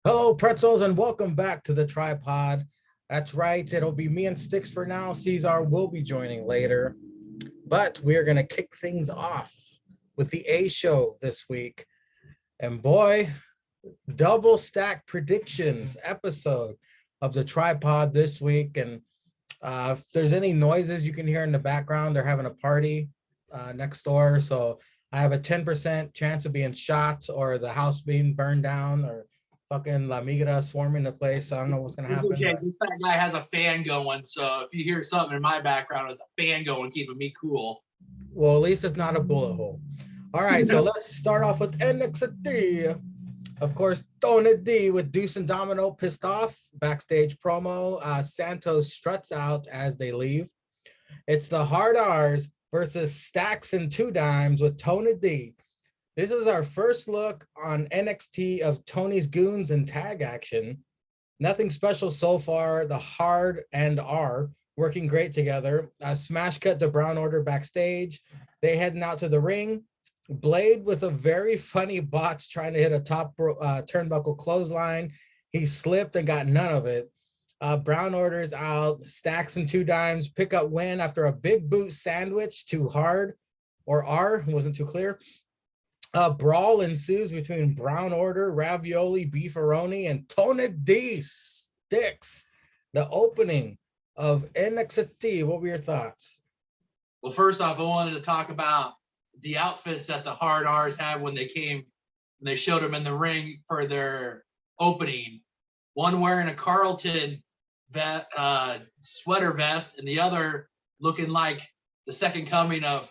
Hello, pretzels, and welcome back to the tripod. That's right, it'll be me and Sticks for now. Caesar will be joining later, but we're going to kick things off with the A show this week. And boy, double stack predictions episode of the tripod this week. And if there's any noises you can hear in the background, they're having a party next door. So I have a 10% chance of being shot or the house being burned down or fucking La Migra swarming the place. I don't know what's gonna It's happen. okay. But, This fat guy has a fan going, so if you hear something in my background, it's a fan going, keeping me cool. well, at least it's not a bullet hole. All right, so let's start off with NXT. Of course, Tony D with Deuce and Domino pissed off. Backstage promo. Santos struts out as they leave. It's the Hard R's versus Stacks and Two Dimes with Tony D. This is our first look on NXT of Tony's goons and tag action. Nothing special so far. The Hard and R working great together. Smash cut to Brown Order backstage. They heading out to the ring. Blade with a very funny botch trying to hit a top turnbuckle clothesline. He slipped and got none of it. Brown Order's out. Stacks and Two Dimes pick up win after a big boot sandwich to Hard or R. Wasn't too clear. Brawl ensues between Brown Order, Ravioli, Beefaroni, and Tony D. Sticks. The opening of NXT. What were your thoughts? Well, first off, I wanted to talk about the outfits that the Hard R's had when they came, when they showed them in the ring for their opening. One wearing a Carlton sweater vest, and the other looking like the second coming of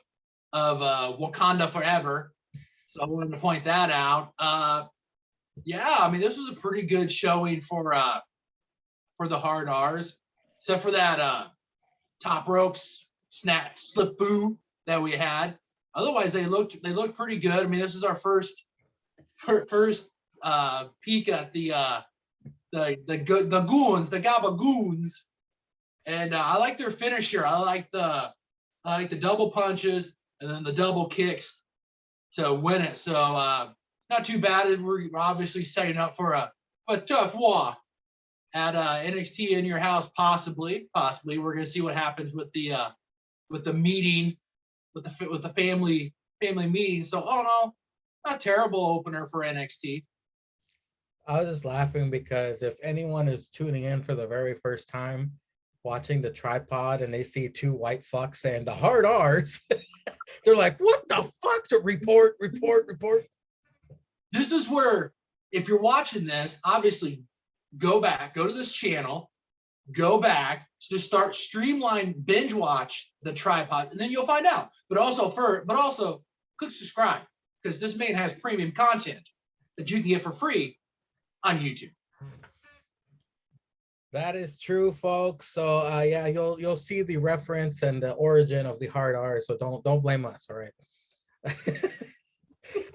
Wakanda Forever. So I wanted to point that out. Yeah, I mean, this was a pretty good showing for the Hard R's, except for that top ropes slip boo that we had. Otherwise, they looked pretty good. I mean, this is our first peek at the goons, the Gabagoons, and I like their finisher. I like the double punches and then the double kicks to win it. So not too bad. We're obviously setting up for a tough walk at NXT in your house. Possibly. We're gonna see what happens with the meeting, with the family meeting. So oh no, not terrible opener for NXT. I was just laughing because if anyone is tuning in for the very first time, watching the tripod, and they see two white fucks saying the Hard R's, they're like, what the fuck? To report. This is where, if you're watching this, obviously go to this channel, go back to start streamline binge watch the tripod, and then you'll find out. But also click subscribe, because this man has premium content that you can get for free on YouTube. That is true, folks. So yeah, you'll see the reference and the origin of the Hard R. So don't blame us. All right.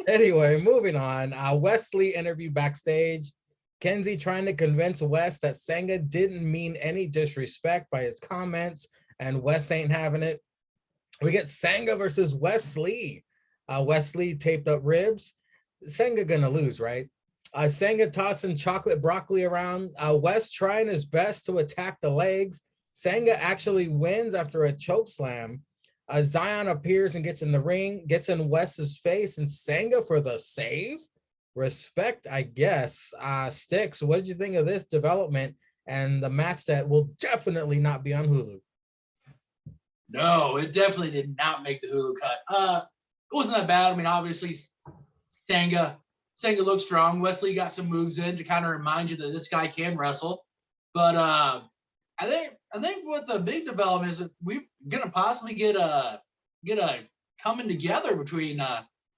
Anyway, moving on. Wesley interview backstage. Kenzie trying to convince Wes that Senga didn't mean any disrespect by his comments, and Wes ain't having it. We get Senga versus Wesley. Wesley taped up ribs. Senga gonna lose, right? Senga tossing chocolate broccoli around. Wes trying his best to attack the legs. Senga actually wins after a choke slam. Zion appears and gets in the ring, gets in Wes's face, and Senga for the save. Respect, I guess. Sticks, what did you think of this development and the match that will definitely not be on Hulu? No, it definitely did not make the Hulu cut. It wasn't that bad. I mean, obviously, Senga looked strong. Wesley got some moves in to kind of remind you that this guy can wrestle. But I think what the big development is that we're gonna possibly get a coming together between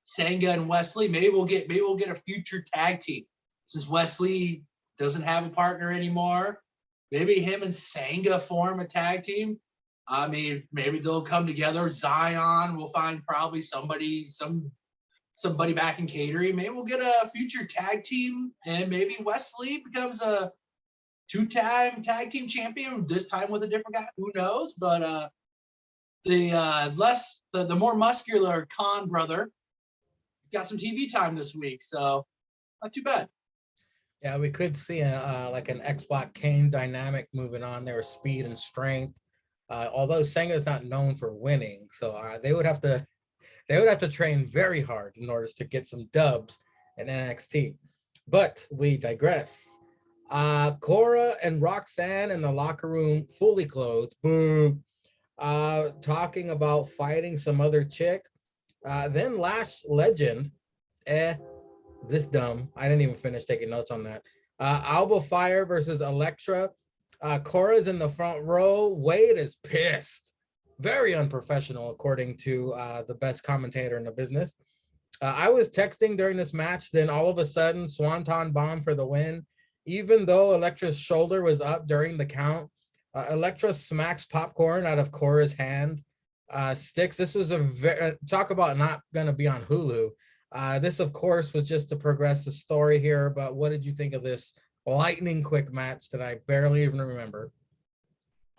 Senga and Wesley. Maybe we'll get a future tag team, since Wesley doesn't have a partner anymore. Maybe him and Senga form a tag team. I mean, maybe they'll come together. Zion will find probably somebody back in catering. Maybe we'll get a future tag team, and maybe Wesley becomes a two-time tag team champion, this time with a different guy. Who knows? But the more muscular Khan brother got some TV time this week, so not too bad. Yeah, we could see like an X-Block Kane dynamic moving on there, speed and strength. Although Senga's not known for winning, so they would have to train very hard in order to get some dubs in NXT. But we digress. Cora and Roxanne in the locker room, fully clothed, boom, talking about fighting some other chick. Then Lash Legend, eh, this dumb. I didn't even finish taking notes on that. Alba Fire versus Elektra. Cora's in the front row. Wade is pissed. Very unprofessional, according to the best commentator in the business. I was texting during this match, then all of a sudden, Swanton bomb for the win. Even though Elektra's shoulder was up during the count, Elektra smacks popcorn out of Cora's hand. Sticks. This was a very talk about not going to be on Hulu. This, of course, was just to progress the story here. But what did you think of this lightning quick match that I barely even remember?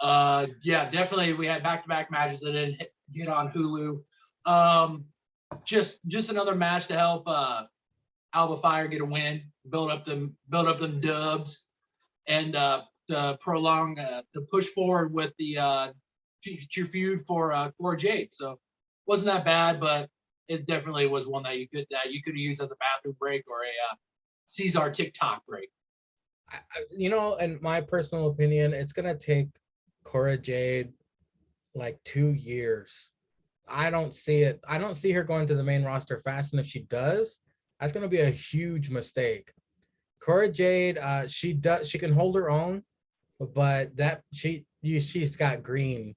Yeah, definitely. We had back-to-back matches that didn't get on Hulu. Just another match to help Alba Fire get a win, build up them dubs, and to prolong to push forward with the future feud for Cora Jade. So wasn't that bad, but it definitely was one that you could have used as a bathroom break or a Caesar TikTok break. In my personal opinion, it's gonna take Cora Jade like 2 years. I don't see it. I don't see her going to the main roster fast, and if she does, that's gonna be a huge mistake. Cora Jade, she can hold her own, but she's got green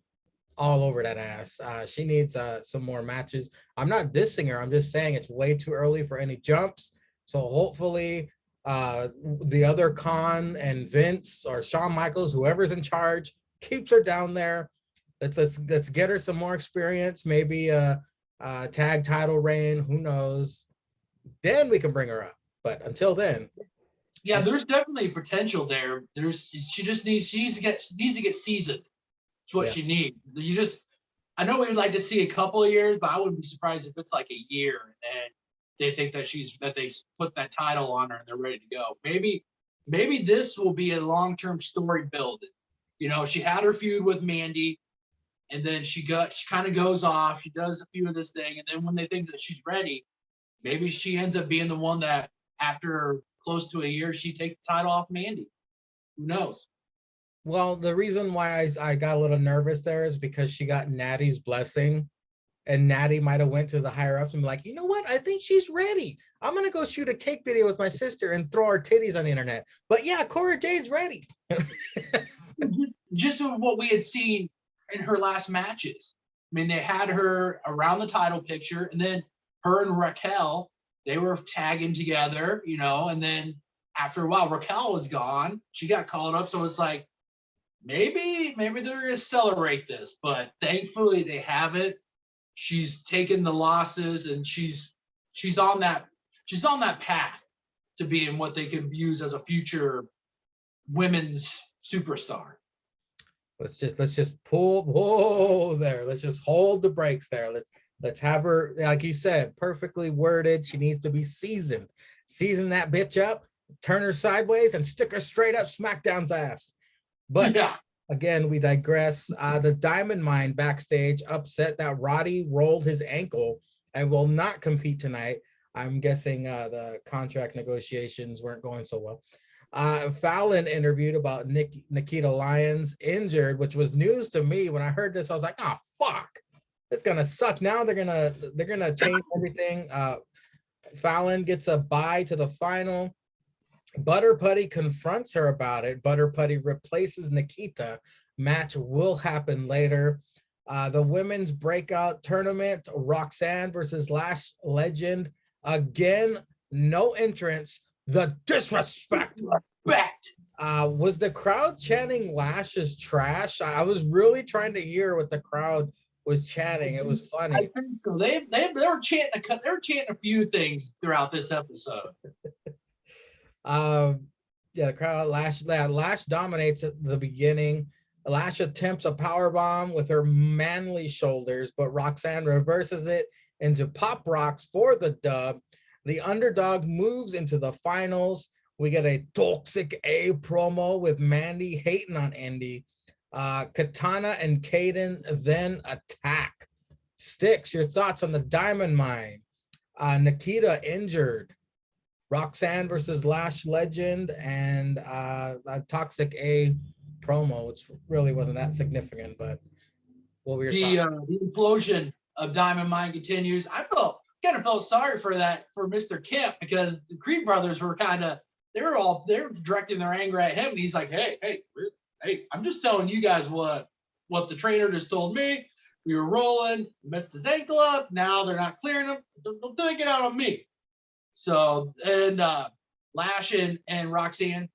all over that ass. She needs some more matches. I'm not dissing her. I'm just saying it's way too early for any jumps. So hopefully, the other Khan and Vince or Shawn Michaels, whoever's in charge, keeps her down there. Let's get her some more experience. Maybe a tag title reign. Who knows? Then we can bring her up. But until then, yeah, there's definitely potential there. She needs to get seasoned. It's what she needs. I know we would like to see a couple of years, but I wouldn't be surprised if it's like a year and they think that they put that title on her and they're ready to go. Maybe this will be a long-term story building. She had her feud with Mandy, and then she kind of goes off. She does a few of this thing, and then when they think that she's ready, maybe she ends up being the one that after close to a year she takes the title off Mandy. Who knows? well, the reason why I got a little nervous there is because she got Natty's blessing, and Natty might have went to the higher ups and be like, you know what? I think she's ready. I'm gonna go shoot a cake video with my sister and throw our titties on the internet. But yeah, Cora Jade's ready. Just what we had seen in her last matches. I mean, they had her around the title picture, and then her and Raquel, they were tagging together, and then after a while, Raquel was gone. She got called up, so it's like maybe they're gonna celebrate this, but thankfully they haven't. She's taken the losses, and she's on that path to being what they could use as a future women's superstar. Let's just pull whoa there. Let's just hold the brakes there. Let's have her, like you said, perfectly worded. She needs to be seasoned. Season that bitch up, turn her sideways, and stick her straight up SmackDown's ass. But yeah. Again, we digress. The Diamond Mine backstage upset that Roddy rolled his ankle and will not compete tonight. I'm guessing the contract negotiations weren't going so well. Fallon interviewed about Nikita Lyons injured, which was news to me. When I heard this, I was like, oh, fuck. It's gonna suck. Now they're gonna change everything. Fallon gets a bye to the final. Butter Putty confronts her about it. Butter Putty replaces Nikita. Match will happen later. The women's breakout tournament, Roxanne versus Lash Legend. Again, no entrance. The disrespect. Was the crowd chanting Lash is trash? I was really trying to hear what the crowd was chanting. It was funny. I think so. They were chanting a few things throughout this episode. The crowd. Lash dominates at the beginning. Lash attempts a power bomb with her manly shoulders, but Roxanne reverses it into pop rocks for the dub. The underdog moves into the finals. We get a Toxic A promo with Mandy hating on Indy. Katana and Kaden then attack. Sticks, your thoughts on the Diamond Mine? Nikita injured. Roxanne versus Lash Legend, and a Toxic A promo, which really wasn't that significant, but what were your thoughts? The implosion of Diamond Mine continues. I kind of felt sorry for Mr. Kemp, because the Creed brothers were they were directing their anger at him, and he's like, hey, I'm just telling you guys what the trainer just told me. We were rolling, messed his ankle up. Now they're not clearing him. Don't take it out on me. So, and Lash and Roxanne,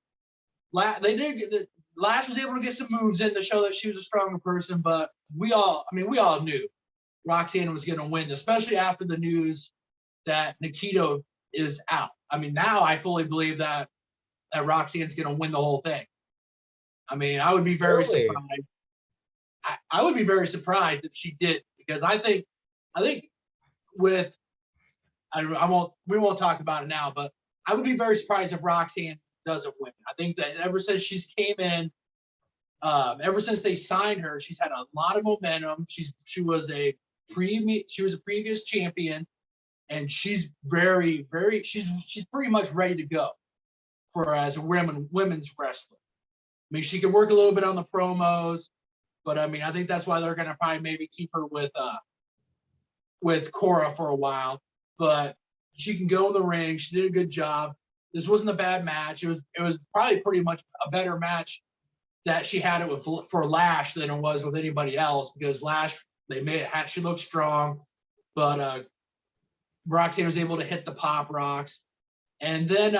Lash was able to get some moves in to show that she was a stronger person, but we all knew Roxanne was going to win, especially after the news that Nikita is out. I mean, now I fully believe that Roxanne's going to win the whole thing. I mean, I would be very surprised. I would be very surprised if she did, because I think with we won't talk about it now, but I would be very surprised if Roxanne doesn't win. I think that ever since she's came in, ever since they signed her, she's had a lot of momentum. She was a previous champion, and she's very, very she's pretty much ready to go as a women's wrestler. I mean, she can work a little bit on the promos, but I mean, I think that's why they're going to probably maybe keep her with Cora for a while. But she can go in the ring. She did a good job. This wasn't a bad match. It was probably pretty much a better match that she had it for Lash than it was with anybody else, because Lash, she looked strong, but Roxanne was able to hit the pop rocks. And then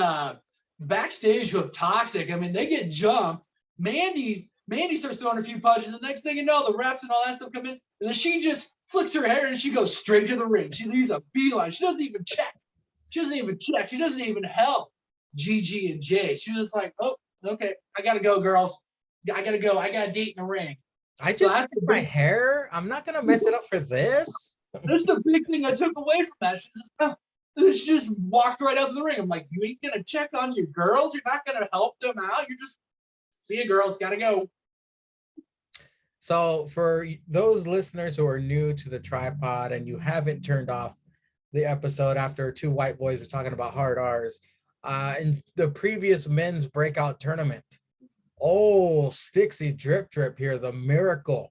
backstage with Toxic, I mean, they get jumped. Mandy starts throwing a few punches. The next thing you know, the refs and all that stuff come in, and then she just flicks her hair and she goes straight to the ring. She leaves a beeline. She doesn't even check. She doesn't even help Gigi and Jay. She was like, oh, okay, I gotta go, girls. I gotta go. I got a date in the ring. I just did my hair. I'm not gonna mess it up for this. That's the big thing I took away from that. She just walked right out of the ring. I'm like, you ain't gonna check on your girls. You're not gonna help them out. You're just, see you, girls. Gotta go. So for those listeners who are new to the tripod and you haven't turned off the episode after two white boys are talking about hard R's, in the previous men's breakout tournament, Stixy Drip here, the Miracle,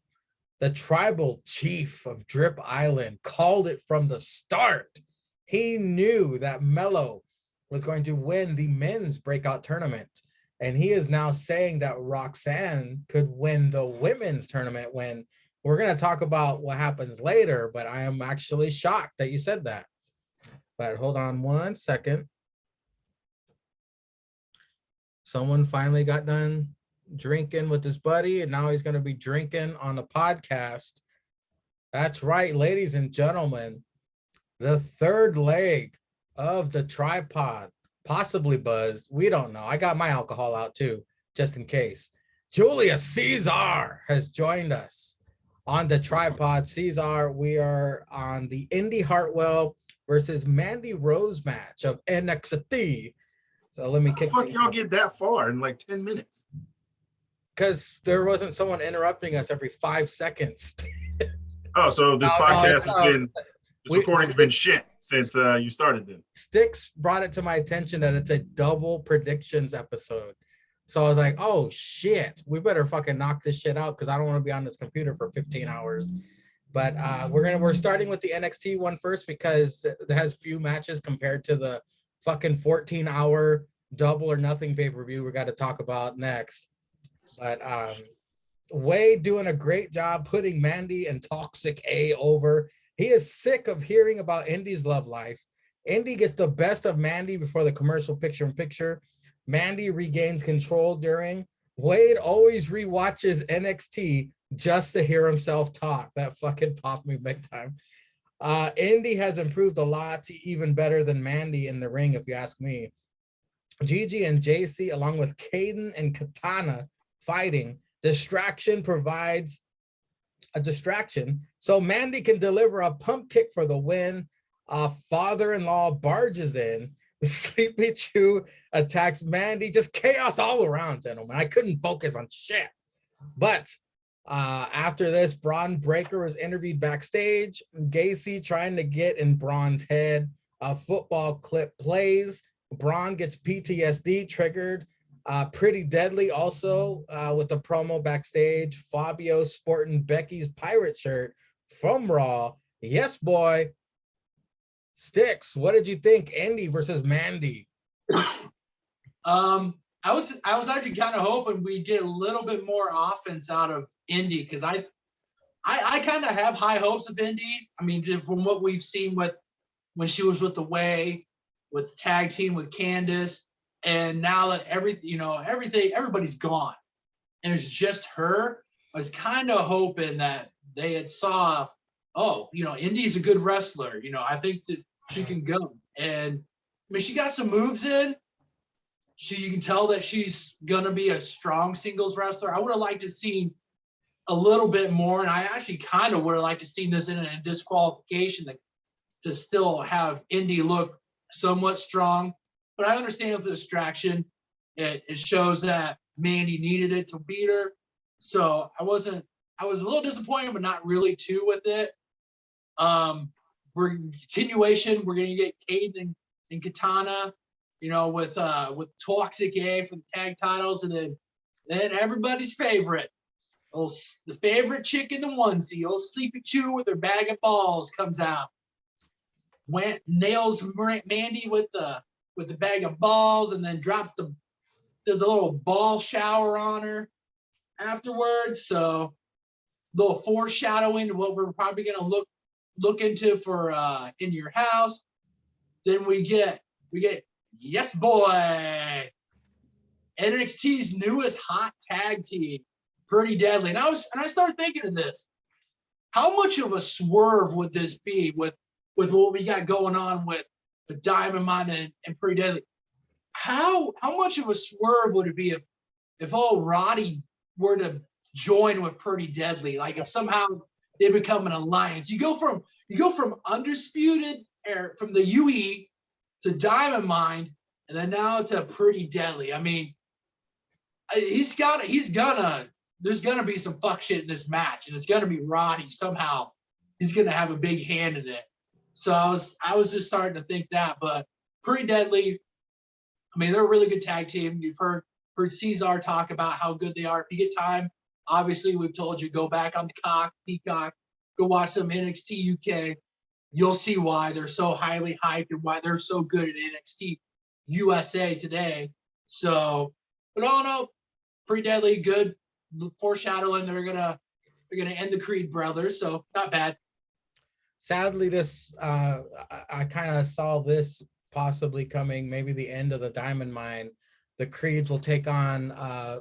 the tribal chief of Drip Island, called it from the start. He knew that Mello was going to win the men's breakout tournament. And he is now saying that Roxanne could win the women's tournament, when we're going to talk about what happens later. But I am actually shocked that you said that. But hold on one second. Someone finally got done drinking with his buddy, and now he's going to be drinking on the podcast. That's right, ladies and gentlemen. The third leg of the tripod, possibly buzzed. We don't know. I got my alcohol out too, just in case. Julius Caesar has joined us on the tripod. Caesar, we are on the Indy Hartwell versus Mandy Rose match of NXT. So let me kick. How the fuck y'all get that far in like 10 minutes? Because there wasn't someone interrupting us every 5 seconds. Oh, so this recording's been shit since you started then. Sticks brought it to my attention that it's a double predictions episode. So I was like, oh shit, we better fucking knock this shit out, because I don't want to be on this computer for 15 hours. But we're starting with the NXT one first, because it has few matches compared to the fucking 14-hour double or nothing pay-per-view we got to talk about next. But Wade doing a great job putting Mandy and Toxic A over. He is sick of hearing about Indy's love life. Indy gets the best of Mandy before the commercial picture-in-picture. Mandy regains control during. Wade always rewatches NXT just to hear himself talk. That fucking popped me big time. Indy has improved a lot to even better than Mandy in the ring, if you ask me. Gigi and JC, along with Kaden and Katana fighting. Distraction provides a distraction, so Mandy can deliver a pump kick for the win. Father-in-law barges in. Sleepy Chew attacks Mandy. Just chaos all around, gentlemen. I couldn't focus on shit. But after this, Braun Breaker was interviewed backstage. Gacy trying to get in Braun's head. A football clip plays. Braun gets PTSD triggered. Pretty Deadly also with the promo backstage. Fabio sporting Becky's pirate shirt from Raw. Yes, boy. Sticks, what did you think? Andy versus Mandy. I was actually kind of hoping we get a little bit more offense out of Indy because I kind of have high hopes of Indy. I mean, just from what we've seen with when she was with the Way, with the tag team with Candice, and now that everybody's gone, and it's just her. I was kind of hoping that they had saw, oh, Indy's a good wrestler. I think that she can go, and I mean, she got some moves in. You can tell that she's gonna be a strong singles wrestler. I would have liked to see a little bit more, and I actually kind of would have liked to see this in a disqualification to still have Indy look somewhat strong. But I understand the distraction. It shows that Mandy needed it to beat her, so I was a little disappointed, but not really too with it. We're continuation. We're gonna get Caden and Katana, with Toxic A for the tag titles, and then everybody's favorite, the favorite chick in the onesie, old Sleepy Chew with her bag of balls comes out, nails Mandy with the bag of balls, and then does a little ball shower on her afterwards. So, little foreshadowing to what we're probably gonna look into for In Your House. Then we get yes boy, NXT's newest hot tag team, Pretty Deadly. And I started thinking of this. How much of a swerve would this be with what we got going on with Dynamite and Pretty Deadly? How much of a swerve would it be if old Roddy were to join with Pretty Deadly? Like if somehow they become an alliance. You go from Undisputed from the UE to Dynamite, and then now to Pretty Deadly. I mean, there's gonna be some fuck shit in this match, and it's gonna be Roddy somehow. He's gonna have a big hand in it. So I was just starting to think that, but Pretty Deadly. I mean, they're a really good tag team. You've heard Cesar talk about how good they are. If you get time, obviously we've told you go back on the Peacock, go watch some NXT UK. You'll see why they're so highly hyped and why they're so good at NXT USA today. So, but all in all, Pretty Deadly, good foreshadowing. They're gonna end the Creed brothers, so not bad. Sadly, this I kind of saw this possibly coming. Maybe the end of the Diamond Mine. The Creeds will take on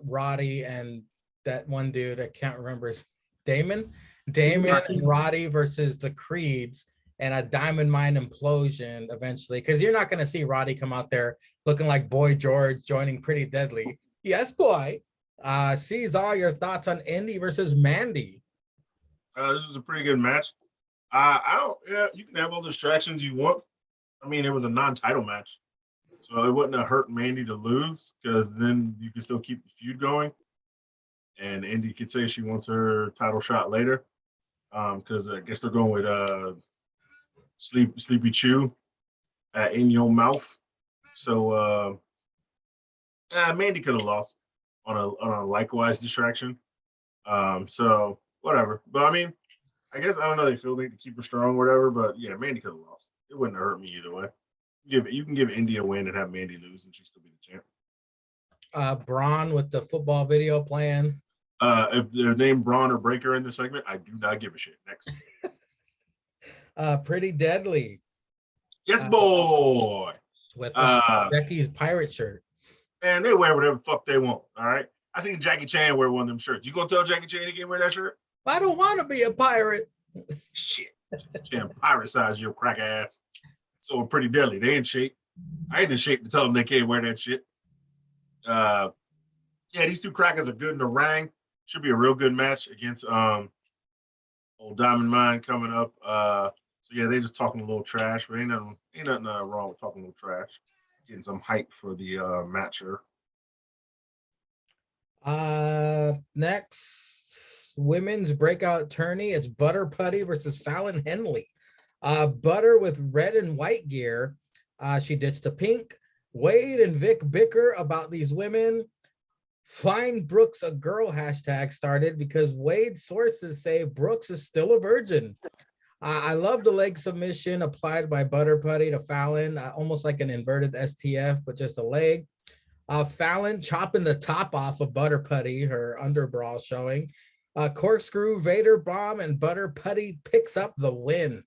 Roddy and that one dude I can't remember his Damon and Roddy versus the Creeds, and a Diamond Mine implosion eventually, because you're not going to see Roddy come out there looking like Boy George joining Pretty Deadly. Yes, boy. Cesar, your thoughts on Indy versus Mandy? This was a pretty good match. You can have all the distractions you want. I mean, it was a non-title match, so it wouldn't have hurt Mandy to lose, because then you can still keep the feud going, and Indy could say she wants her title shot later, because I guess they're going with Sleepy Chew in your mouth. So Mandy could have lost on a likewise distraction. So whatever. But I mean, I guess I don't know. They feel they to keep her strong, or whatever. But yeah, Mandy could have lost. It wouldn't have hurt me either way. You can give Indy a win and have Mandy lose, and she still be the champ. Braun with the football video playing. If they're named Braun or Breaker in the segment, I do not give a shit. Next. Pretty Deadly. Yes, boy. With Becky's pirate shirt. And they wear whatever the fuck they want. All right. I seen Jackie Chan wear one of them shirts. You gonna tell Jackie Chan he can't wear that shirt? I don't want to be a pirate. Shit. Chan pirate size your crack ass. So Pretty Deadly. They in shape. I ain't in shape to tell them they can't wear that shit. Yeah, these two crackers are good in the ring. Should be a real good match against old Diamond Mine coming up. So yeah, they just talking a little trash, but ain't nothing wrong with talking a little trash. getting some hype for the match here. Next women's breakout tourney. It's Butter Putty versus Fallon Henley. Butter with red and white gear. She ditched the pink. Wade and Vic bicker about these women. Find Brooks a girl hashtag started because Wade's sources say Brooks is still a virgin. I love the leg submission applied by Butter Putty to Fallon, almost like an inverted STF, but just a leg. Fallon chopping the top off of Butter Putty, her underbra showing. Corkscrew, Vader bomb, and Butter Putty picks up the win.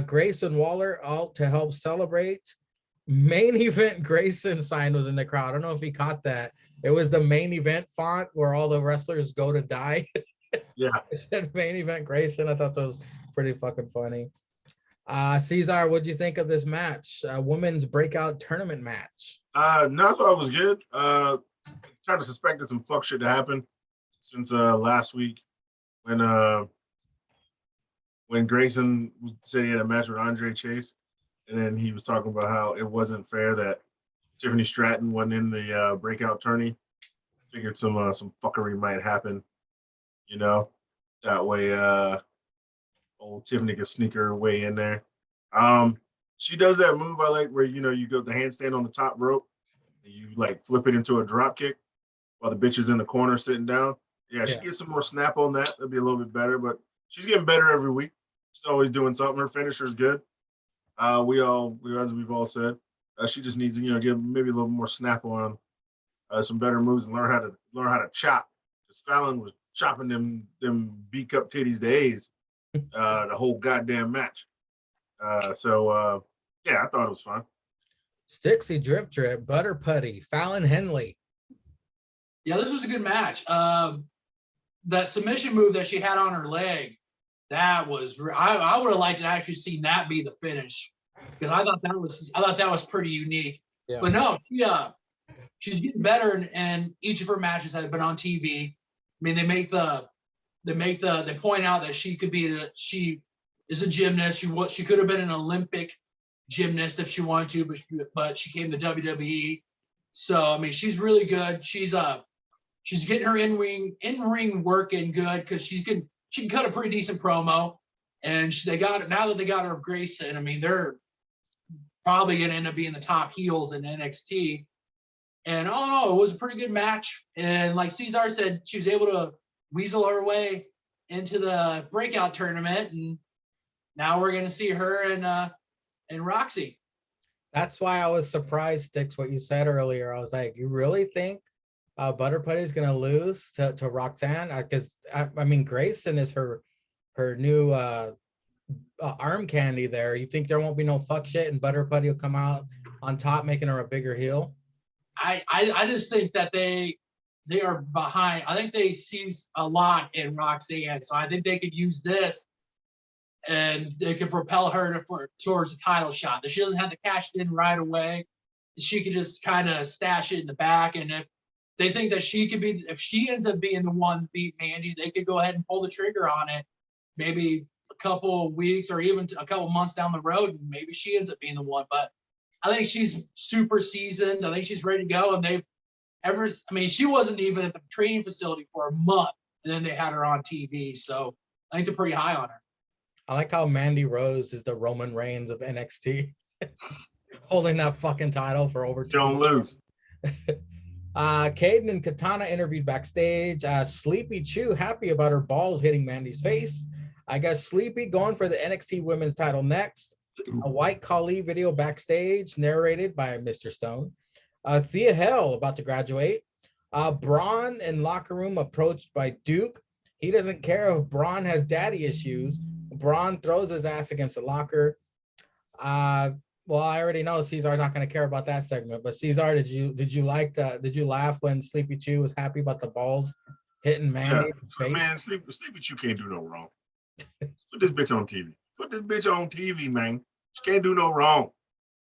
Grayson Waller out to help celebrate. Main event Grayson sign was in the crowd. I don't know if he caught that. It was the main event font where all the wrestlers go to die. Yeah. It said main event Grayson. I thought that was pretty fucking funny. Cesar, what'd you think of this match? Women's breakout tournament match. No, I thought it was good. Kind of suspected some fuck shit to happen since last week when Grayson said he had a match with Andre Chase, and then he was talking about how it wasn't fair that Tiffany Stratton wasn't in the breakout tourney. Figured some fuckery might happen, you know. That way, old Tiffany could sneak her way in there. She does that move I like where you go the handstand on the top rope, and you like flip it into a drop kick while the bitch is in the corner sitting down. Yeah, she gets some more snap on that. That'd be a little bit better, but she's getting better every week. She's always doing something. Her finisher is good. As we've all said, she just needs to give maybe a little more snap on some better moves and learn how to chop. Because Fallon was chopping them B cup titties days the whole goddamn match. Yeah, I thought it was fun. Stixie Drip Drip, Butter Putty, Fallon Henley. Yeah, this was a good match. That submission move that she had on her leg, that was I would have liked to actually seen that be the finish because I thought that was pretty unique. Yeah. But no, she's getting better, and each of her matches have been on TV. I mean, they point out that she is a gymnast. She could have been an Olympic gymnast if she wanted to, but she came to WWE. So I mean, she's really good. She's getting her in ring work in good because she can cut a pretty decent promo, and now that they got her of Grayson, I mean they're probably going to end up being the top heels in NXT. And all in all, it was a pretty good match. And like Cesar said, she was able to weasel her way into the breakout tournament, and now we're going to see her and Roxy. That's why I was surprised, Stix, what you said earlier. I was like, you really think Butter Putty is going to lose to Roxanne? Because I mean, Grayson is her new arm candy there. You think there won't be no fuck shit and Butter Putty will come out on top, making her a bigger heel? I just think that they are behind. I think they see a lot in Roxanne, so I think they could use this and they could propel her towards a title shot. That she doesn't have to cash it in right away. She could just kind of stash it in the back, and if they think that if she ends up being the one to beat Mandy, they could go ahead and pull the trigger on it. Maybe a couple of weeks or even a couple of months down the road, and maybe she ends up being the one. But I think she's super seasoned. I think she's ready to go. And she wasn't even at the training facility for a month, and then they had her on TV. So I think they're pretty high on her. I like how Mandy Rose is the Roman Reigns of NXT, holding that fucking title for over 2 Don't years. lose. Caden and Katana interviewed backstage. Sleepy Chew happy about her balls hitting Mandy's face. I guess Sleepy going for the NXT Women's title next. A White Khali video backstage narrated by Mr. Stone. Thea Hell about to graduate. Braun in locker room approached by Duke. He doesn't care if Braun has daddy issues. Braun throws his ass against the locker. Well, I already know Cesar's not going to care about that segment, but Cesar, did you laugh when Sleepy Chew was happy about the balls hitting Mandy? Yeah. Man, Sleepy Chew can't do no wrong. Put this bitch on TV. Put this bitch on TV, man. She can't do no wrong.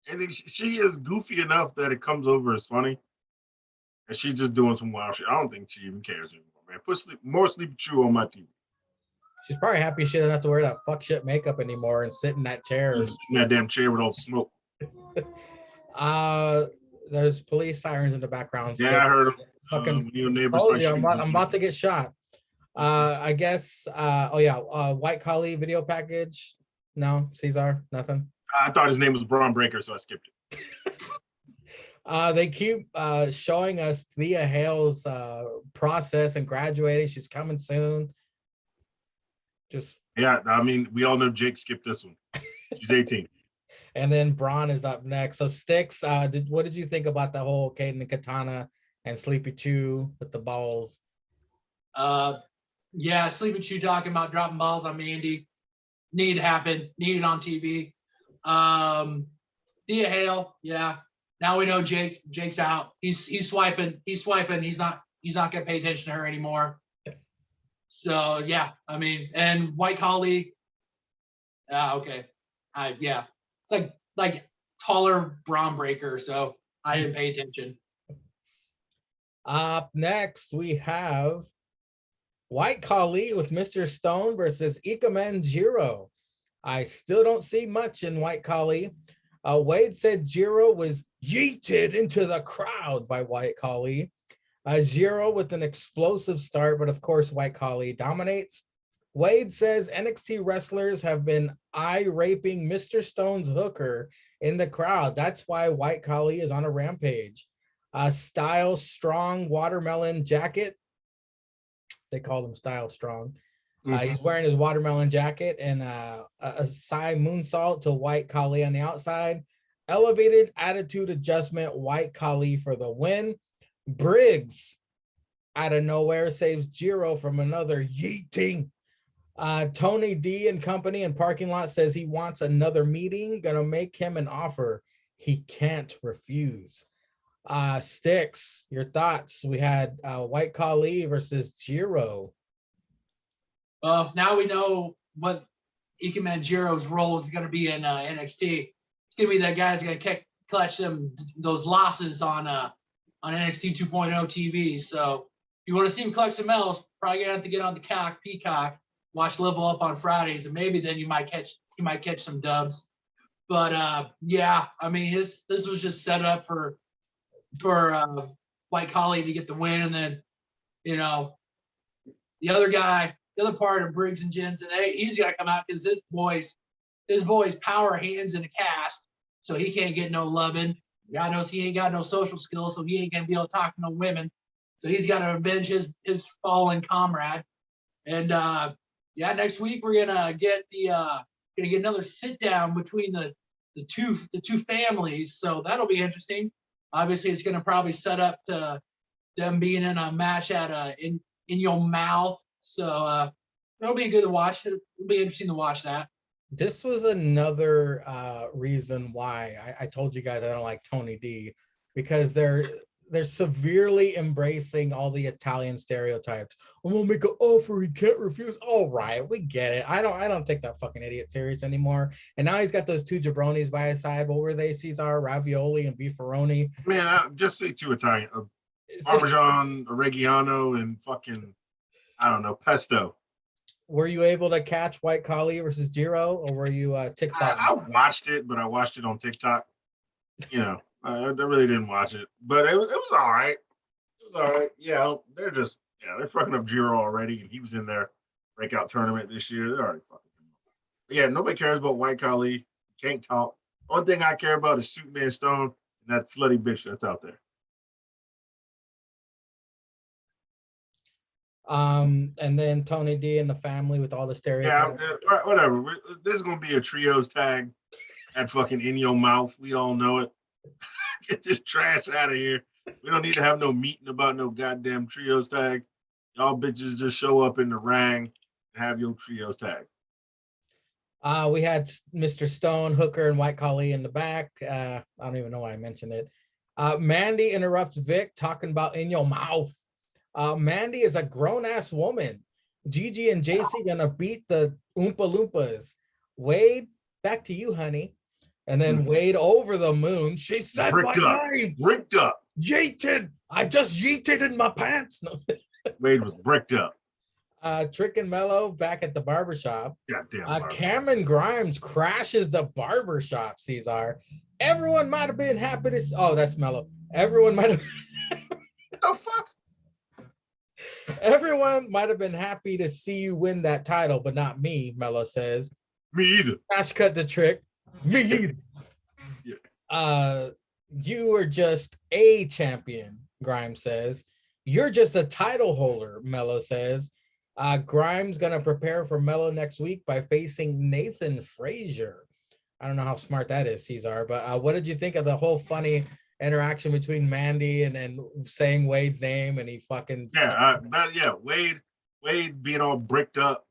And she is goofy enough that it comes over as funny. And she's just doing some wild shit. I don't think she even cares anymore, man. Put more Sleepy Chew on my TV. She's probably happy she doesn't have to wear that fuck shit makeup anymore and sit in that chair. Sit in that damn chair with all the smoke. There's police sirens in the background. Yeah, I heard him. Fucking Your neighbors told start you, shooting. I'm about to get shot. I guess. White Collie video package. No, Caesar, nothing. I thought his name was Braun Breaker, so I skipped it. They keep showing us Thea Hale's process and graduating. She's coming soon. Just Yeah, I mean, we all know Jake skipped this one. He's 18. and then Braun is up next. So Sticks, what did you think about the whole Caden and Katana and Sleepy Chew with the balls? Yeah, Sleepy Chew talking about dropping balls on Mandy. Need to happen. Need it on TV. Thea Hale, yeah. Now we know Jake's out. He's swiping. He's swiping. He's not gonna pay attention to her anymore. So yeah, I mean, and White Collie. Okay. Yeah. It's like taller Braun Breaker, so I didn't pay attention. Up next, we have White Collie with Mr. Stone versus Ikemen Jiro. I still don't see much in White Collie. Wade said Jiro was yeeted into the crowd by White Collie. Jiro with an explosive start, but of course, White Collie dominates. Wade says NXT wrestlers have been eye raping Mr. Stone's hooker in the crowd. That's why White Collie is on a rampage. Style Strong watermelon jacket. They called him Style Strong. He's wearing his watermelon jacket and a side moonsault to White Collie on the outside. Elevated attitude adjustment, White Collie for the win. Briggs out of nowhere saves Jiro from another yeeting. Tony D and company in parking lot says he wants another meeting. Gonna make him an offer he can't refuse. Sticks, your thoughts? We had White Collie versus Jiro. Well, now we know what Ikemen Jiro's role is going to be in NXT. It's going to be that guy's going to clutch those losses on NXT 2.0 TV. So if you want to see him collect some L's, probably going to have to get on the Peacock, watch Level Up on Fridays, and maybe then you might catch some dubs. But yeah, I mean, this was just set up for White Collie to get the win, and then the other part of Briggs and Jensen, he's got to come out because this boy's power hands in a cast, so he can't get no loving. God knows he ain't got no social skills, so he ain't gonna be able to talk to no women. So he's got to avenge his fallen comrade. And yeah, next week we're gonna get another sit down between the two families. So that'll be interesting. Obviously, it's gonna probably set up to them being in a match at in your mouth. So it'll be good to watch. It'll be interesting to watch that. This was another reason why I told you guys I don't like Tony D, because they're severely embracing all the Italian stereotypes. I'm gonna make an offer he can't refuse. All right, we get it. I don't take that fucking idiot serious anymore. And now he's got those two jabronis by his side. What were they? Cesar, ravioli, and beefaroni. Man, just say two Italian. Parmesan, Reggiano, and fucking, I don't know, pesto. Were you able to catch White Collie versus Jiro, or were you TikTok? I watched it, but I watched it on TikTok. I really didn't watch it, but it was all right. It was all right. Yeah, they're fucking up Jiro already, and he was in their breakout tournament this year. They're already fucking him up. Yeah, nobody cares about White Collie. Can't talk. One thing I care about is Superman Stone and that slutty bitch that's out there. And then Tony D and the family with all the stereotypes. Yeah, whatever. This is gonna be a trios tag at fucking In Your Mouth. We all know it. Get this trash out of here. We don't need to have no meeting about no goddamn trios tag. Y'all bitches just show up in the ring and have your trios tag. We had Mr. Stone, Hooker, and White Collie in the back. I don't even know why I mentioned it. Mandy interrupts Vic talking about In Your Mouth. Mandy is a grown-ass woman. Gigi and JC gonna beat the Oompa Loompas. Wade, back to you, honey. And then Wade over the moon. She said my name. Bricked up. Yeeted. I just yeeted in my pants. No. Wade was bricked up. Trick and Mello back at the barbershop. Goddamn. Cameron Grimes crashes the barbershop, Cesar. Everyone might have been happy to. Oh, that's Mello. Everyone might have. What the fuck? Everyone might have been happy to see you win that title, but not me. Mello says. Me either. Smash cut the trick. Me either. Yeah. You are just a champion. Grimes says. You're just a title holder. Mello says. Grimes gonna prepare for Mello next week by facing Nathan Frazier. I don't know how smart that is, Cesar, but what did you think of the whole funny interaction between Mandy and saying Wade's name and he fucking Wade being all bricked up,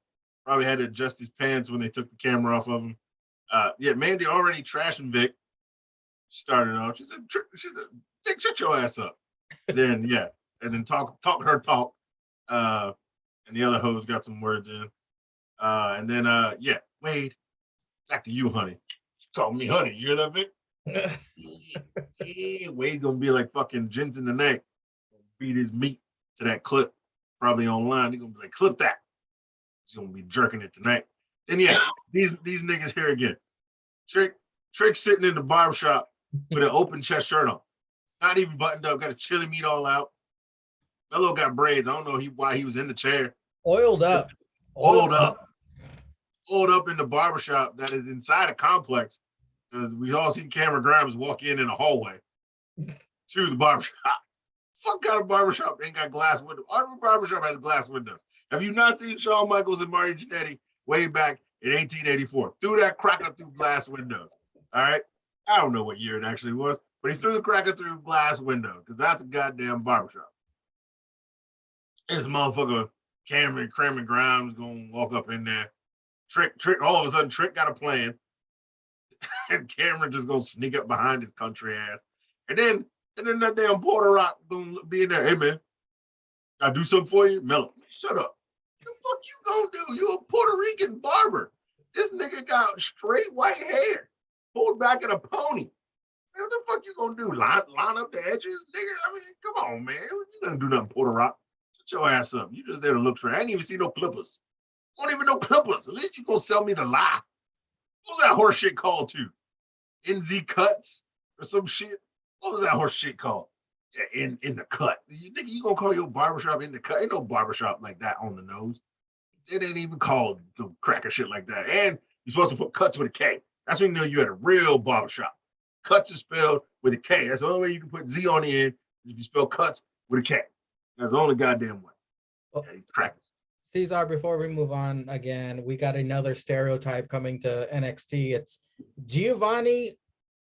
probably had to adjust his pants when they took the camera off of him. Mandy already trashing Vic. Started off. She said, Vic, shut your ass up. Then and then talk her talk. And the other hoes got some words in. And then Wade, back to you, honey. She called me honey. You hear that, Vic? Yeah, Wade gonna be like fucking Jensen the neck. Beat his meat to that clip, probably online. He gonna be like, clip that. He's gonna be jerking it tonight. Then these niggas here again. Trick sitting in the barbershop with an open chest shirt on, not even buttoned up, got a chili meat all out. Mello got braids. I don't know why he was in the chair. Oiled up in the barbershop that is inside a complex. Because we all seen Cameron Grimes walk in a hallway to the barbershop. Fuck kind of barbershop ain't got glass windows. Our barbershop has glass windows. Have you not seen Shawn Michaels and Marty Jannetty way back in 1884? Threw that cracker through glass windows. All right? I don't know what year it actually was, but he threw the cracker through glass window because that's a goddamn barbershop. This motherfucker Cameron Grimes gonna walk up in there. Trick, all of a sudden, Trick got a plan. And Cameron just gonna sneak up behind his country ass. And then that damn Puerto Rock gonna be in there. Hey man, I do something for you? Mello, shut up. What the fuck you gonna do? You a Puerto Rican barber. This nigga got straight white hair, pulled back in a pony. What the fuck you gonna do? Line up the edges, nigga? I mean, come on, man. You gonna do nothing, Puerto Rock. Shut your ass up. You just there to look for it. I ain't even see no clippers. I don't even know clippers. At least you gonna sell me the lie. What was that horse shit called to? NZ Cuts or some shit? What was that horse shit called? Yeah, in the cut. Nigga, you gonna call your barbershop in the cut? Ain't no barbershop like that on the nose. It ain't even called the cracker shit like that. And you're supposed to put Cuts with a K. That's when you know you're at a real barbershop. Cuts is spelled with a K. That's the only way you can put Z on the end if you spell Cuts with a K. That's the only goddamn way. Well, crackers. Cesar, before we move on again, we got another stereotype coming to NXT. It's Giovanni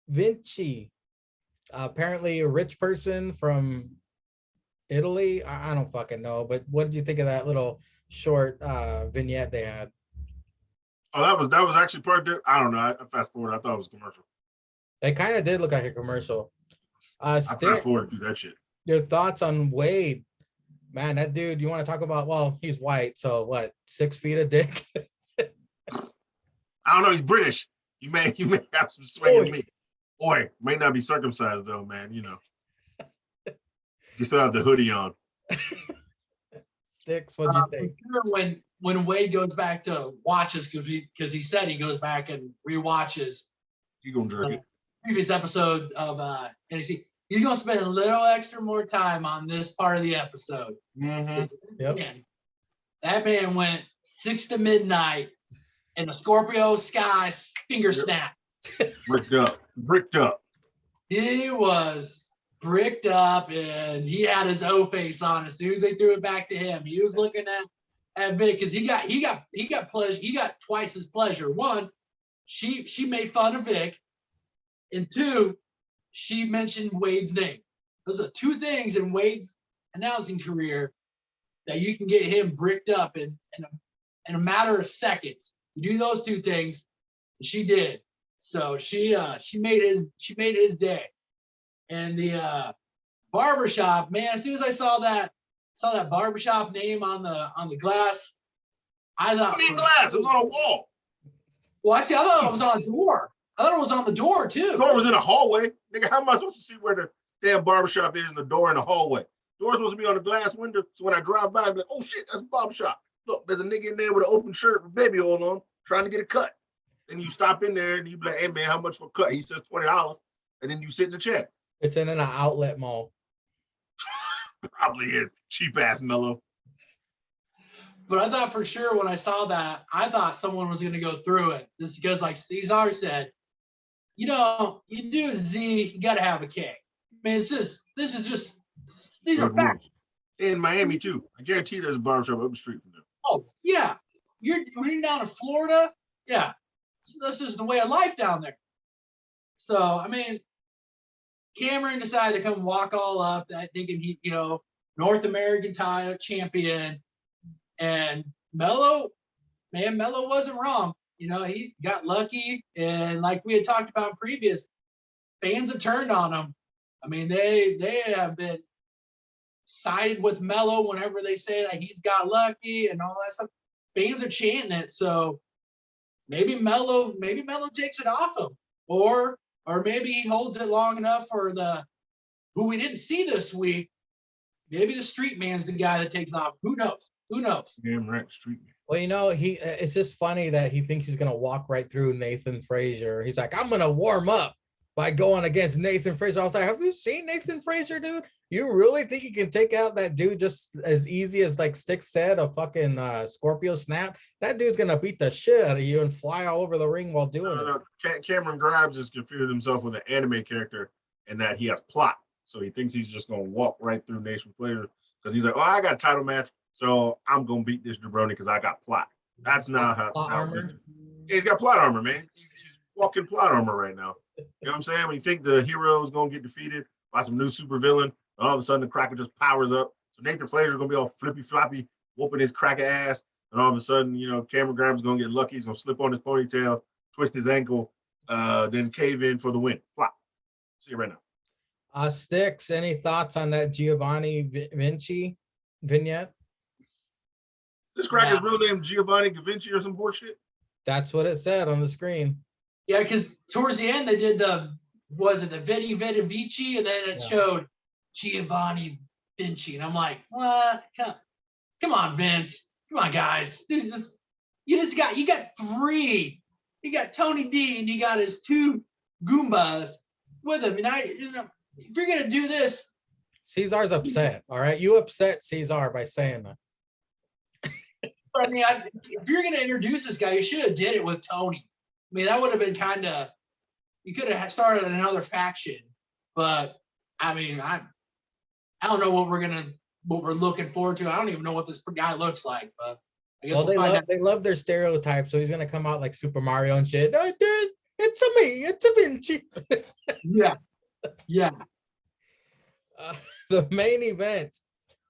Vinci, apparently a rich person from Italy. I don't fucking know, but what did you think of that little short vignette they had? Oh, that was actually part of it. I don't know. I fast forward. I thought it was a commercial. It kind of did look like a commercial. I fast forward through that shit. Your thoughts on Wade? Man, that dude, you want to talk about, well, he's white, so what, 6 feet of dick? I don't know, he's British. You may have some swing in me. Boy, may not be circumcised though, man, you know. You still have the hoodie on. Sticks, what'd you think? Sure when Wade goes back to watches, because he said he goes back and rewatches You gonna jerk it. Previous episode of NXT. He's gonna spend a little extra more time on this part of the episode. Mm-hmm. Yep. Man, that man went 6 to midnight and the Scorpio Sky finger snap. Bricked up. He was bricked up and he had his O face on as soon as they threw it back to him. He was looking at Vic because he got pleasure. He got twice his pleasure. One, she made fun of Vic, and two, she mentioned Wade's name. Those are 2 things in Wade's announcing career that you can get him bricked up in a matter of seconds. You do those 2 things, and she did. So she made his day. And the barbershop, man, as soon as I saw that barbershop name on the glass, I thought, What do you mean glass? It was on a wall. well, I thought it was on a door. I thought it was on the door too. The door was in a hallway. Nigga, how am I supposed to see where the damn barbershop is in the door in the hallway? Door's supposed to be on the glass window. So when I drive by, I'm like, oh shit, that's a barbershop. Look, there's a nigga in there with an open shirt with baby oil on, trying to get a cut. And you stop in there and you be like, hey man, how much for a cut? He says $20. and then you sit in the chair. It's in an outlet mall. Probably is cheap ass Mello. But I thought for sure when I saw that, I thought someone was going to go through it. Just because, like Cesar said, you do a Z, you got to have a K. I mean, these are Good facts. rules. In Miami too. I guarantee there's a barbershop up the street from them. Oh, yeah. When you're down in Florida, yeah. So this is the way of life down there. So, I mean, Cameron decided to come walk all up that thinking he, North American title champion. And Mello wasn't wrong. He got lucky. And like we had talked about previous, fans have turned on him. I mean, they have been sided with Mello whenever they say that he's got lucky and all that stuff. Fans are chanting it. So maybe Mello takes it off him. Or maybe he holds it long enough for who we didn't see this week. Maybe the street man's the guy that takes off. Who knows? Damn right, street man. Well, it's just funny that he thinks he's going to walk right through Nathan Frazier. He's like, I'm going to warm up by going against Nathan Frazier. I was like, have you seen Nathan Frazier, dude? You really think you can take out that dude just as easy as, like Sticks said, a fucking Scorpio snap? That dude's going to beat the shit out of you and fly all over the ring while doing it. Cameron Grimes has confused himself with an anime character and that he has plot. So he thinks he's just going to walk right through Nathan Frazier because he's like, oh, I got a title match. So I'm going to beat this jabroni because I got plot. That's not how armor. He's got plot armor, man. He's walking plot armor right now. You know what I'm saying? When you think the hero is going to get defeated by some new supervillain, and all of a sudden the Cracker just powers up. So Nathan Frazier is going to be all flippy floppy, whooping his Cracker ass. And all of a sudden, Cameron Grimes is going to get lucky. He's going to slip on his ponytail, twist his ankle, then cave in for the win. Plop. See you right now. Sticks, any thoughts on that Giovanni Vinci vignette? This Cracker's real name Giovanni Gavinci or some bullshit? That's what it said on the screen. Yeah, because towards the end they did the Vidi Vidi Vici, and then it showed Giovanni Vinci, and I'm like, what? Come on, Vince. Come on, guys. You got three. You got Tony D, and you got his two Goombas with him. And if you're gonna do this, Cesar's upset. All right, you upset Cesar by saying that. I mean, if you're going to introduce this guy, you should have did it with Tony. I mean, that would have been you could have started another faction. But I mean, I don't know what we're looking forward to. I don't even know what this guy looks like. But I guess they love their stereotypes. So he's going to come out like Super Mario and shit. It's a me. It's a Vinci. Yeah. The main event: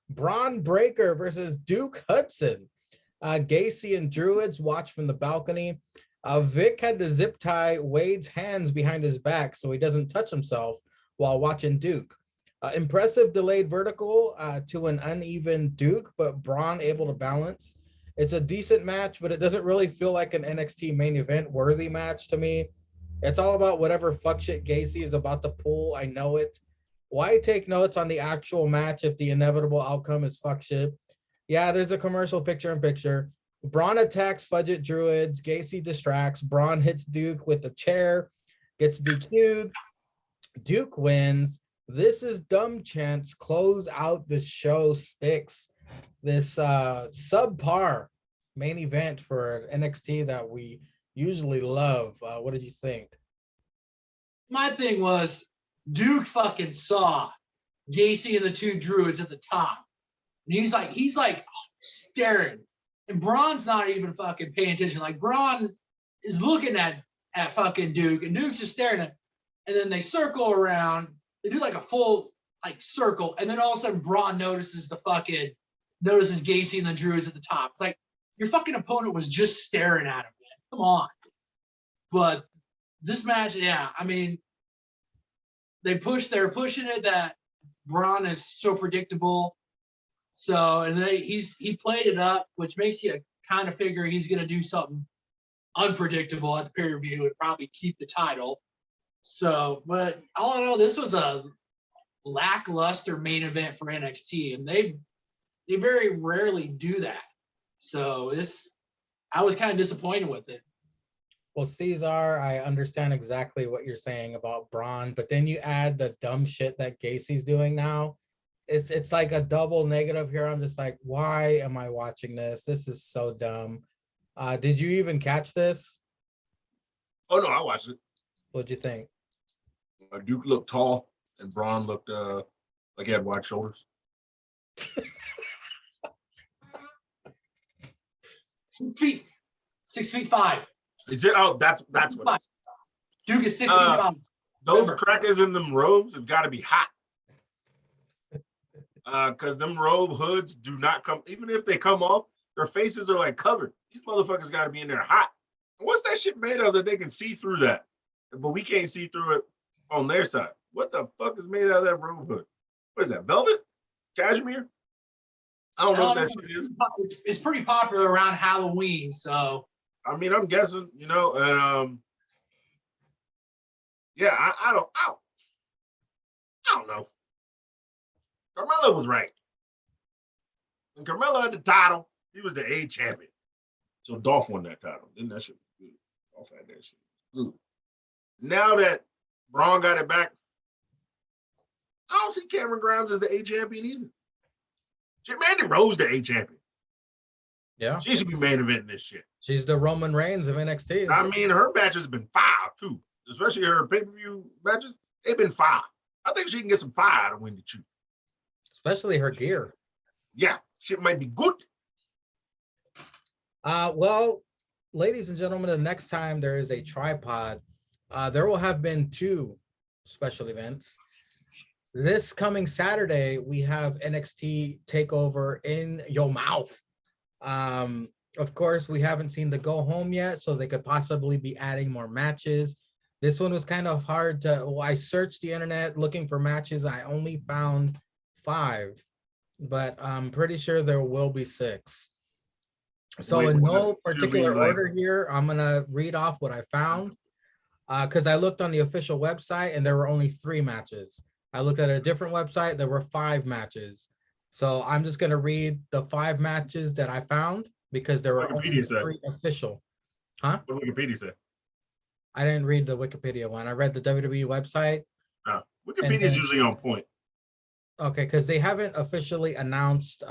Braun Breaker versus Duke Hudson. Gacy and Druids watch from the balcony. Vic had to zip tie Wade's hands behind his back so he doesn't touch himself while watching Duke. Impressive delayed vertical to an uneven Duke, but Braun able to balance. It's a decent match, but it doesn't really feel like an NXT main event worthy match to me. It's all about whatever fuck shit Gacy is about to pull. I know it. Why take notes on the actual match if the inevitable outcome is fuck shit? Yeah, there's a commercial picture-in-picture. Braun attacks Fudget Druids. Gacy distracts. Braun hits Duke with the chair. Gets DQ'd. Duke wins. This is dumb chants. Close out the show. Sticks. This subpar main event for NXT that we usually love. What did you think? My thing was Duke fucking saw Gacy and the two Druids at the top. And he's like staring. And Braun's not even fucking paying attention. Like Braun is looking at fucking Duke, and Duke's just staring at him. And then they circle around. They do like a full circle, and then all of a sudden Braun notices Gacy and the Druids at the top. It's like your fucking opponent was just staring at him, man. Come on. But this match, yeah, I mean, they're pushing it that Braun is so predictable. So, and he played it up, which makes you kind of figure he's going to do something unpredictable at the pay-per-view and probably keep the title. So, but all in all, this was a lackluster main event for NXT, and they very rarely do that. So I was kind of disappointed with it. Well, Caesar, I understand exactly what you're saying about Braun, but then you add the dumb shit that Gacy's doing now. It's like a double negative here. I'm just like, why am I watching this? This is so dumb. Did you even catch this? Oh no, I watched it. What'd you think? Duke looked tall, and Braun looked like he had wide shoulders. 6 feet, 6'5". Is it? Oh, that's what. It is. Duke is 6'5". Those Remember. crackers in them robes have got to be hot. Because them robe hoods do not come, even if they come off, their faces are like covered. These motherfuckers got to be in there hot. What's that shit made of that they can see through that, but we can't see through it on their side? What the fuck is made out of that robe hood? What is that? Velvet? Cashmere? I don't know what that shit is. It's pretty popular around Halloween, so I mean, I'm guessing, and yeah, I don't know. Carmelo was right. When Carmelo had the title, he was the A champion. So Dolph won that title. Then that shit was good. Dolph had that shit. Good. Now that Braun got it back, I don't see Cameron Grimes as the A champion either. Shit, Mandy Rose the A champion. Yeah, She should be main eventing this shit. she's the Roman Reigns of NXT. I mean, her matches have been fire too. Especially her pay-per-view matches. They've been fire. I think she can get some fire out of Wendy Chu. Especially her gear. Yeah, shit might be good. Well, ladies and gentlemen, the next time there is a tripod, there will have been 2 special events. This coming Saturday, we have NXT TakeOver in your mouth. Of course, we haven't seen the go home yet, so they could possibly be adding more matches. This one was kind of hard to, well, I searched the internet looking for matches. I only found 5, but I'm pretty sure there will be 6. So Wait, in what? no Should we, particular like- order here, I'm gonna read off what I found. Because I looked on the official website and there were only 3 matches. I looked at a different website, there were 5 matches. So I'm just gonna read the 5 matches that I found because there were only Wikipedia said. 3 official. Huh? What Wikipedia say? I didn't read the Wikipedia one. I read the WWE website. Wikipedia is usually on point. Okay, because they haven't officially announced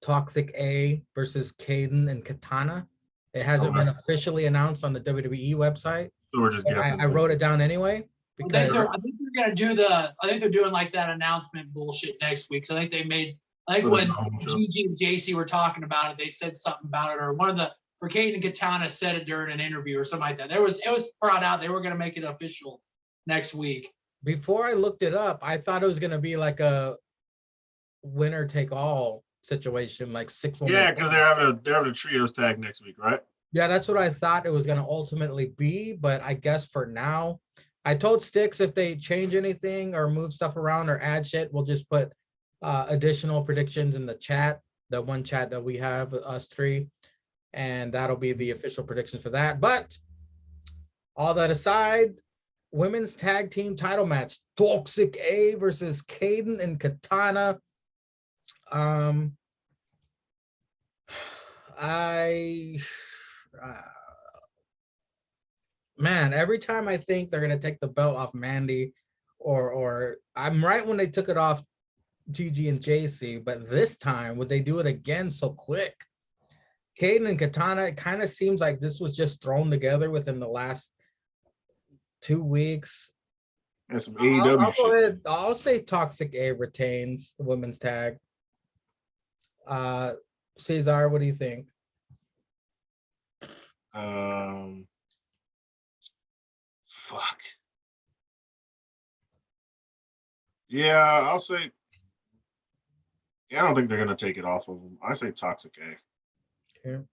Toxic A versus Caden and Katana. It hasn't been officially announced on the WWE website. So we're just But guessing. I wrote it down anyway I because think they're gonna do I think they're doing like that announcement bullshit next week. So I think they made. I think For the when home show. GG and JC were talking about it, they said something about it, or or Kate and Katana said it during an interview or something like that. It was brought out. They were gonna make it official next week. before I looked it up, I thought it was gonna be like a winner take all situation, like 6 women. Yeah, because they're having a trios tag next week, right? Yeah, that's what I thought it was gonna ultimately be, but I guess for now, I told Sticks if they change anything or move stuff around or add shit, we'll just put additional predictions in the chat, the one chat that we have, us 3, and that'll be the official predictions for that. But all that aside, women's tag team title match, Toxic A versus Caden and Katana. Man, every time I think they're gonna take the belt off Mandy, or I'm right when they took it off GG and JC, but this time would they do it again so quick? Caden and Katana, it kind of seems like this was just thrown together within the last 2 weeks. And some I'll AEW go shit. ahead. I'll say Toxic A retains the women's tag. Cesar, what do you think? Fuck. Yeah, I'll say. Yeah, I don't think they're gonna take it off of them. I say Toxic A. Okay.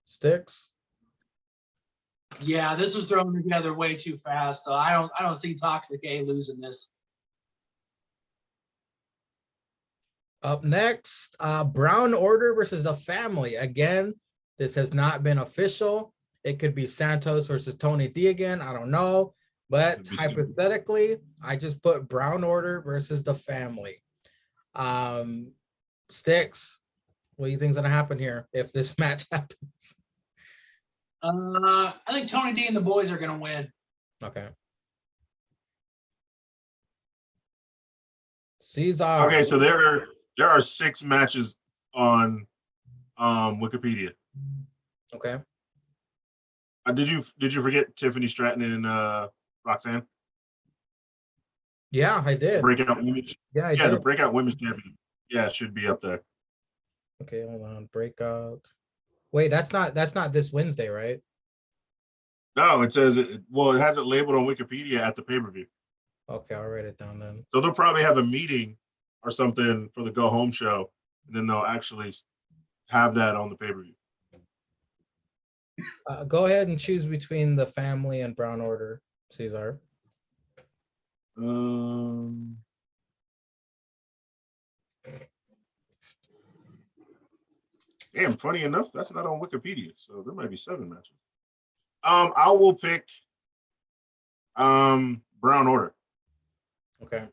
Sticks. Yeah, this was thrown together way too fast. So I don't see Toxic A losing this. Up next, Brown Order versus the Family. Again, this has not been official. It could be Santos versus Tony D again. I don't know. But Could be hypothetically, I just put Brown Order versus the Family. Sticks, what do you think's gonna happen here if this match happens? I think Tony D and the boys are going to win. Okay. Caesar. Okay, so there are 6 matches on Wikipedia. Okay. Did you forget Tiffany Stratton and Roxanne? Yeah, I did. Breakout women's. Yeah, I Yeah, did. the breakout women's champion. Yeah, it should be up there. Okay, hold on. Breakout. Wait, that's not this Wednesday, right? No, it says it. Well, it has it labeled on Wikipedia at the pay-per-view. Okay, I'll write it down then. So they'll probably have a meeting or something for the go home show, and then they'll actually have that on the pay-per-view. Go ahead and choose between the family and Brown Order, Caesar. Damn, funny enough, that's not on Wikipedia, so there might be 7 matches. I will pick Brown Order. Okay.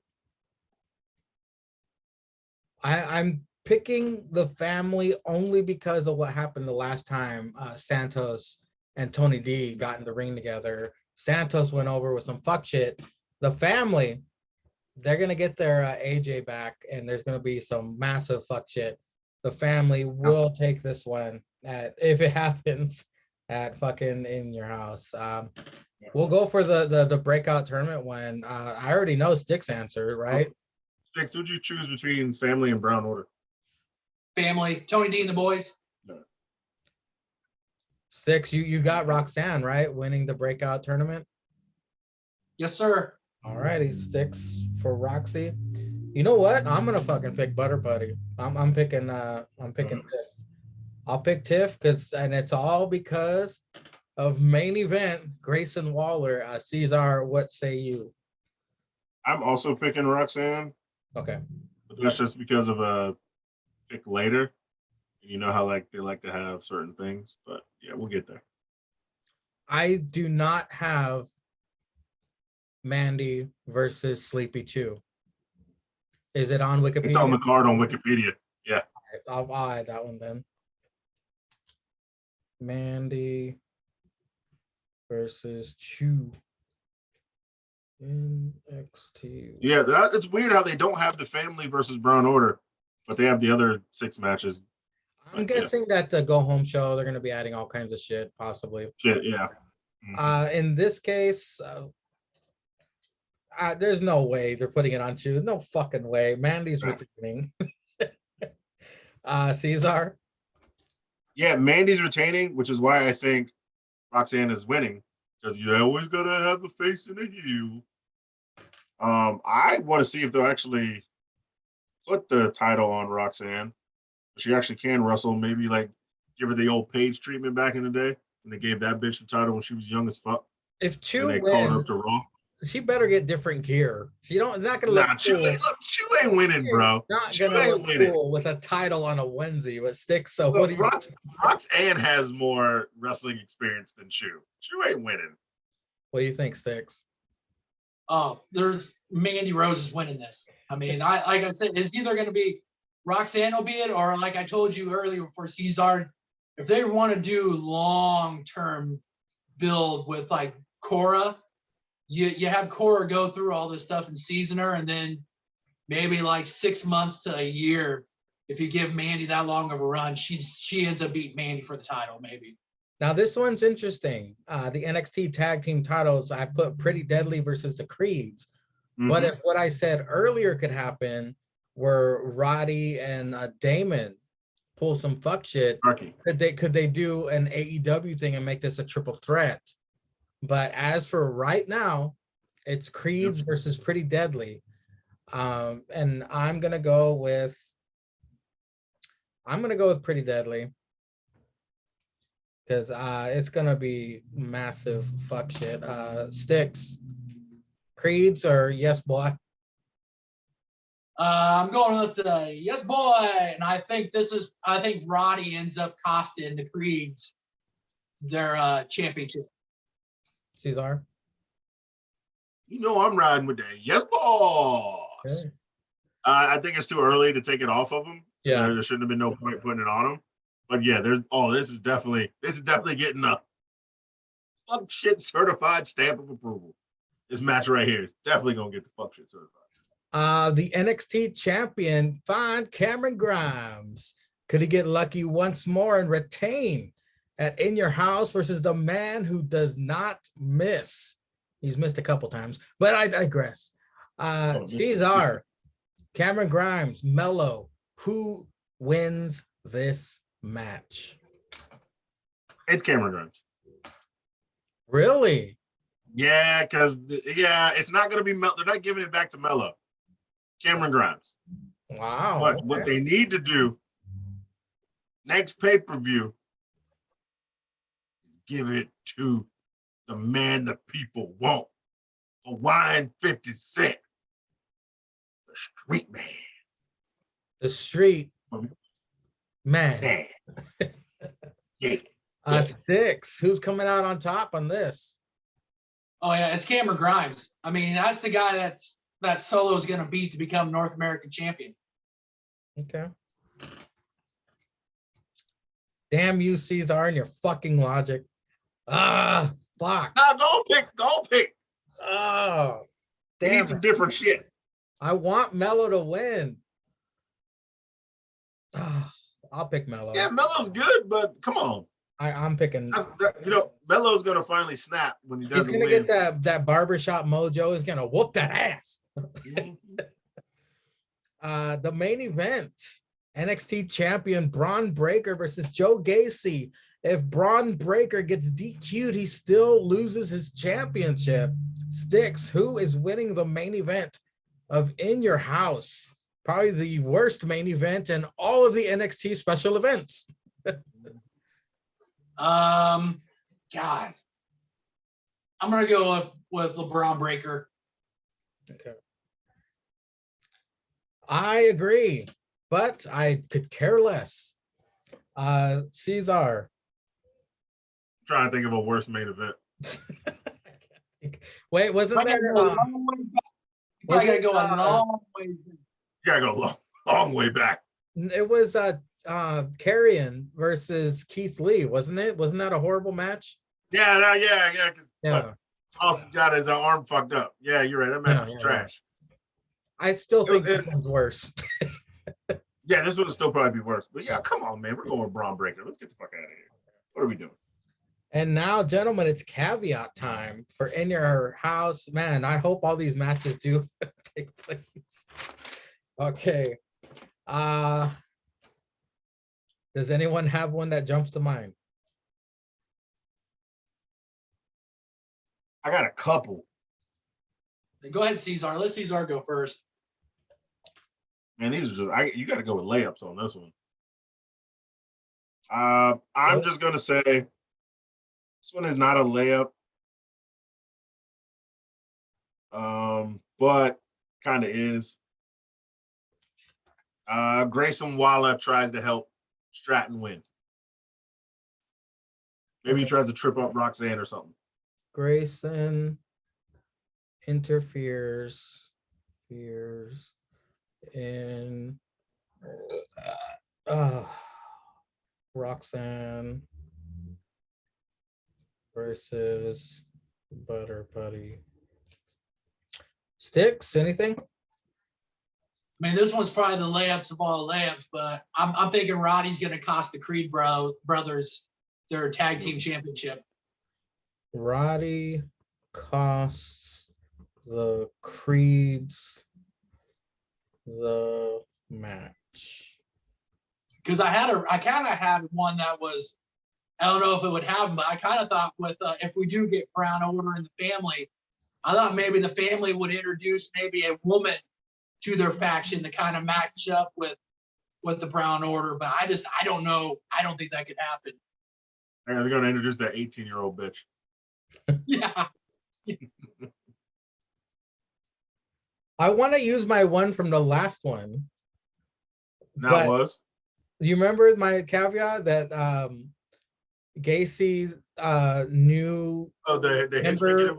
I'm picking the family only because of what happened the last time Santos and Tony D got in the ring together. Santos went over with some fuck shit. The family, they're gonna get their AJ back, and there's gonna be some massive fuck shit. The family will take this one if it happens at fucking In Your House. We'll go for the breakout tournament one. I already know Sticks answered, right? Sticks, who'd you choose between family and Brown Order? Family, Tony D and the boys. No. Sticks, you got Roxanne, right? Winning the breakout tournament. Yes, sir. All righty, Sticks for Roxy. You know what? I'm gonna fucking pick Butter Putty. I'm picking Tiff. I'll pick Tiff and it's all because of main event Grayson Waller. Caesar, what say you? I'm also picking Roxanne. Okay. But that's just because of a pick later. You know how they like to have certain things, but yeah, we'll get there. I do not have Mandy versus Sleepy Chew. Is it on Wikipedia? It's on the card on Wikipedia. Yeah. I'll add that one then. Mandy versus Chew. NXT. Yeah, it's weird how they don't have the family versus Brown Order, but they have the other 6 matches. I'm guessing that the go home show, they're going to be adding all kinds of shit, possibly. Shit, yeah. In this case, there's no way they're putting it on Chew. No fucking way. Mandy's retaining. Caesar? Yeah, Mandy's retaining, which is why I think Roxanne is winning, because you always got to have a face and a heel. I want to see if they'll actually put the title on Roxanne. She actually can wrestle, maybe give her the old Paige treatment back in the day, and they gave that bitch the title when she was young as fuck. If Chew and they called her up to Raw. She better get different gear. It's not gonna look cool. Chew ain't winning, bro. Not gonna look cool with a title on a onesie with Sticks. So what do you? Roxanne has more wrestling experience than Chew. Chew ain't winning. What do you think, Sticks? Oh, there's Mandy Rose is winning this. I mean, like I said, it's either going to be Roxanne will be it, or like I told you earlier before Caesar, if they want to do long-term build with like Cora, you have Cora go through all this stuff and season her, and then maybe like 6 months to a year, if you give Mandy that long of a run, she ends up beating Mandy for the title, maybe. Now this one's interesting. The NXT tag team titles, I put Pretty Deadly versus the Creeds. Mm-hmm. But if what I said earlier could happen, where Roddy and Damon pull some fuck shit, could they do an AEW thing and make this a triple threat? But as for right now, it's Creeds versus Pretty Deadly. And I'm gonna go with Pretty Deadly. Because it's gonna be massive fuck shit. Sticks, Creeds, or yes boy? I'm going with the yes boy, and I think Roddy ends up costing the Creeds their championship. Caesar? You know I'm riding with that yes boss. Okay. I think it's too early to take it off of them. Yeah, there shouldn't have been no point putting it on them. But yeah, this is definitely getting fuck shit certified stamp of approval. This match right here is definitely gonna get the fuck shit certified. The NXT champion, fine Cameron Grimes. Could he get lucky once more and retain at In Your House versus the man who does not miss? He's missed a couple times, but I digress. Cesar, Cameron Grimes, Mello. Who wins this match? It's Cameron Grimes. Really? Yeah, because it's not gonna be Melo. They're not giving it back to Mello. Cameron Grimes. Wow. But what they need to do next pay-per-view is give it to the man the people want. Hawaiian 50 Cent. The street man. The street man. Yeah. Six. Who's coming out on top on this? Oh yeah, it's Cameron Grimes. I mean, that's the guy that Solo is going to beat to become North American champion. Okay. Damn you, Cesar, and your fucking logic. Fuck. Nah, go pick. Oh, We damn need some it. different shit. I want Mello to win. I'll pick Mello. Yeah, Melo's good, but come on. I'm picking. Melo's gonna finally snap when he He's doesn't gonna win. get that barbershop mojo. He's gonna whoop that ass. The main event, NXT champion Braun Breaker versus Joe Gacy. If Braun Breaker gets DQ'd, he still loses his championship. Sticks, who is winning the main event of In Your House? Probably the worst main event in all of the NXT special events. God, I'm gonna go with LeBron Breaker. Okay. I agree, but I could care less. Cesar. I'm trying to think of a worse main event. Wait, wasn't there? I gotta go a long way. You gotta go long way back. It was Carrion versus Keith Lee, wasn't it? Wasn't that a horrible match? Yeah. Yeah. Also got his arm fucked up. Yeah, you're right. That match was trash. I still think this one's worse. Yeah, this one would still probably be worse. But yeah, come on, man. We're going with Braun Breaker. Let's get the fuck out of here. What are we doing? And now, gentlemen, it's caveat time for In Your House. Man, I hope all these matches do take place. Okay. Does anyone have one that jumps to mind? I got a couple. Go ahead, Cesar. Let Cesar go first. Man, these are just you got to go with layups on this one. I'm just gonna say this one is not a layup, but kind of is. Grayson Waller tries to help Stratton win. Maybe he tries to trip up Roxanne or something. Grayson interferes in Roxanne versus Butter Buddy. Sticks, anything? I mean, this one's probably the layups of all layups, but I'm thinking Roddy's going to cost the Creed brothers their tag team championship. Roddy costs the Creeds the match. Because I kind of had one that was, I don't know if it would happen, but I kind of thought with if we do get Brown Order in the family, I thought maybe the family would introduce maybe a woman to their faction to kind of match up with the Brown Order. But I don't know. I don't think that could happen. They're going to introduce that 18-year-old bitch. Yeah. I want to use my one from the last one. That was? You remember my caveat that Gacy's new the member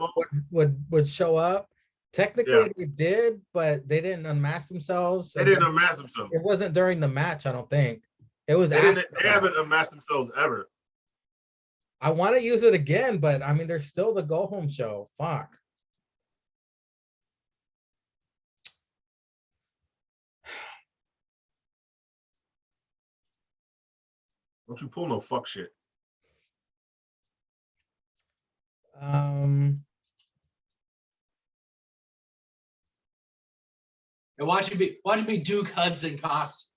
would show up? Technically, they did, but they didn't unmask themselves. They didn't unmask themselves. It wasn't during the match, I don't think. It was they haven't unmasked themselves ever. I want to use it again, but I mean, there's still the go home show. Fuck. Don't you pull no fuck shit. Um, And watch it be Duke Hudson cost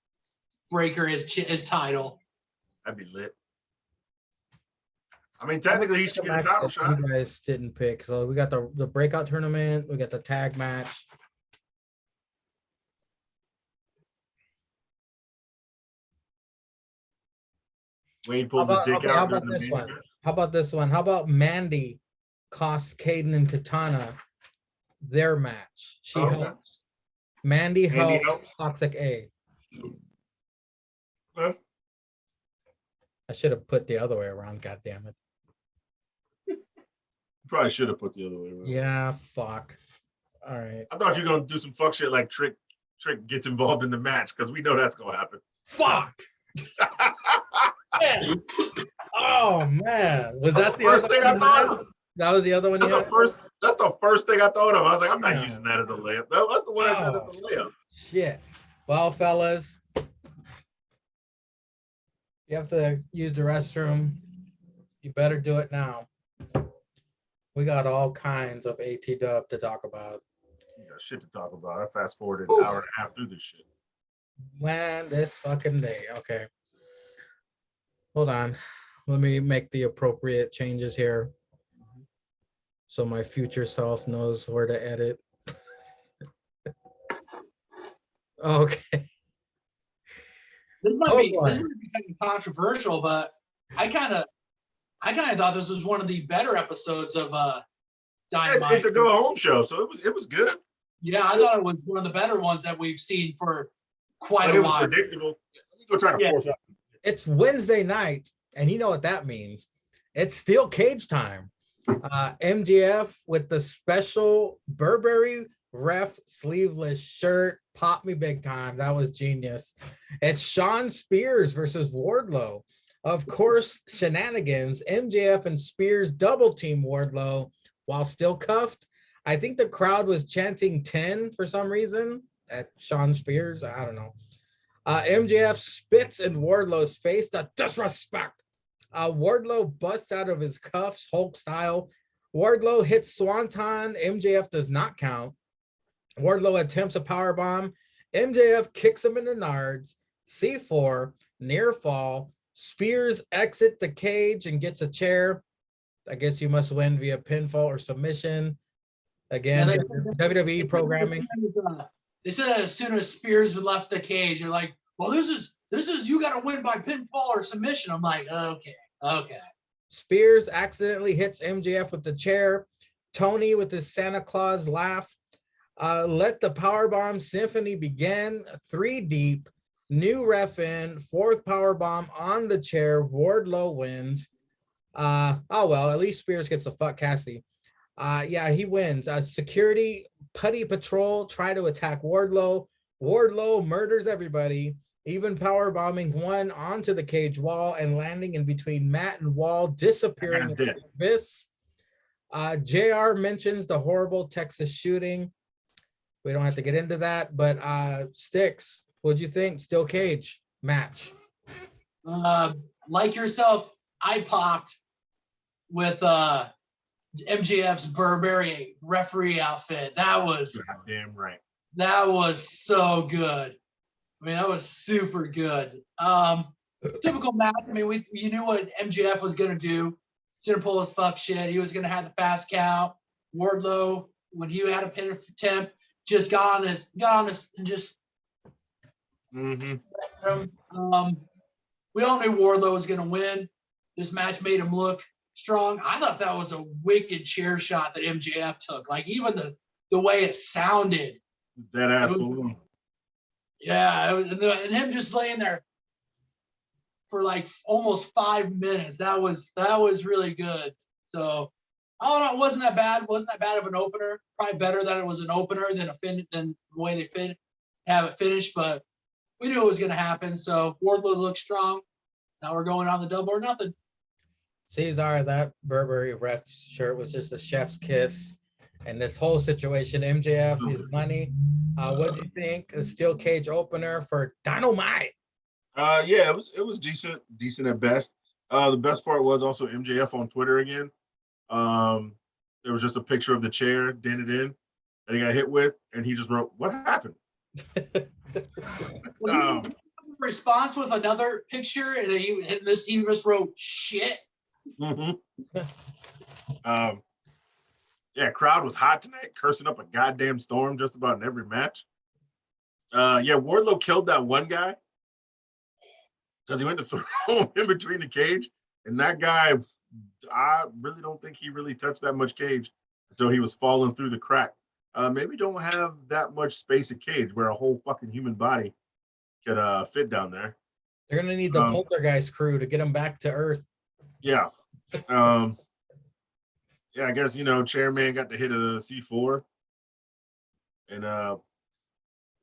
Breaker his title. That'd be lit. I mean, technically, he should get a match title that shot. you guys didn't pick. So we got the breakout tournament. We got the tag match. Wade pulls his dick How out about during the this main one? event. How about this one? How about Mandy costs Caden and Katana their match? She Okay. helps. Mandy helps helps. Toxic A. Okay. I should have put the other way around. God damn it. You probably should have put the other way around. Yeah, fuck. All right. I thought you were gonna do some fuck shit like Trick gets involved in the match because we know that's gonna happen. Fuck. Man. Oh man, was That's that the first other thing I one? thought of. That was the other one. That's You the had? first. That's the first thing I thought of. I was like, I'm not Yeah. using that as a layup. That's the one I said as a layup. Shit. Well, fellas, you have to use the restroom. You better do it now. We got all kinds of AT dub to talk about. You got shit to talk about. I fast forwarded Oof. an hour and a half through this shit. Man, this fucking day. Okay. Hold on. Let me make the appropriate changes here so my future self knows where to edit. Okay. This might Oh, be boy. kind of controversial, but I kind of thought this was one of the better episodes of Dynamite. It's a go home show, so it was good. Yeah, I thought it was one of the better ones that we've seen for quite But a it was while. predictable. Let me go try to force out. It's Wednesday night, and you know what that means. It's still cage time. MGF with the special Burberry ref sleeveless shirt. Pop me big time. That was genius. It's Shawn Spears versus Wardlow. Of course, shenanigans. MJF and Spears double team Wardlow while still cuffed. I think the crowd was chanting 10 for some reason at Shawn Spears. I don't know. MJF spits in Wardlow's face. The disrespect. Wardlow busts out of his cuffs, Hulk style. Wardlow hits Swanton. MJF does not count. Wardlow attempts a power bomb. MJF kicks him in the nards. C4, near fall. Spears exit the cage and gets a chair. I guess you must win via pinfall or submission. Again, WWE programming. They said as soon as Spears left the cage, you're like, well, this is you got to win by pinfall or submission. I'm like, okay. Spears accidentally hits MJF with the chair. Tony with his Santa Claus laugh. Let the powerbomb symphony begin. 3 deep. New ref in. 4th powerbomb on the chair. Wardlow wins. Oh well, at least Spears gets the fuck Cassie. Yeah, he wins. Security putty patrol try to attack Wardlow. Wardlow murders everybody, even power bombing one onto the cage wall and landing in between Matt and Wall, disappearing into the abyss. JR mentions the horrible Texas shooting. We don't have to get into that, but Sticks, what'd you think? Still cage match. Like yourself, I popped with MJF's Burberry referee outfit. That was damn right. That was so good. I mean, that was super good. Typical match. I mean, you knew what MJF was gonna do. He's gonna pull his fuck shit. He was gonna have the fast count. Wardlow, when he had a pin attempt, just got on his and just. Mm-hmm. We all knew Wardlow was gonna win. This match made him look strong. I thought that was a wicked chair shot that MJF took. Like even the way it sounded. That ass balloon. Yeah, it was, and him just laying there for like almost 5 minutes. That was really good. So I don't know, it wasn't that bad. It wasn't that bad of an opener. Probably better that it was an opener than than the way they have it finished. But we knew it was going to happen. So Wardlow looked strong. Now we're going on the double or nothing. Cesar, that Burberry ref shirt was just a chef's kiss. And this whole situation, MJF, his money. What do you think? A steel cage opener for Dynamite. Yeah, it was decent at best. The best part was also MJF on Twitter again. There was just a picture of the chair dented in that he got hit with, and he just wrote, "What happened?" Well, he response with another picture, and he just wrote shit. Mhm. Yeah, crowd was hot tonight, cursing up a goddamn storm just about in every match. Yeah, Wardlow killed that one guy because he went to throw him in between the cage, and that guy, I really don't think he really touched that much cage until he was falling through the crack. Maybe don't have that much space in cage where a whole fucking human body could fit down there. They're gonna need the poltergeist crew to get him back to Earth. Yeah. Yeah, I guess Chairman got to hit a C4. And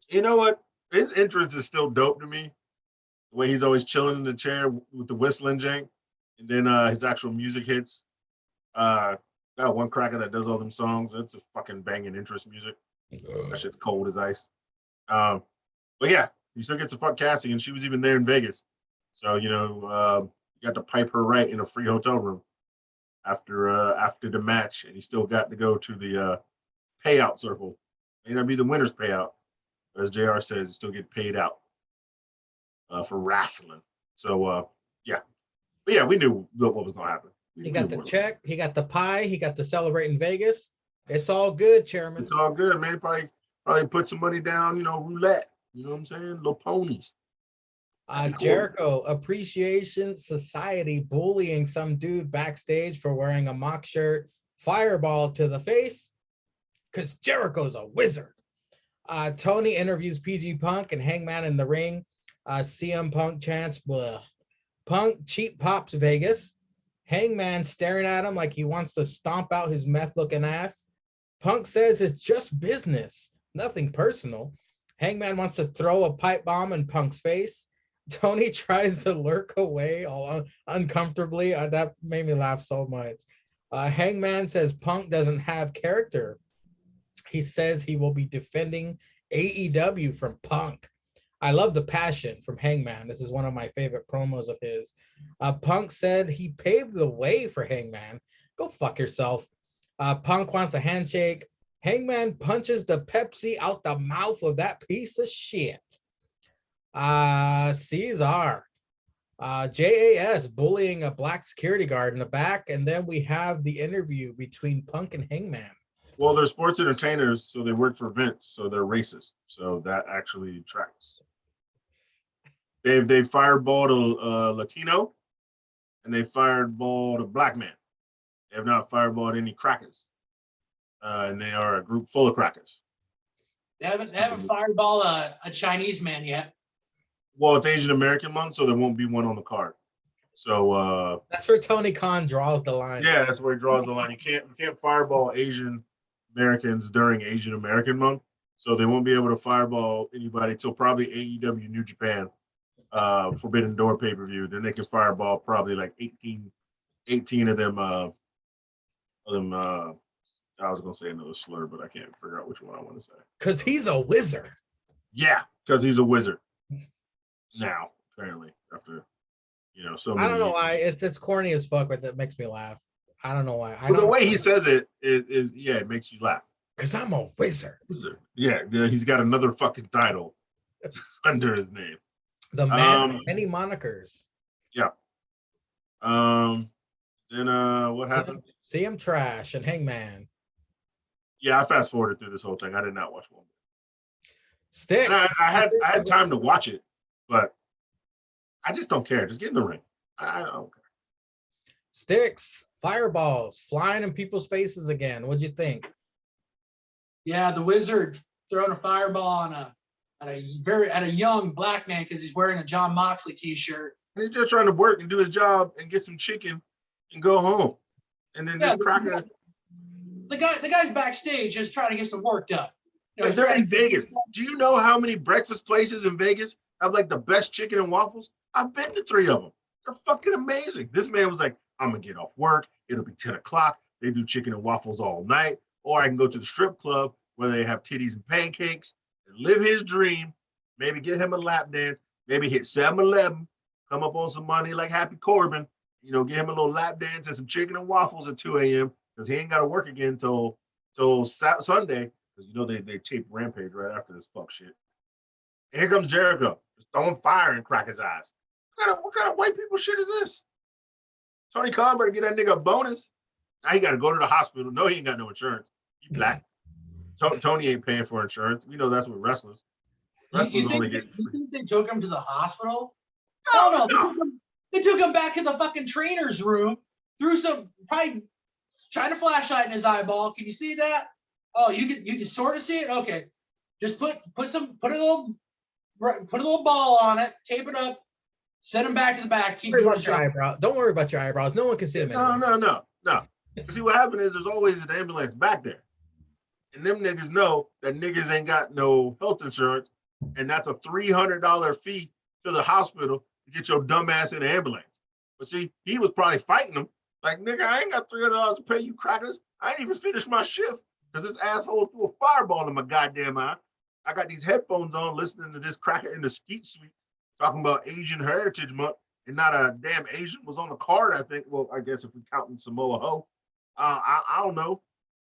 you know what? His entrance is still dope to me. The way he's always chilling in the chair with the whistling jank. And then his actual music hits. Got one cracker that does all them songs. It's a fucking banging interest music. That shit's cold as ice. But yeah, he still gets a fuck Cassie, and she was even there in Vegas. So, you got to pipe her right in a free hotel room after the match, and he still got to go to the payout circle. May not be the winner's payout, but as JR says, he still get paid out for wrestling. So yeah. But yeah, we knew what was gonna happen. He got the check, he got the pie, he got to celebrate in Vegas. It's all good, Chairman. It's all good, man. Probably put some money down, roulette. You know what I'm saying? Little ponies. Jericho Appreciation Society bullying some dude backstage for wearing a mock shirt, fireball to the face, because Jericho's a wizard. Tony interviews PG Punk and Hangman in the ring. CM Punk chants, blah. Punk cheap pops Vegas. Hangman staring at him like he wants to stomp out his meth-looking ass. Punk says it's just business, nothing personal. Hangman wants to throw a pipe bomb in Punk's face. Tony tries to lurk away all uncomfortably. That made me laugh so much. Hangman says Punk doesn't have character. He says he will be defending AEW from Punk. I love the passion from Hangman. This is one of my favorite promos of his. Punk said he paved the way for Hangman. Go fuck yourself. Punk wants a handshake. Hangman punches the Pepsi out the mouth of that piece of shit. Cesar. JAS bullying a black security guard in the back. And then we have the interview between Punk and Hangman. Well, they're sports entertainers, so they work for Vince, so they're racist. So that actually tracks. They fireballed a Latino, and they fireballed a black man. They have not fireballed any crackers, and they are a group full of crackers. They haven't fireballed a Chinese man yet. Well, it's Asian American month, so there won't be one on the card. So that's where Tony Khan draws the line. Yeah, that's where he draws the line. You can't fireball Asian Americans during Asian American month, so they won't be able to fireball anybody till probably AEW New Japan Forbidden Door pay-per-view. Then they can fireball probably like 18 of them. I was gonna say another slur, but I can't figure out which one I want to say. Because he's a wizard. Yeah, because he's a wizard. Now, apparently, after so I don't know why it's corny as fuck, but it makes me laugh. I don't know why. The way he says it is it makes you laugh. Because I'm a wizard. Yeah, he's got another fucking title under his name. The man of many monikers. Yeah. Then what happened? See him trash and Hangman. Yeah, I fast forwarded through this whole thing. I did not watch one. Sticks. And I had time to watch it, but I just don't care. Just get in the ring. I don't care. Sticks, fireballs flying in people's faces again. What'd you think? Yeah, the wizard throwing a fireball at a young black man because he's wearing a John Moxley t-shirt. And he's just trying to work and do his job and get some chicken and go home. And then this cracker. The guy's backstage just trying to get some work done. They're in Vegas. Do you know how many breakfast places in Vegas have like the best chicken and waffles? I've been to 3 of them. They're fucking amazing. This man was like, I'm gonna get off work. It'll be 10 o'clock. They do chicken and waffles all night. Or I can go to the strip club where they have titties and pancakes and live his dream. Maybe get him a lap dance. Maybe hit 7-Eleven, come up on some money like Happy Corbin. You know, get him a little lap dance and some chicken and waffles at 2 a.m. because he ain't got to work again till Sunday. Because you know they tape Rampage right after this fuck shit. And here comes Jericho, just throwing fire in Cracker's eyes. What kind of white people shit is this? Tony Khan better get that nigga a bonus. Now he got to go to the hospital. No, he ain't got no insurance. He black. Tony ain't paying for insurance. We know that's what wrestlers. Wrestlers only get. You think they took him to the hospital? No. They took him back to the fucking trainer's room, threw some, probably trying to flashlight in his eyeball. Can you see that? Oh, you can sort of see it. Okay, just put a little ball on it, tape it up, send him back to the back. Don't worry about your eyebrows. No one can see them. No. See what happened is there's always an ambulance back there, and them niggas know that niggas ain't got no health insurance, and that's a $300 fee to the hospital to get your dumb ass in the ambulance. But see, he was probably fighting them. Like, nigga, I ain't got $300 to pay you crackers. I ain't even finished my shift because this asshole threw a fireball in my goddamn eye. I got these headphones on listening to this cracker in the skeet suite talking about Asian Heritage Month, and not a damn Asian was on the card, I think. Well, I guess if we counting Samoa Ho. I don't know.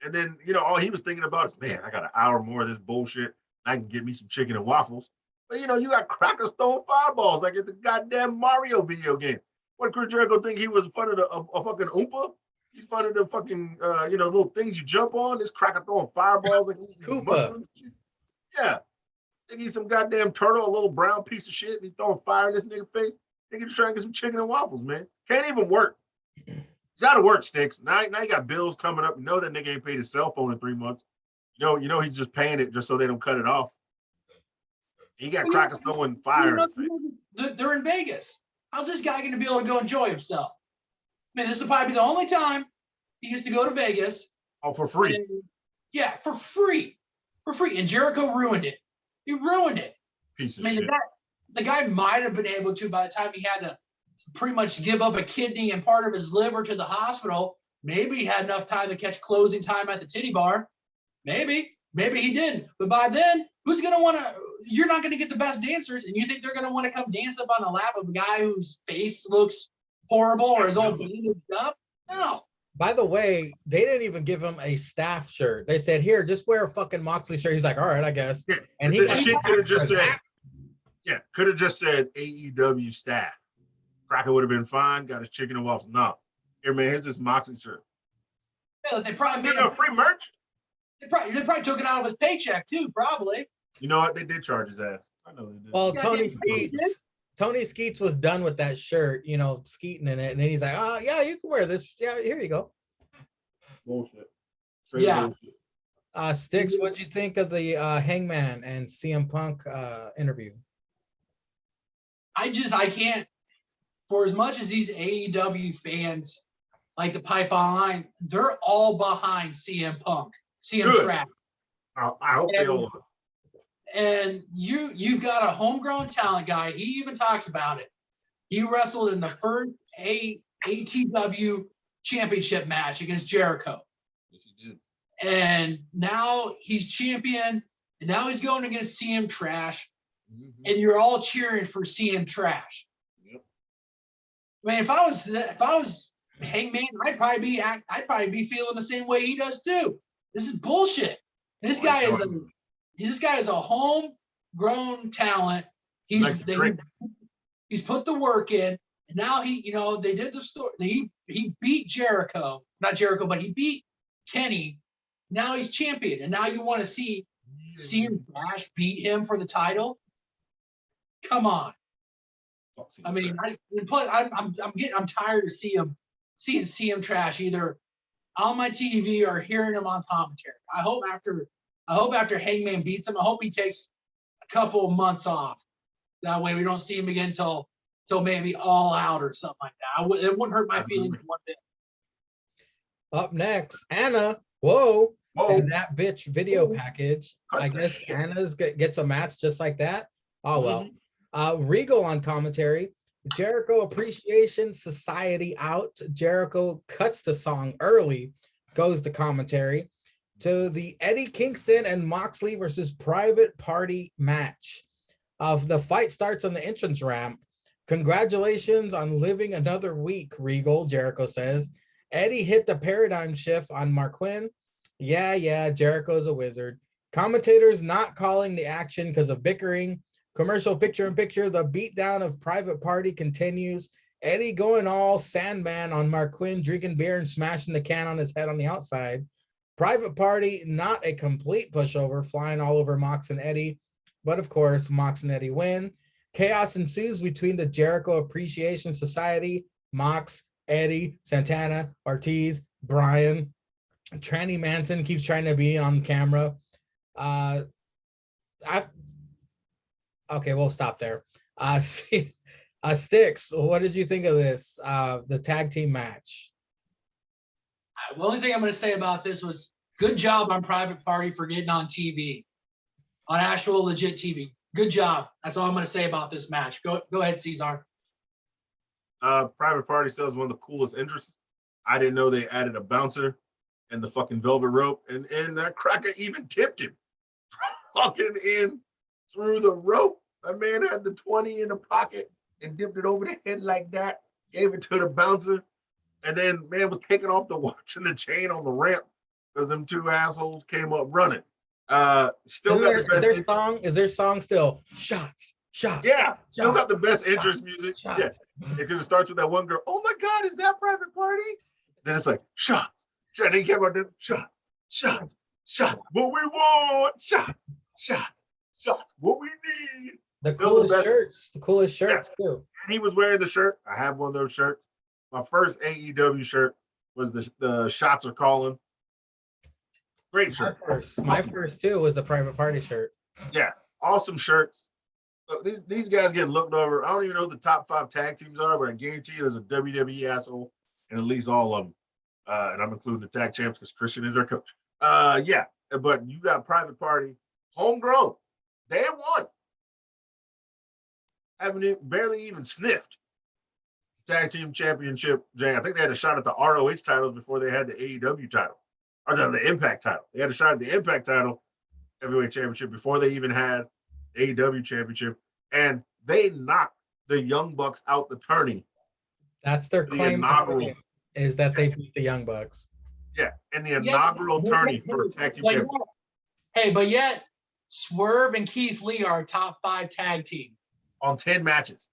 And then, you know, all he was thinking about is, man, I got an hour more of this bullshit. I can get me some chicken and waffles. But, you know, you got crackers throwing fireballs like it's a goddamn Mario video game. What, Chris Jericho think he was in front of a fucking Oompa? He's fun of the fucking, little things you jump on. This cracker throwing fireballs like mushrooms. Yeah. Think he's some goddamn turtle, a little brown piece of shit, and he throwing fire in this nigga face. Nigga just trying to get some chicken and waffles, man. Can't even work. He's out of work, Sticks. Now you got bills coming up. You know that nigga ain't paid his cell phone in 3 months. You know he's just paying it just so they don't cut it off. He got crackers throwing fire in his face. They're in Vegas. How's this guy going to be able to go enjoy himself? I mean, this will probably be the only time he gets to go to Vegas. Oh, for free. Yeah, for free. For free. And Jericho ruined it. He ruined it. Piece of shit. The guy might have been able to, by the time he had to pretty much give up a kidney and part of his liver to the hospital, maybe he had enough time to catch closing time at the titty bar. Maybe he didn't. But by then, who's going to want to, you're not going to get the best dancers, and you think they're going to want to come dance up on the lap of a guy whose face looks horrible or his old bandaged up? No. By the way, they didn't even give him a staff shirt. They said, here, just wear a fucking Moxley shirt. He's like, all right, I guess. Yeah. And he could have just said, AEW staff. Cracker would have been fine, got his chicken and waffles. No. Here, man, here's this Moxley shirt. Yeah, they probably made him free merch. They probably took it out of his paycheck too, probably. You know what? They did charge his ass. I know they did. Well, Tony Skeets was done with that shirt, skeeting in it. And then he's like, oh, yeah, you can wear this. Yeah, here you go. Bullshit. Straight bullshit. Sticks, what'd you think of the Hangman and CM Punk interview? I can't, for as much as these AEW fans like to pipe online, they're all behind CM Punk, CM Trash. I hope they all are. And you've got a homegrown talent guy. He even talks about it. He wrestled in the first ATW championship match against Jericho. Yes, he did. And now he's champion, and now he's going against CM Trash, and you're all cheering for CM Trash. Yep. I mean, if I was Hangman, I'd probably be feeling the same way he does too. This is bullshit. This guy is a homegrown talent. He's put the work in, and now they did the story. He beat Jericho, not Jericho, but he beat Kenny. Now he's champion, and now you want to see CM Trash beat him for the title? Come on. I mean, I'm tired of seeing CM Trash either on my TV or hearing him on commentary. I hope after Hangman beats him, I hope he takes a couple of months off. That way we don't see him again till maybe All Out or something like that. It wouldn't hurt my feelings one bit. Up next, Anna. Whoa. And that bitch video package. I guess Anna's gets a match just like that. Oh, well. Regal on commentary. Jericho Appreciation Society out. Jericho cuts the song early, goes to commentary to the Eddie Kingston and Moxley versus Private Party match. The fight starts on the entrance ramp. Congratulations on living another week, Regal, Jericho says. Eddie hit the paradigm shift on Marquin. Yeah, Jericho's a wizard. Commentators not calling the action because of bickering. Commercial picture-in-picture. The beatdown of Private Party continues. Eddie going all Sandman on Marquin, drinking beer and smashing the can on his head on the outside. Private Party, not a complete pushover, flying all over Mox and Eddie. But of course, Mox and Eddie win. Chaos ensues between the Jericho Appreciation Society, Mox, Eddie, Santana, Ortiz, Brian. Tranny Manson keeps trying to be on camera. Okay, we'll stop there. Sticks, what did you think of this? The tag team match. The only thing I'm going to say about this was good job on Private Party for getting on TV, on actual legit TV. Good job. That's all I'm going to say about this match. Go ahead, Cesar. Private Party still is one of the coolest entrances. I didn't know they added a bouncer and the fucking velvet rope, and that cracker even tipped him from fucking in through the rope. That man had the 20 in the pocket and dipped it over the head like that, gave it to the bouncer, and then man was taking off the watch and the chain on the ramp because them two assholes came up running. Still got the best. Is their song still shots? Yeah, still got the best entrance music. Yeah, because it starts with that one girl. Oh my God, is that Private Party? Then it's like shots. And then he came out there, shots. What we want, shots. What we need. The coolest shirts too. And he was wearing the shirt. I have one of those shirts. My first AEW shirt was the Shots Are Calling. Great shirt. My first too was the Private Party shirt. Yeah, awesome shirts. Look, these guys get looked over. I don't even know who the top 5 tag teams are, but I guarantee you there's a WWE asshole in at least all of them. And I'm including the tag champs because Christian is their coach. Yeah, but you got Private Party, homegrown. They won. Haven't barely even sniffed tag team championship. Jay, I think they had a shot at the ROH titles before they had the AEW title, or the Impact title. They had a shot at the Impact title, heavyweight championship, before they even had AEW championship, and they knocked the Young Bucks out the tourney. That's their claim. Is that they beat the Young Bucks? Yeah, in the inaugural tourney for tag team championship. Hey, but yet Swerve and Keith Lee are a top 5 tag team on 10 matches.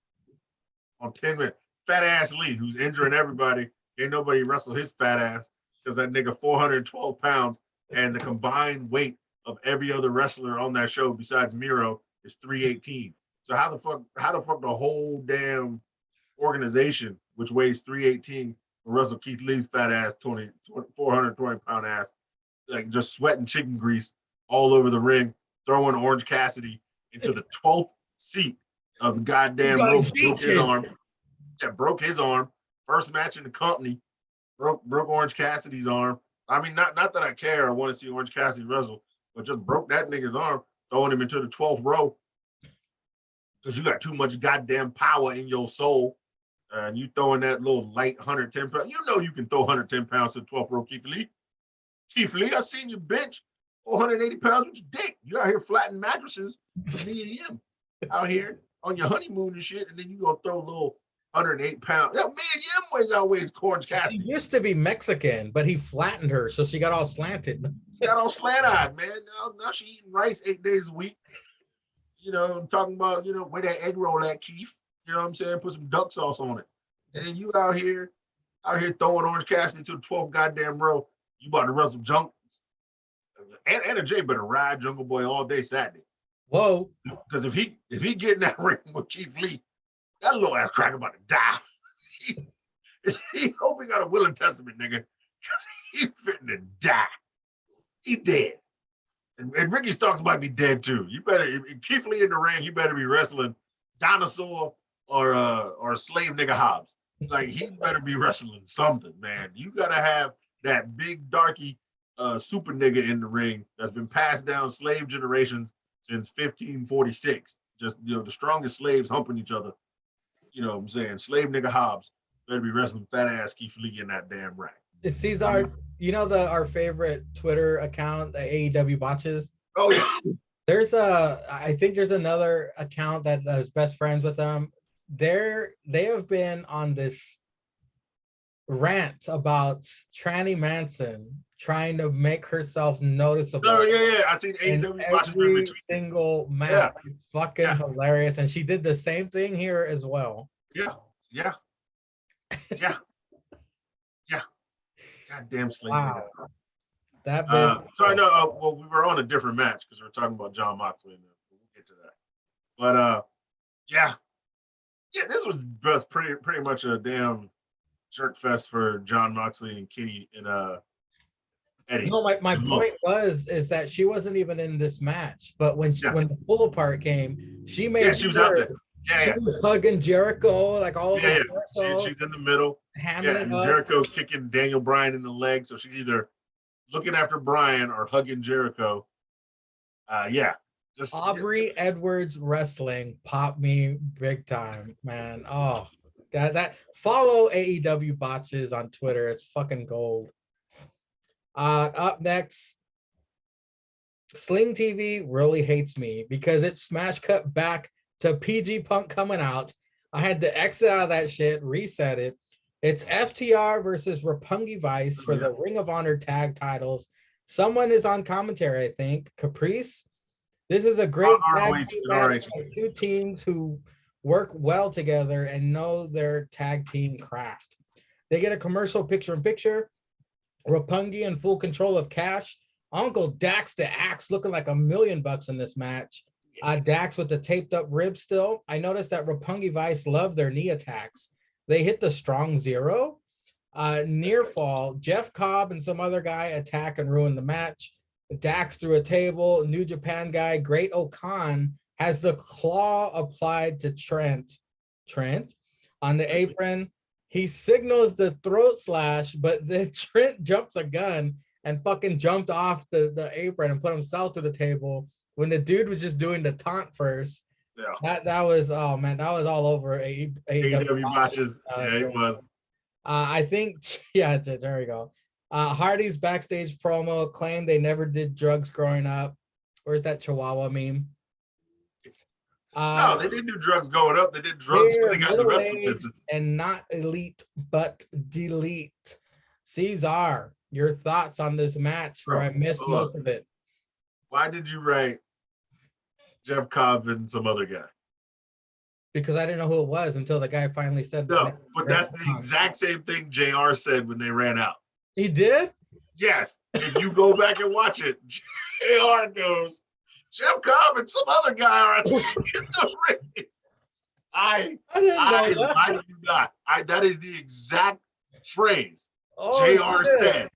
On 10 minutes, fat ass Lee, who's injuring everybody. Ain't nobody wrestle his fat ass because that nigga 412 pounds, and the combined weight of every other wrestler on that show besides Miro is 318. So how the fuck the whole damn organization, which weighs 318, will wrestle Keith Lee's fat ass 420 pound ass, like just sweating chicken grease all over the ring, throwing Orange Cassidy into the 12th seat of the goddamn rope, broke his arm. Yeah, broke his arm. First match in the company, broke Orange Cassidy's arm. I mean, not that I care. I want to see Orange Cassidy wrestle, but just broke that nigga's arm, throwing him into the 12th row because you got too much goddamn power in your soul. And you throwing that little light 110 pounds. You know you can throw 110 pounds to the 12th row, Keith Lee. Keith Lee, I seen you bench 480 pounds with your dick. You out here flattening mattresses with me and him out here on your honeymoon and shit, and then you gonna throw a little 108 pounds. That man Yim outweighs Orange Cassidy. He used to be Mexican, but he flattened her, so she got all slanted. Got all slant-eyed, man. Now she eating rice 8 days a week. You know, I'm talking about, where that egg roll at, Keith. You know what I'm saying? Put some duck sauce on it. And then you out here throwing Orange Cassidy to the 12th goddamn row. You about to wrestle Junk. Anna Jay better ride Jungle Boy all day Saturday. Whoa. Because if he get in that ring with Keith Lee, that little ass cracker about to die. He hope he got a willing testament, nigga. Because he fitting to die. He dead. And Ricky Starks might be dead too. You better, if Keith Lee in the ring, you better be wrestling Dinosaur or Slave Nigga Hobbs. Like, he better be wrestling something, man. You gotta have that big darky super nigga in the ring that's been passed down slave generations since 1546. Just, the strongest slaves humping each other. you know what I'm saying, slave nigga Hobbs better be wrestling fat ass Keith Lee in that damn ring. Is Cesar, you know our favorite Twitter account, the AEW Botches? Oh yeah. I think there's another account that is best friends with them. They have been on this rant about Tranny Manson trying to make herself noticeable. No, yeah. I seen In AEW watching every single match. Yeah. It's fucking hilarious. And she did the same thing here as well. Yeah. Goddamn slave Wow. nigga. That bitch. Sorry, no. Well, we were on a different match because we were talking about John Moxley. We'll get to that. But yeah, this was just pretty much a damn jerk fest for John Moxley and Kenny and Eddie. No, my point is that she wasn't even in this match, but when the pull apart came, she made she was out there. She was hugging Jericho like all over. Jericho. She's in the middle. And Jericho kicking Daniel Bryan in the leg, so she's either looking after Bryan or hugging Jericho. Just Aubrey Edwards wrestling popped me big time, man. Oh, that follow AEW Botches on Twitter. It's fucking gold. Up next, Sling TV really hates me because it smash cut back to PG Punk coming out. I had to exit out of that shit, reset it. It's FTR versus Roppongi Vice for the Ring of Honor tag titles. Someone is on commentary, I think. Caprice. This is a great tag team match of two teams who work well together and know their tag team craft. They get a commercial picture-in-picture. Roppongi in full control of Cash. Uncle Dax the Axe looking like $1 million in this match. Dax with the taped up ribs still. I noticed that Roppongi Vice love their knee attacks. They hit the strong zero. Near fall, Jeff Cobb and some other guy attack and ruin the match. Dax through a table. New Japan guy, Great Okan, has the claw applied to Trent on the apron. He signals the throat slash, but then Trent jumps a gun and fucking jumped off the apron and put himself to the table when the dude was just doing the taunt first. Yeah. That was, oh man, that was all over AEW Botches. It was. I think, there we go. Hardy's backstage promo claimed they never did drugs growing up. Where's that Chihuahua meme? No, they didn't do drugs going up. They did drugs when they got the rest of the business. And not elite, but delete. Cesar, your thoughts on this match where I missed most of it. Why did you write Jeff Cobb and some other guy? Because I didn't know who it was until the guy finally said no, but that's the exact same thing JR said when they ran out. He did? Yes. If you go back and watch it, JR goes, Jeff Cobb and some other guy are attacking the ring. I lied to you not. That is the exact phrase JR said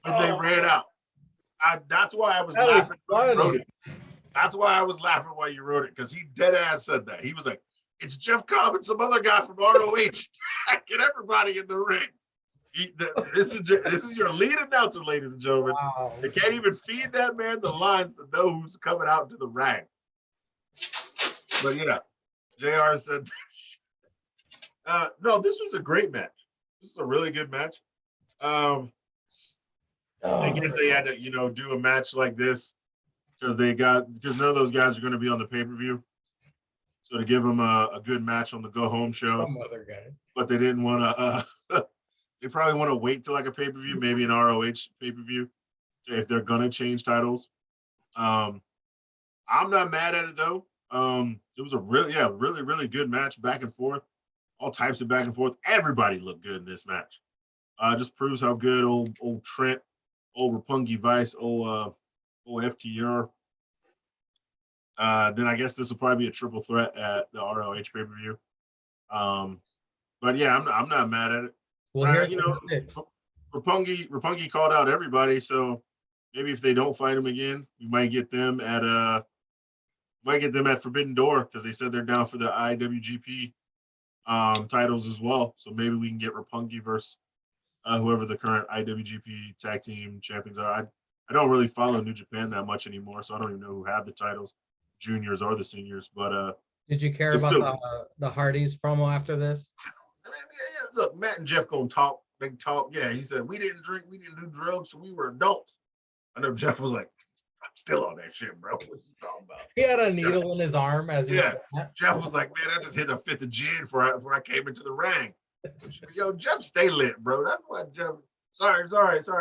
when they ran out. That's why I was laughing when you wrote it. That's why I was laughing while you wrote it, because he dead ass said that. He was like, it's Jeff Cobb and some other guy from ROH attacking everybody in the ring. This is your lead announcer, ladies and gentlemen. Wow. They can't even feed that man the lines to know who's coming out to the ring. But yeah, JR said, no, this was a great match. This is a really good match. I guess they had to, do a match like this because none of those guys are going to be on the pay-per-view. So to give them a good match on the go-home show. Some other guy. But they didn't want to they probably want to wait till like a pay-per-view, maybe an ROH pay-per-view, if they're gonna change titles. I'm not mad at it though. It was a really good match, back and forth, all types of back and forth. Everybody looked good in this match. Just proves how good old Trent, old Roppongi Vice, old FTR. Then I guess this will probably be a triple threat at the ROH pay-per-view. But yeah, I'm not mad at it. Well, Roppongi called out everybody, so maybe if they don't fight him again, we might get them at Forbidden Door, because they said they're down for the IWGP titles as well. So maybe we can get Roppongi versus whoever the current IWGP tag team champions are. I don't really follow New Japan that much anymore, so I don't even know who have the titles, juniors or the seniors. But Did you care It's about still, the Hardys promo after this? I mean, yeah, look, Matt and Jeff gonna talk. They talk. Yeah, he said we didn't drink, we didn't do drugs, so we were adults. I know Jeff was like, I'm still on that shit, bro. What you talking about? He had a Jeff, needle in his arm as he was yeah, saying that. Jeff was like, man, I just hit a fifth of gin before I came into the ring. Yo, Jeff stay lit, bro. That's why Jeff. Sorry,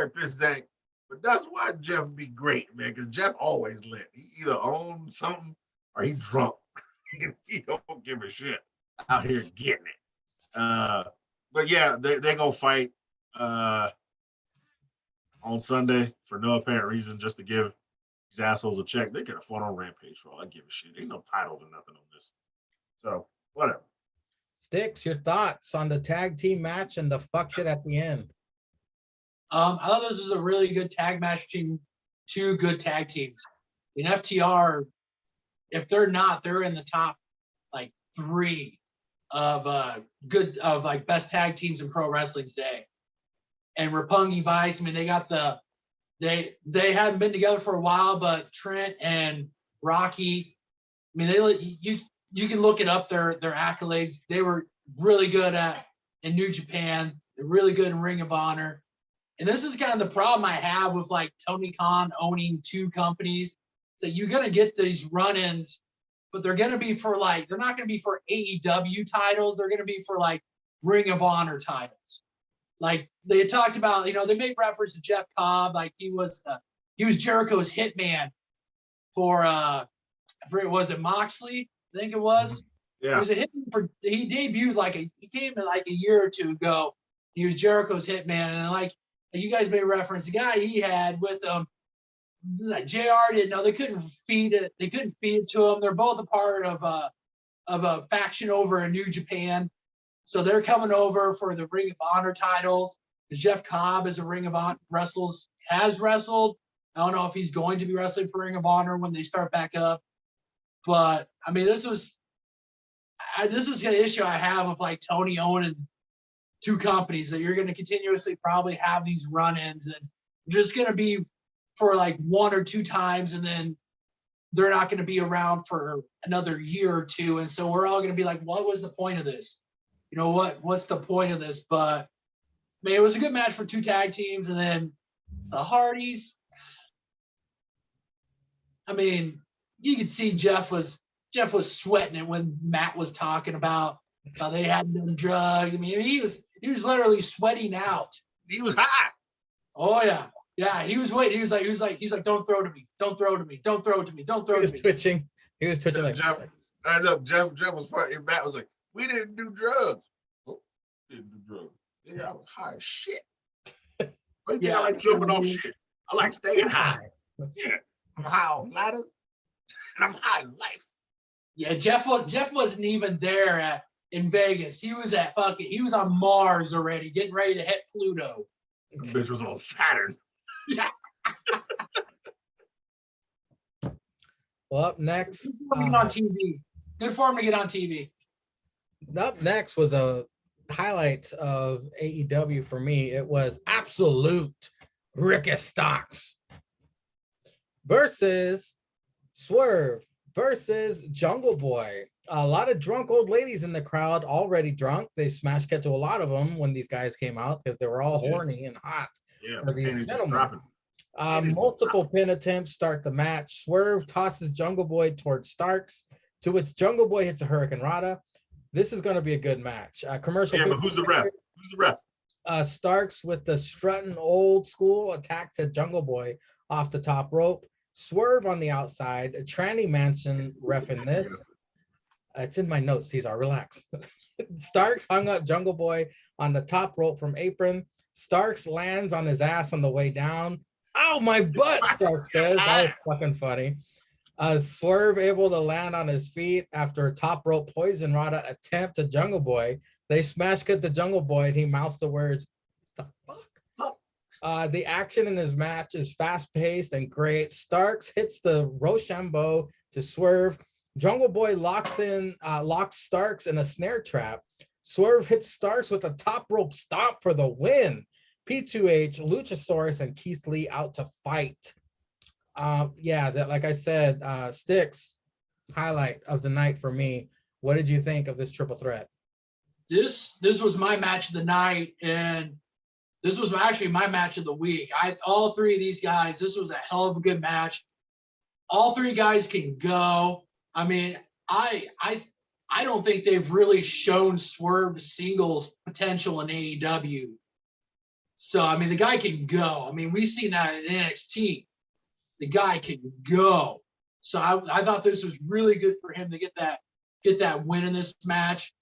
Piss Zank. But that's why Jeff be great, man. Because Jeff always lit. He either owns something or he drunk. He don't give a shit out here getting it. But yeah, they gonna fight on Sunday for no apparent reason, just to give these assholes a check. They could have fought on Rampage for all I give a shit. Ain't no titles or nothing on this. So whatever. Sticks, your thoughts on the tag team match and the fuck shit at the end? I thought this was a really good tag match between two good tag teams. In FTR, if they're not, they're in the top like 3 of like best tag teams in pro wrestling today. And Roppongi Vice, I mean, they haven't been together for a while, but Trent and Rocky, I mean, you can look it up, their accolades. They were really good in New Japan. They're really good in Ring of Honor. And this is kind of the problem I have with like Tony Khan owning 2 companies. So you're going to get these run-ins, but they're going to be for like, they're not going to be for AEW titles. They're going to be for like Ring of Honor titles. Like they had talked about, they made reference to Jeff Cobb. Like he was Jericho's hitman for was it Moxley? I think it was. Yeah. He was a hitman he debuted he came in like a year or 2 ago. He was Jericho's hitman. And like you guys made reference, the guy he had with him, JR didn't know, they couldn't feed it. They couldn't feed it to him. They're both a part of a faction over in New Japan. So they're coming over for the Ring of Honor titles. Because Jeff Cobb is a Ring of Honor has wrestled. I don't know if he's going to be wrestling for Ring of Honor when they start back up. But I mean, this is an issue I have with like Tony owning 2 companies, that you're going to continuously probably have these run-ins, and just going to be for like 1 or 2 times, and then they're not going to be around for another year or 2. And so we're all going to be like, what was the point of this? What's the point of this? But I mean, it was a good match for 2 tag teams. And then the Hardys, I mean, you could see Jeff was sweating it when Matt was talking about how they hadn't done drugs. I mean, he was literally sweating out. He was hot. Oh yeah. Yeah, he was waiting. He was like, don't throw to me. Don't throw to me. Don't throw to me. Don't throw to me. Twitching. He was twitching like Jeff. Jeff was funny. Matt was like, we didn't do drugs. Oh, didn't do drugs. Yeah, I was high as shit. But yeah, I like jumping off shit. I like staying high. Yeah, I'm high on ladders, and I'm high in life. Yeah, Jeff wasn't even there in Vegas. He was on Mars already, getting ready to hit Pluto. The bitch was on Saturn. Yeah. Well, up next, on TV. Good for him to get on TV. Up next was a highlight of AEW for me. It was Absolute Ricky Starks versus Swerve versus Jungle Boy. A lot of drunk old ladies in the crowd, already drunk. They smash cut to a lot of them when these guys came out because they were all horny and hot for these gentlemen. Multiple pin attempts start the match. Swerve tosses Jungle Boy towards Starks, to which Jungle Boy hits a Hurricane Rana. This is going to be a good match. Commercial. Yeah, but who's the ref? Who's the ref? Starks with the strutting old school attack to Jungle Boy off the top rope. Swerve on the outside. Tranny Mansion reffing this. It's in my notes, Cesar. Relax. Starks hung up Jungle Boy on the top rope from apron. Starks lands on his ass on the way down. Ow, my butt, Starks says. That was fucking funny. Swerve able to land on his feet after a top rope poison rana attempt to Jungle Boy. They smash cut the Jungle Boy and he mouths the words, "The fuck?" The action in his match is fast-paced and great. Starks hits the Rochambeau to Swerve. Jungle Boy locks Starks in a snare trap. Swerve hits Starks with a top rope stomp for the win. P2H, Luchasaurus, and Keith Lee out to fight. Like I said, Sticks, highlight of the night for me. What did you think of this triple threat? This was my match of the night, and this was actually my match of the week. All three of these guys, this was a hell of a good match. All three guys can go. I mean, I don't think they've really shown Swerve singles potential in AEW. So I mean, the guy can go. I mean, we've seen that in NXT. The guy can go. So I thought this was really good for him to get that win in this match.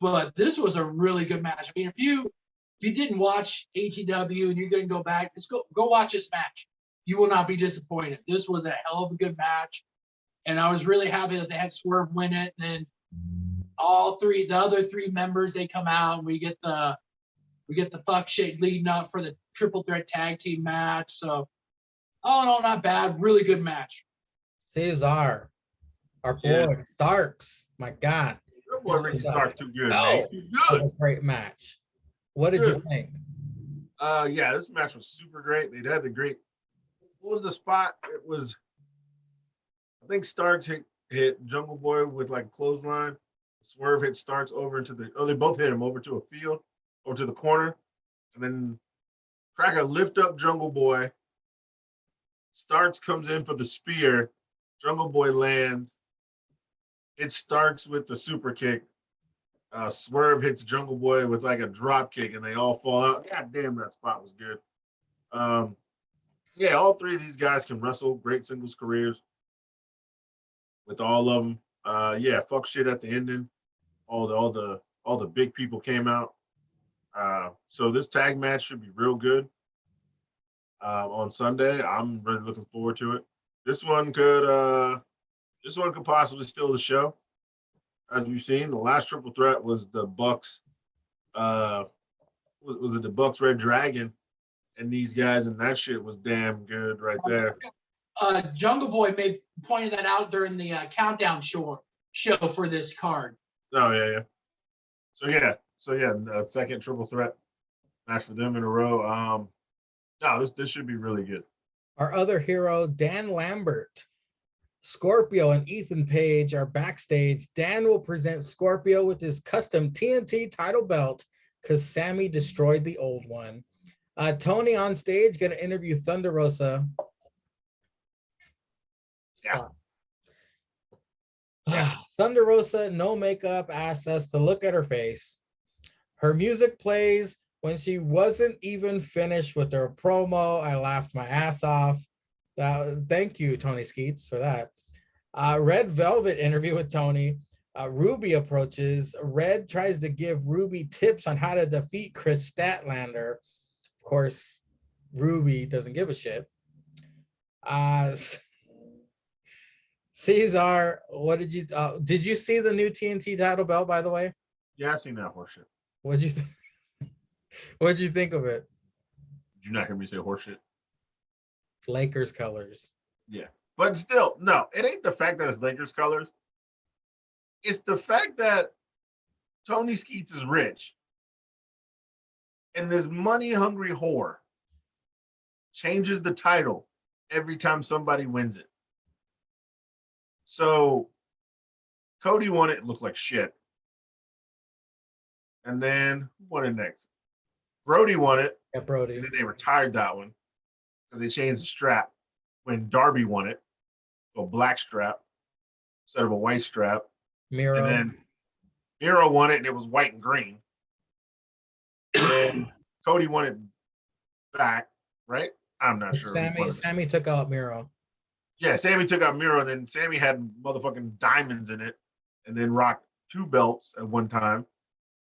But this was a really good match. I mean, if you didn't watch ATW and you're going to go back, just go watch this match. You will not be disappointed. This was a hell of a good match, and I was really happy that they had Swerve win it. And then the other three members, they come out, and we get the fuck shit leading up for the triple threat tag team match. So, all in all, not bad. Really good match. Cesar, our boy Starks. My God, That boy Ricky Stark too good, man. Oh, He's what good. a great match. What did you think? Yeah, this match was super great. They had the great. What was the spot? It was, I think Starks hit Jungle Boy with like a clothesline. Swerve hit Starks over into they both hit him over to a field, over to the corner, and then Cracker lift up Jungle Boy. Starks comes in for the spear. Jungle Boy lands. It starts with the super kick. Swerve hits Jungle Boy with like a drop kick, and they all fall out. God damn, that spot was good. Yeah, all three of these guys can wrestle. Great singles careers with all of them. Yeah, fuck shit at the ending. All the big people came out. So this tag match should be real good on Sunday. I'm really looking forward to it. This one could possibly steal the show. As we've seen, the last triple threat was the Bucks. Was it the Bucks Red Dragon and these guys, and that shit was damn good right there. Jungle Boy pointed that out during the countdown show for this card. Oh yeah. So yeah, the second triple threat match for them in a row. No, this should be really good. Our other hero, Dan Lambert. Scorpio and Ethan Page are backstage. Dan will present Scorpio with his custom TNT title belt because Sammy destroyed the old one. Tony on stage going to interview Thunder Rosa. Yeah. Thunder Rosa, no makeup, asks us to look at her face. Her music plays when she wasn't even finished with her promo. I laughed my ass off. Thank you, Tony Skeets, for that. Red Velvet interview with Tony. Ruby approaches. Red tries to give Ruby tips on how to defeat Chris Statlander. Of course, Ruby doesn't give a shit. Cesar, what did you see the new TNT title belt, by the way? Yeah, I seen that horseshit. What'd you think of it? Did you not hear me say horseshit? Lakers colors. Yeah. But still, no, it ain't the fact that it's Lakers colors. It's the fact that Tony Skeets is rich. And this money-hungry whore changes the title every time somebody wins it. So Cody won it looked like shit. And then who won it next? Brody won it. Yeah, Brody. And then they retired that one because they changed the strap when Darby won it. A black strap instead of a white strap. Miro. And then Miro won it and it was white and green. And Cody won it back, right? I'm not sure. Sammy took out Miro. Yeah, Sammy took out Miro, and then Sammy had motherfucking diamonds in it, and then rocked 2 belts at one time.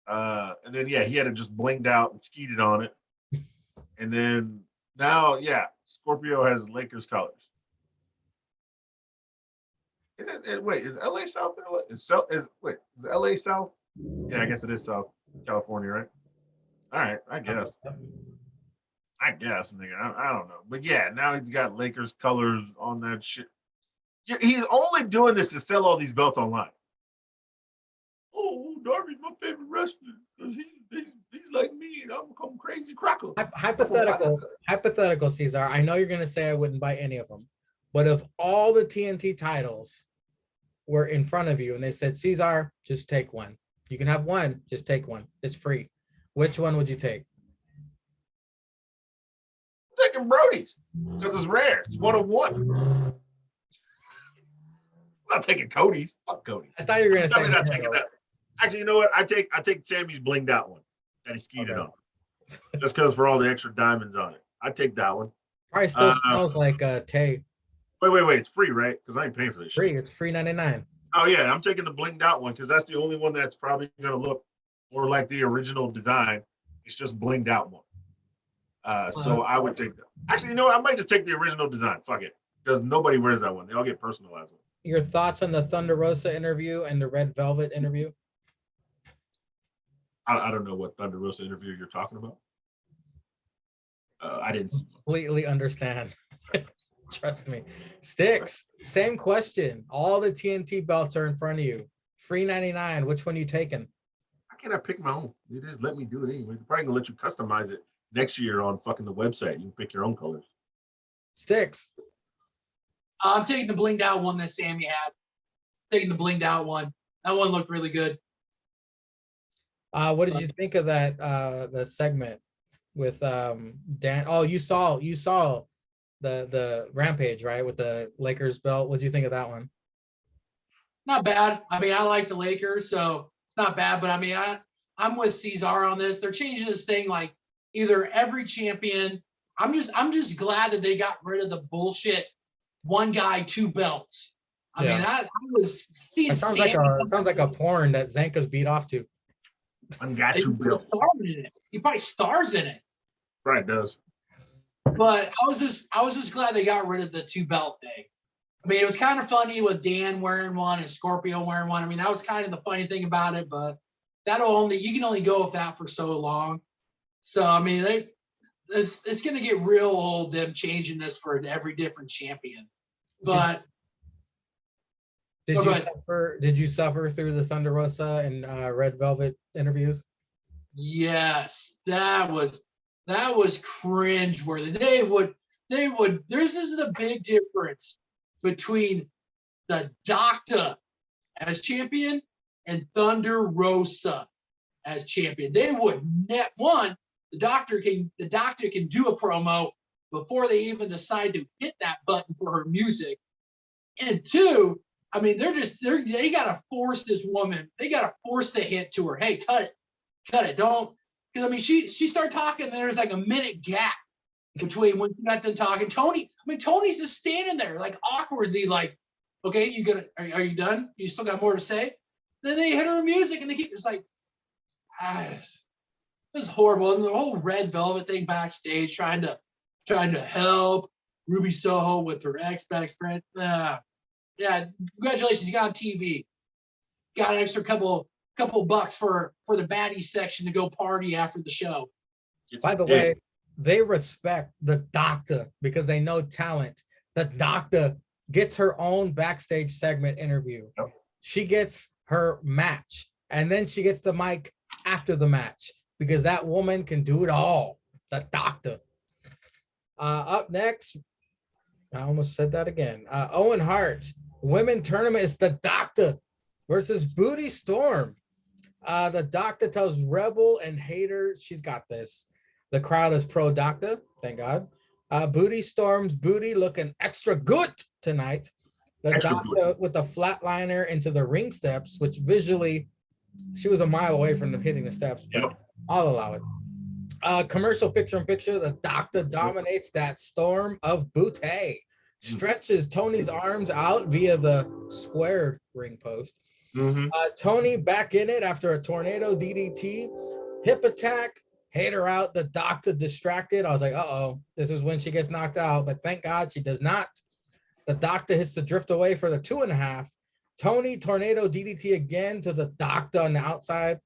And then, yeah, he had it just blinged out and skeeted on it. And then now, yeah, Scorpio has Lakers colors. Wait, is LA South? Is LA South? Yeah, I guess it is South California, right? All right, I guess, nigga. I don't know. But yeah, now he's got Lakers colors on that shit. He's only doing this to sell all these belts online. Oh, Darby's my favorite wrestler because he's like me and I'm become crazy cracker. Hypothetical, Cesar. I know you're gonna say I wouldn't buy any of them, but of all the TNT titles, were in front of you and they said, Cesar, just take one. You can have one, just take one. It's free. Which one would you take? I'm taking Brody's because it's rare. It's 1 of 1. I'm not taking Cody's. Fuck Cody. I thought you were gonna say I'm not taking that. Actually, you know what? I take Sammy's blinged out one that he skied it on. Just because for all the extra diamonds on it. I take that one. Probably still smells like Tay. Wait. It's free, right? Because I ain't paying for this Free. shit. It's free 99. Oh, yeah. I'm taking the blinged out one because that's the only one that's probably going to look more like the original design. It's just blinged out one. So I would take that. Actually, you know what? I might just take the original design. Fuck it. Because nobody wears that one. They all get personalized one. Your thoughts on the Thunder Rosa interview and the Red Velvet interview? I don't know what Thunder Rosa interview you're talking about. I didn't see. Completely understand. Trust me. Sticks, same question. All the TNT belts are in front of you. Free 99. Which one are you taking? How can I pick my own? They just let me do it anyway. They're probably gonna let you customize it next year on fucking the website. You can pick your own colors. Sticks. I'm taking the blinged out one that Sammy had. Taking the blinged out one. That one looked really good. What did you think of that the segment with Dan? Oh, you saw the Rampage, right? With the Lakers belt. What did you think of that one? Not bad. I mean, I like the Lakers, so it's not bad. But I mean, I'm with Cesar on this. They're changing this thing like either every champion. I'm just glad that they got rid of the bullshit. One guy, 2 belts. I mean, I was seeing. It sounds like a porn that Zanka's beat off to. One got 2 belts. He probably stars in it. Right, does. But I was just glad they got rid of the 2 belt thing. I mean, it was kind of funny with Dan wearing one and Scorpio wearing one. I mean, that was kind of the funny thing about it. But you can only go with that for so long. So I mean, it's going to get real old them changing this for every different champion. But did you suffer through the Thunder Rosa and Red Velvet interviews? Yes, that was cringe-worthy. This is a big difference between the Doctor as champion and Thunder Rosa as champion. They would net one. The doctor can do a promo before they even decide to hit that button for her music. And 2, I mean, they gotta force this woman. They gotta force the hit to her. Hey, cut it. Don't. Because I mean, she started talking. And there's like a minute gap between when she got done talking. Tony's just standing there like awkwardly, like, okay, are you done? You still got more to say? Then they hit her music and they keep. It's like, it was horrible. And the whole Red Velvet thing backstage, trying to help Ruby Soho with her ex-best friend. Yeah, congratulations, you got on TV. Got an extra couple bucks for the baddie section to go party after the show. By the way, they respect the Doctor because they know talent. The Doctor gets her own backstage segment interview. Yep. She gets her match, and then she gets the mic after the match because that woman can do it all. The Doctor. Up next, I almost said that again. Owen Hart, women tournament is the Doctor versus Booty Storm. The Doctor tells Rebel and Hater she's got this. The crowd is pro Doctor, thank God. Booty Storm's booty looking extra good tonight. The Doctor with the flatliner into the ring steps, which visually she was a mile away from them hitting the steps. But I'll allow it. Commercial picture-in-picture, the Doctor dominates that storm of booty. Stretches Tony's arms out via the squared ring post. Tony back in it after a tornado DDT. Hip attack, Hater out, the Doctor distracted. I was like, uh-oh, this is when she gets knocked out. But thank God she does not. The Doctor hits the drift away for the 2.5. Tony tornado DDT again to the Doctor on the outside.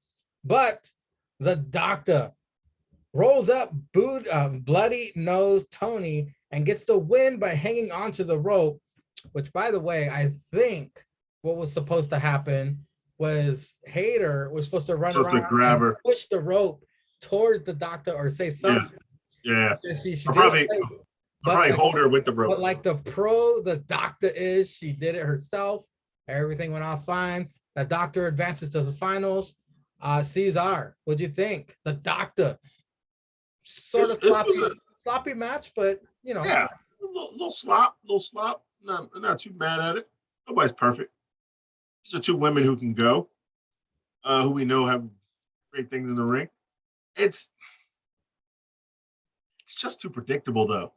But the Doctor rolls up bloody nose Tony and gets the win by hanging onto the rope, which, by the way, I think what was supposed to happen was Hater was supposed to run around grab her, push the rope towards the Doctor or say something. Yeah. She probably hold her with the rope. But like the pro the Doctor is, she did it herself. Everything went off fine. The Doctor advances to the finals. Cesar, what'd you think? The Doctor, sort of This was a sloppy match, but you know, yeah, little slop. Not too bad at it. Nobody's perfect. These are two women who can go, who we know have great things in the ring. It's just too predictable though.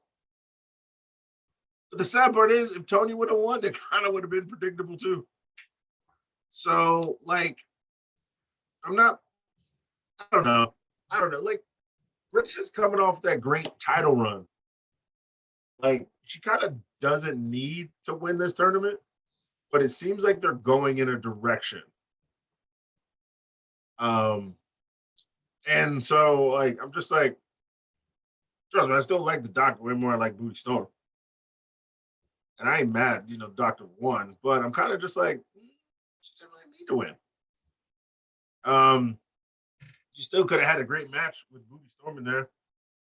But the sad part is, if Tony would have won, it kind of would have been predictable too. So, like, I'm not. I don't know. Like, Rich is coming off that great title run. Like, she kind of doesn't need to win this tournament, but it seems like they're going in a direction. And so, like, I'm just like, trust me, I still like the Doctor way more. I like Booty Storm. And I ain't mad, Doctor won, but I'm kind of just like, she didn't really need to win. She still could have had a great match with Booty Storm in there,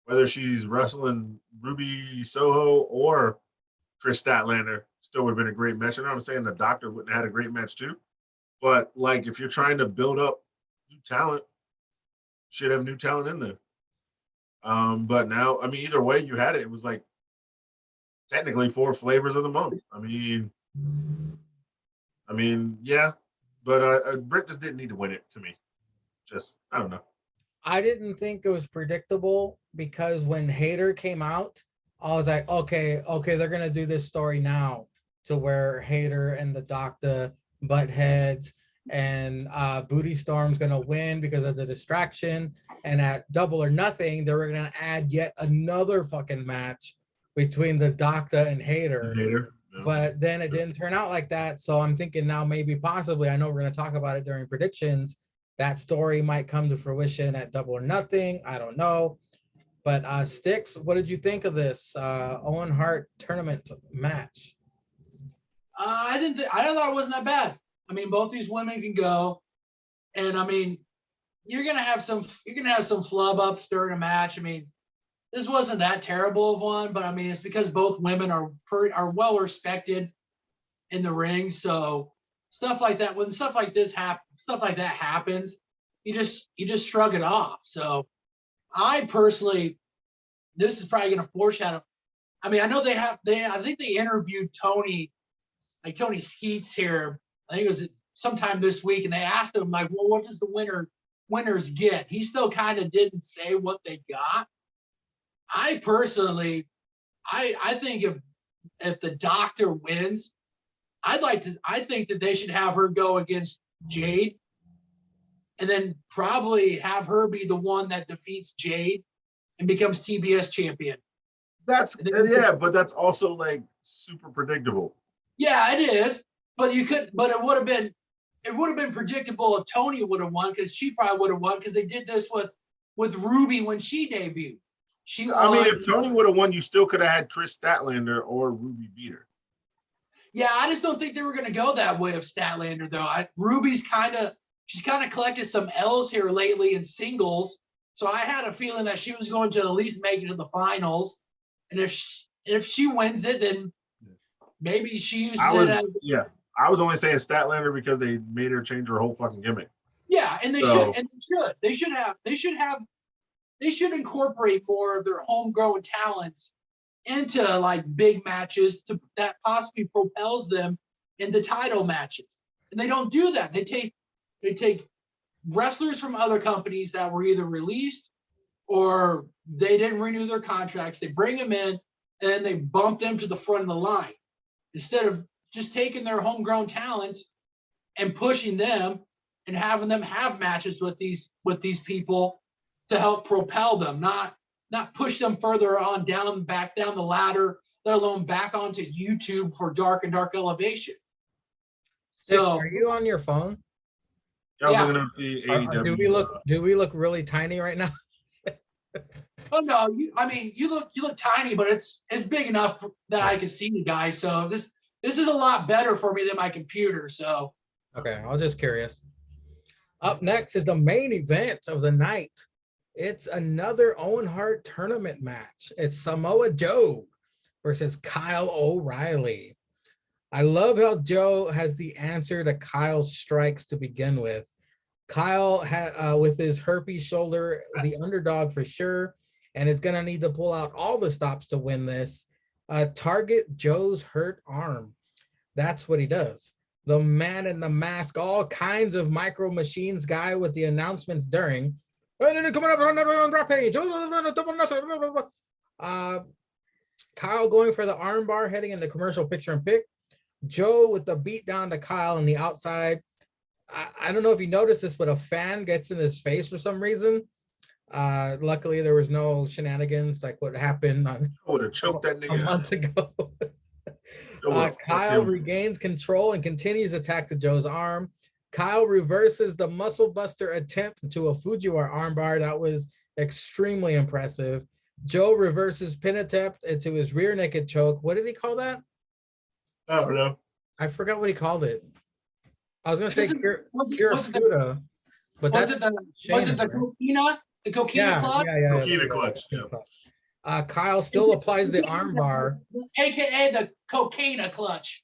whether she's wrestling Ruby Soho or Trish Statlander. Still would have been a great match. I know I'm saying the Doctor wouldn't have had a great match too, but like if you're trying to build up new talent, should have new talent in there. But now, I mean, either way you had it. It was like technically 4 flavors of the month. I mean, yeah, but Britt just didn't need to win it to me. Just, I don't know. I didn't think it was predictable because when Hater came out, I was like, okay, they're gonna do this story now to where Hater and the Doctor butt heads and Booty Storm's gonna win because of the distraction. And at Double or Nothing, they were gonna add yet another fucking match between the Doctor and Hater. No. But then it didn't turn out like that. So I'm thinking now maybe possibly, I know we're gonna talk about it during predictions, that story might come to fruition at Double or Nothing. I don't know. But Sticks, what did you think of this Owen Hart tournament match? I thought it wasn't that bad. I mean, both these women can go, and I mean, you're gonna have some flub ups during a match. I mean, this wasn't that terrible of one, but I mean, it's because both women are well respected in the ring. So stuff like that, when stuff like that happens, you just shrug it off. So I personally, this is probably going to foreshadow. I mean, I know I think they interviewed Tony Skeets here. I think it was sometime this week, and they asked him like, well, what does the winners get? He still kind of didn't say what they got. I personally, I think if the Doctor wins, I think that they should have her go against Jade, and then probably have her be the one that defeats Jade and becomes TBS champion. But that's also like super predictable. Yeah, it is. But it would have been predictable if Tony would have won, because she probably would have won, because they did this with Ruby when she debuted. I mean, if Tony would have won, you still could have had Chris Statlander or Ruby beat her. Yeah, I just don't think they were going to go that way of Statlander, though. Ruby's she's kind of collected some L's here lately in singles, so I had a feeling that she was going to at least make it to the finals. And if she wins it, then maybe she uses it as. Yeah, I was only saying Statlander because they made her change her whole fucking gimmick. Yeah, and they should incorporate more of their homegrown talents into like big matches that possibly propels them into title matches. And they don't do that. They take wrestlers from other companies that were either released or they didn't renew their contracts. They bring them in and then they bump them to the front of the line instead of just taking their homegrown talents and pushing them and having them have matches with these people to help propel them, not push them further on back down the ladder, let alone back onto YouTube for Dark and Dark Elevation. So, are you on your phone? I was looking at the AEW. Do we look really tiny right now? Oh no, you look tiny, but it's big enough that I can see you guys. So this is a lot better for me than my computer. So okay, I was just curious. Up next is the main event of the night. It's another Owen Hart tournament match. It's Samoa Joe versus Kyle O'Reilly. I love how Joe has the answer to Kyle's strikes to begin with. Kyle had with his herpes shoulder, the underdog for sure, and is gonna need to pull out all the stops to win this. Target Joe's hurt arm. That's what he does. The man in the mask, all kinds of micro machines guy with the announcements during. Kyle going for the arm bar, heading in the commercial picture and pick. Joe with the beat down to Kyle on the outside. I don't know if you noticed this, but a fan gets in his face for some reason. Luckily, there was no shenanigans like what happened I would have choked that a nigga out. month ago. I would've fucked Kyle him. regains control and continues attack to Joe's arm. Kyle reverses the muscle buster attempt into a Fujiwara armbar. That was extremely impressive. Joe reverses pin attempt into his rear naked choke. What did he call that? I don't know. I forgot what he called it. I was gonna say Was it Kirafuda, but Was that's it the Shayna, right? coquina? The coquina clutch? Coquina clutch, yeah. Kyle still applies the arm bar. AKA the coquina clutch.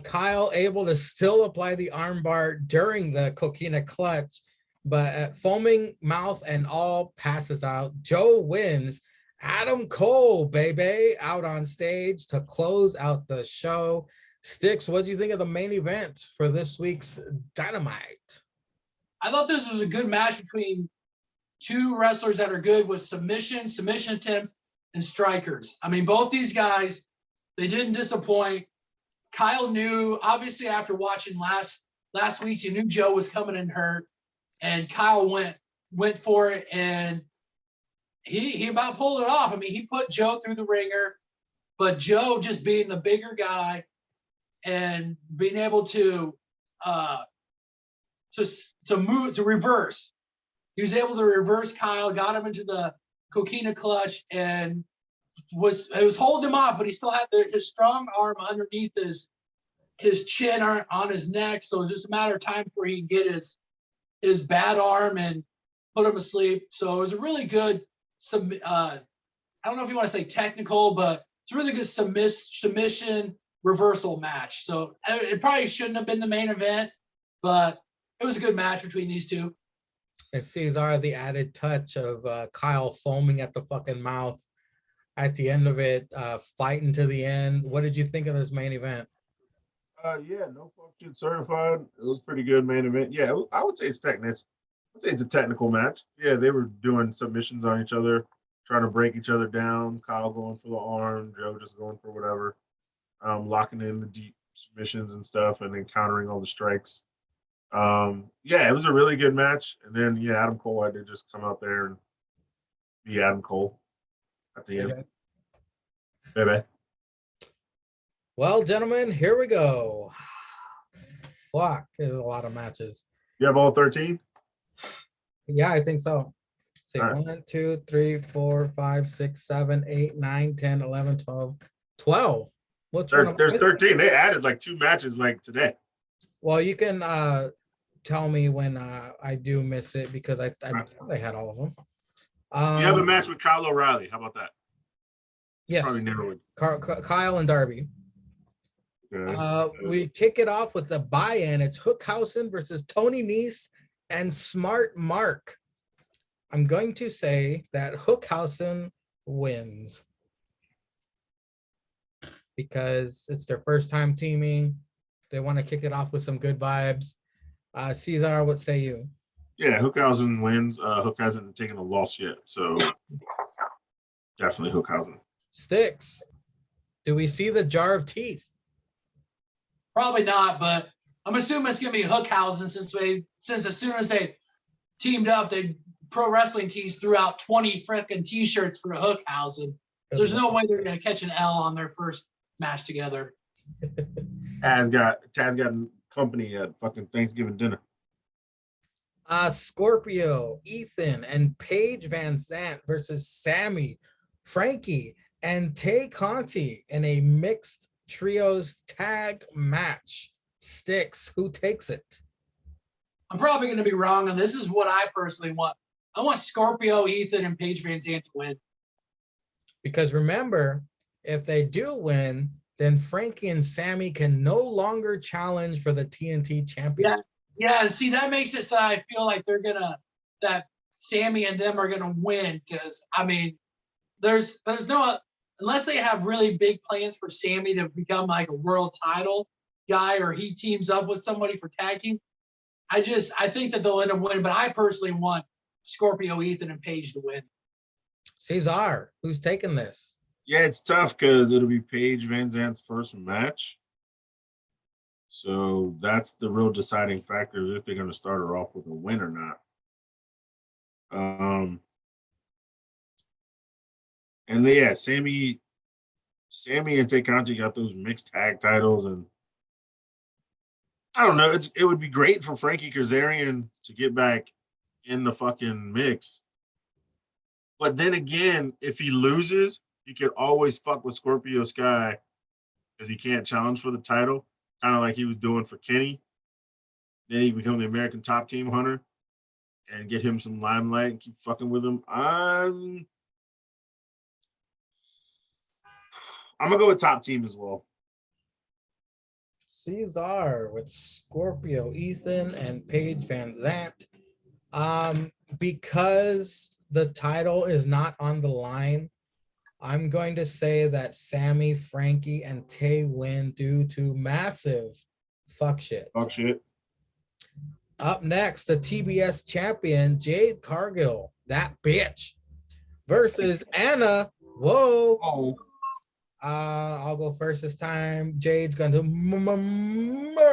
Kyle able to still apply the arm bar during the coquina clutch, but at foaming mouth and all passes out. Joe wins. Adam Cole, baby, out on stage to close out the show. Sticks, what do you think of the main event for this week's Dynamite? I thought this was a good match between two wrestlers that are good with submission attempts, and strikers. I mean, both these guys, they didn't disappoint. Kyle knew, obviously, after watching last week's, he knew Joe was coming in hurt, and Kyle went for it, and he about pulled it off. I mean, he put Joe through the ringer, but Joe just being the bigger guy and being able to move, to reverse. He was able to reverse Kyle, got him into the coquina clutch, and was holding him off, but he still had his strong arm underneath his chin on his neck. So it was just a matter of time before he could get his bad arm and put him asleep. So it was a really good I don't know if you want to say technical, but it's a really good submission reversal match. So it probably shouldn't have been the main event, but it was a good match between these two. And Cesar, the added touch of Kyle foaming at the fucking mouth at the end of it, fighting to the end. What did you think of this main event? Yeah, no fuck shit certified. It was pretty good main event. Yeah, I would say it's technical. I'd say it's a technical match. Yeah, they were doing submissions on each other, trying to break each other down. Kyle going for the arm, Joe just going for whatever, locking in the deep submissions and stuff, and then countering all the strikes. Yeah, it was a really good match. And then yeah, Adam Cole had to just come out there and be Adam Cole at the end. Baby. Well, gentlemen, here we go. Fuck, there's a lot of matches. You have all 13? Yeah, I think so. See, All right. 1, 2, 3, 4, 5, 6, 7, 8, 9, 10, 11, 12. 12. What's There's 13. They added like 2 matches like today. Well, you can tell me when I do miss it, because I thought I had all of them. You have a match with Kyle O'Reilly. How about that? Yes. Probably never would. Kyle and Darby. Okay. We kick it off with the buy-in. It's Hookhausen versus Tony Nese and Smart Mark. I'm going to say that Hookhausen wins because it's their first time teaming. They want to kick it off with some good vibes. Cesar, what say you? Yeah, Hookhausen wins. Hook hasn't taken a loss yet, so definitely Hookhausen. Sticks. Do we see the jar of teeth? Probably not, but I'm assuming it's gonna be Hookhausen since as soon as they teamed up, they pro wrestling tees threw out 20 freaking t-shirts for Hookhausen. So there's no way they're gonna catch an L on their first match together. Taz got company at fucking Thanksgiving dinner. Scorpio, Ethan, and Paige Van Zant versus Sammy, Frankie, and Tay Conti in a mixed trios tag match. Sticks, who takes it? I'm probably going to be wrong, and this is what I personally want. I want Scorpio, Ethan, and Paige Van Zandt to win. Because remember, if they do win, then Frankie and Sammy can no longer challenge for the TNT championship. Yeah. See, that makes it so I feel like that Sammy and them are gonna win because I mean, there's no unless they have really big plans for Sammy to become like a world title guy or he teams up with somebody for tag team. I think that they'll end up winning, but I personally want Scorpio, Ethan, and Paige to win. Cesar, who's taking this? Yeah, it's tough because it'll be Paige Van Zant's first match. So that's the real deciding factor if they're going to start her off with a win or not. And yeah, Sammy and Tay Conti got those mixed tag titles, and I don't know. It would be great for Frankie Kazarian to get back in the fucking mix. But then again, if he loses, he could always fuck with Scorpio Sky because he can't challenge for the title, kind of like he was doing for Kenny. Then he become the American Top Team hunter and get him some limelight and keep fucking with him. I'm gonna go with Top Team as well. Cesar with Scorpio, Ethan, and Paige Van Zant. Because the title is not on the line, I'm going to say that Sammy, Frankie, and Tay win due to massive fuck shit. Fuck shit. Up next, the TBS champion, Jade Cargill, that bitch, versus Anna. Whoa. Oh. I'll go first this time. Jade's going to murder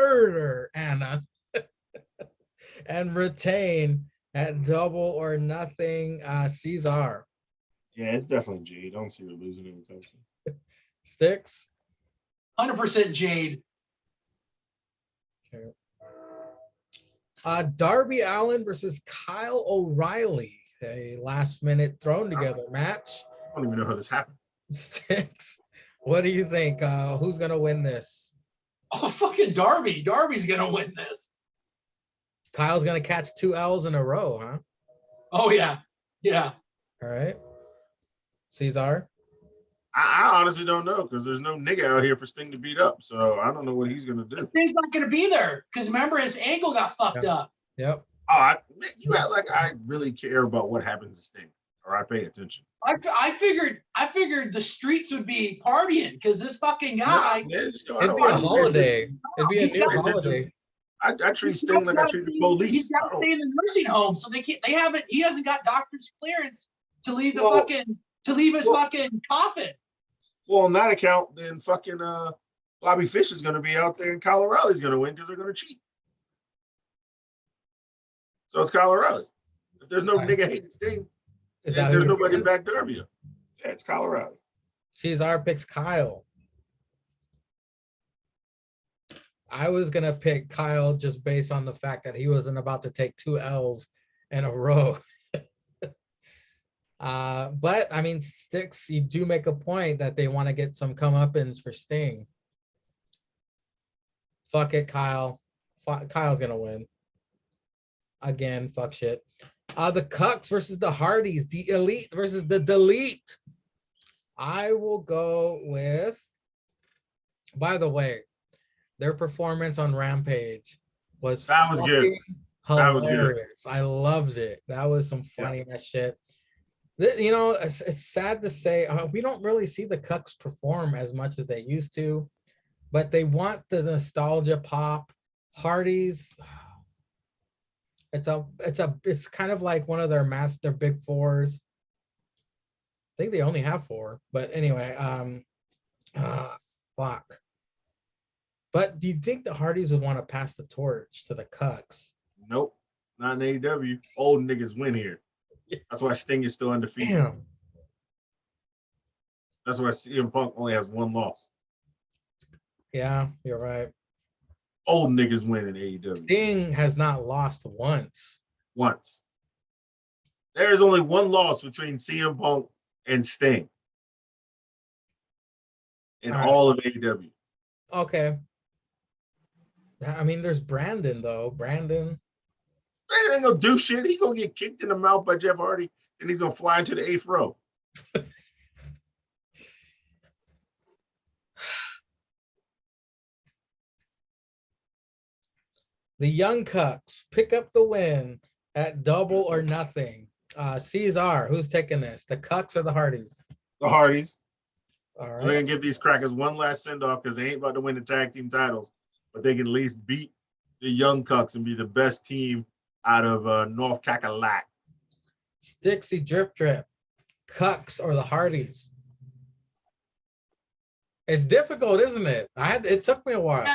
Anna and retain at Double or Nothing. Cesar. Yeah, it's definitely Jade. I don't see her losing anytime soon. Sticks. 100% Jade. Okay. Darby Allin versus Kyle O'Reilly. A last-minute thrown together match. I don't even know how this happened. Sticks. What do you think? Who's gonna win this? Oh, fucking Darby. Darby's gonna win this. Kyle's gonna catch 2 L's in a row, huh? Oh yeah. Yeah. All right. Cesar. I honestly don't know because there's no nigga out here for Sting to beat up. So I don't know what he's gonna do. Sting's not gonna be there because remember his ankle got fucked up. Yep. You act like I really care about what happens to Sting, or I pay attention. I figured the streets would be partying because this fucking guy. It'd be a holiday. It'd be a new holiday. I treat Sting like I treat the police. He's got to stay in the nursing home, so they can't. They haven't. He hasn't got doctor's clearance to leave the his fucking coffin. Well, on that account, then fucking Bobby Fish is going to be out there, and Kyle O'Reilly's going to win because they're going to cheat. So it's Kyle O'Reilly. If there's no nigga hating Sting, there's nobody to back Darby up. Yeah, it's Kyle O'Reilly. Cesar picks Kyle. I was gonna pick Kyle just based on the fact that he wasn't about to take 2 L's in a row. But I mean, Sticks, you do make a point that they want to get some comeuppance for Sting. Fuck it, Kyle. Kyle's gonna win. Again, fuck shit. The Cucks versus the Hardys, the Elite versus the Delete. I will go with, by the way, their performance on Rampage was good. hilarious. That was good. I loved it. That was some funny ass shit. You know, it's sad to say we don't really see the Cucks perform as much as they used to, but they want the nostalgia pop. Hardys, it's kind of like one of their big fours. I think they only have 4, but anyway, fuck. But do you think the Hardys would want to pass the torch to the Cucks? Nope, not in AEW. Old niggas win here. That's why Sting is still undefeated. Damn. That's why CM Punk only has 1 loss. Yeah, you're right. Old niggas win in AEW. Sting has not lost once. There is only 1 loss between CM Punk and Sting in all of AEW. Okay. I mean, there's Brandon, though. Brandon ain't gonna do shit. He's gonna get kicked in the mouth by Jeff Hardy, and he's gonna fly into the 8th row. The Young Cucks pick up the win at Double or Nothing. Cesar, who's taking this? The Cucks or the Hardys? The Hardys. All They're right. gonna give these crackers one last send off because they ain't about to win the tag team titles, but they can at least beat the Young Cucks and be the best team out of North Cackalack. Stixie Drip Drip, Cucks or the Hardys? It's difficult, isn't it? It took me a while. Yeah,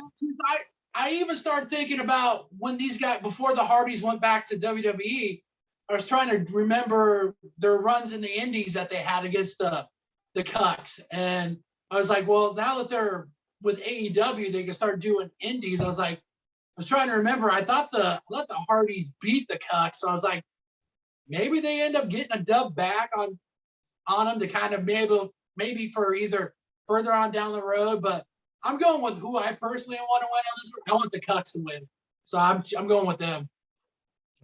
I even started thinking about when these guys, before the Hardys went back to WWE, I was trying to remember their runs in the Indies that they had against the Cucks. And I was like, well, now that they're with AEW, they can start doing Indies. I was trying to remember. I thought the Hardys beat the Cucks. So I was like, maybe they end up getting a dub back on them to kind of maybe for either further on down the road. But I'm going with who I personally want to win on this one. I want the Cucks to win. So I'm going with them.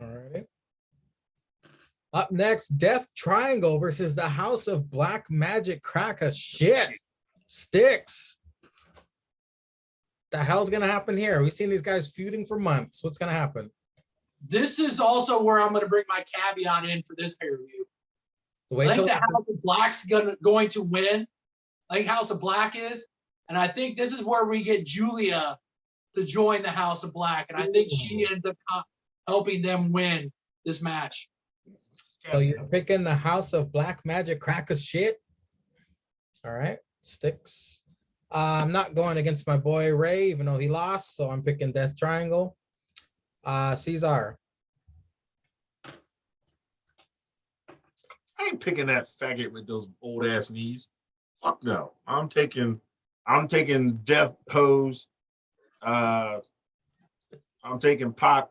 All right. Up next, Death Triangle versus the House of Black Magic Crack a Shit. Sticks. The hell's gonna happen here? We've seen these guys feuding for months. What's gonna happen? This is also where I'm going to bring my caveat in for this pay-per-view. I think the House of Black's going to win. I think House of Black is. And I think this is where we get Julia to join the House of Black. And I think she ends up helping them win this match. So you're picking the House of Black Magic Crack a Shit? All right. Sticks. I'm not going against my boy Ray, even though he lost. So I'm picking Death Triangle. Cesar. I ain't picking that faggot with those old ass knees. Fuck no. I'm taking Death Hose. I'm taking Pac,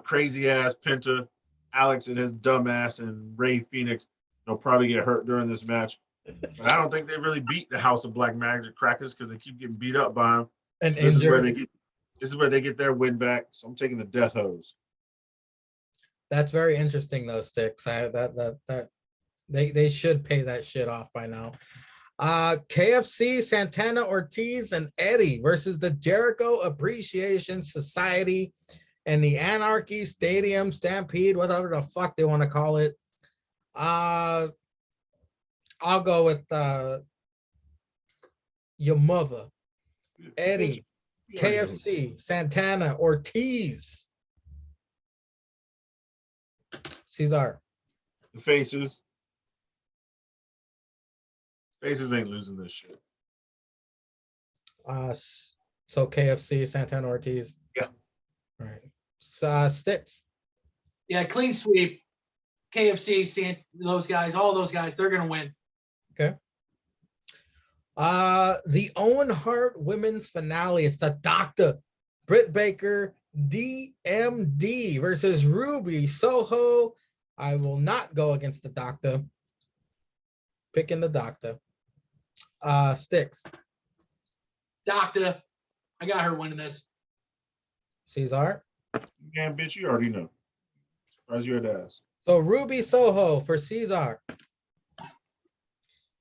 crazy ass Penta, Alex and his dumb ass, and Ray Phoenix. They'll probably get hurt during this match. But I don't think they really beat the House of Black Magic Crackers because they keep getting beat up by them. And This is where they get their win back. So I'm taking the Death Hose. That's very interesting, though, Sticks. They should pay that shit off by now. KFC, Santana Ortiz, and Eddie versus the Jericho Appreciation Society and the Anarchy Stadium Stampede, whatever the fuck they want to call it. I'll go with your mother, Eddie, KFC, Santana Ortiz. Cesar. The Faces. Faces ain't losing this shit. So KFC, Santana Ortiz. Yeah. All right. Sticks. Yeah, clean sweep. KFC, those guys, all those guys, they're gonna win. Okay. The Owen Hart women's finale. It's the Doctor, Britt Baker, DMD versus Ruby Soho. I will not go against the Doctor. Picking the Doctor. Sticks. Doctor, I got her winning this. Cesar. Yeah, bitch, you already know. Surprise you had to ask. So Ruby Soho for Cesar.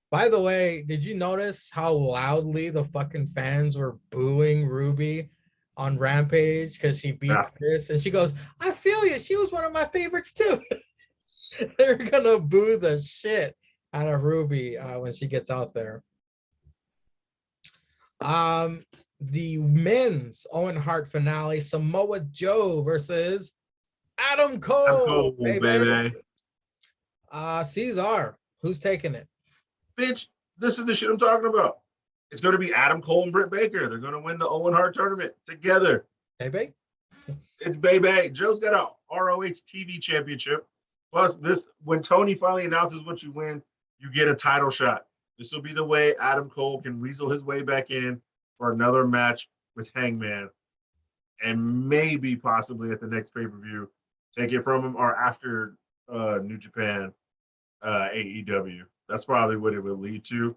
By the way, did you notice how loudly the fucking fans were booing Ruby on Rampage because she beat Chris? And she goes, I feel you. She was one of my favorites too. They're gonna boo the shit out of Ruby when she gets out there. The men's Owen Hart finale, Samoa Joe versus Adam Cole, baby. Cesar, who's taking it? Bitch, this is the shit I'm talking about. It's going to be Adam Cole and Britt Baker. They're going to win the Owen Hart tournament together. Baby? It's baby. Joe's got a ROH TV championship. Plus, when Tony finally announces what you win, you get a title shot. This will be the way Adam Cole can weasel his way back in for another match with Hangman. And maybe, possibly at the next pay-per-view, take it from him or after New Japan, AEW. That's probably what it would lead to.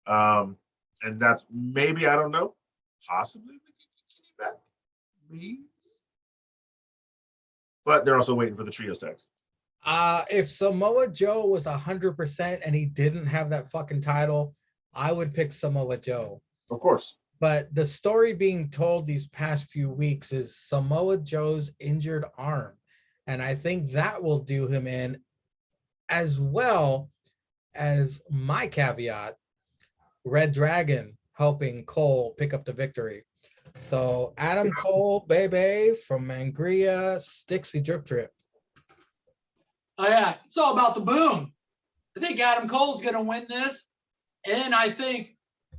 And that's maybe, I don't know, possibly we can get Kenny back. Maybe. But they're also waiting for the trios tag. If Samoa Joe was 100% and he didn't have that fucking title, I would pick Samoa Joe. Of course. But the story being told these past few weeks is Samoa Joe's injured arm. And I think that will do him in, as well as my caveat, Red Dragon helping Cole pick up the victory. So Adam Cole, baby, from Mangria, Stixie Drip Drip. Oh yeah, it's all about the boom. I think Adam Cole's going to win this, and I think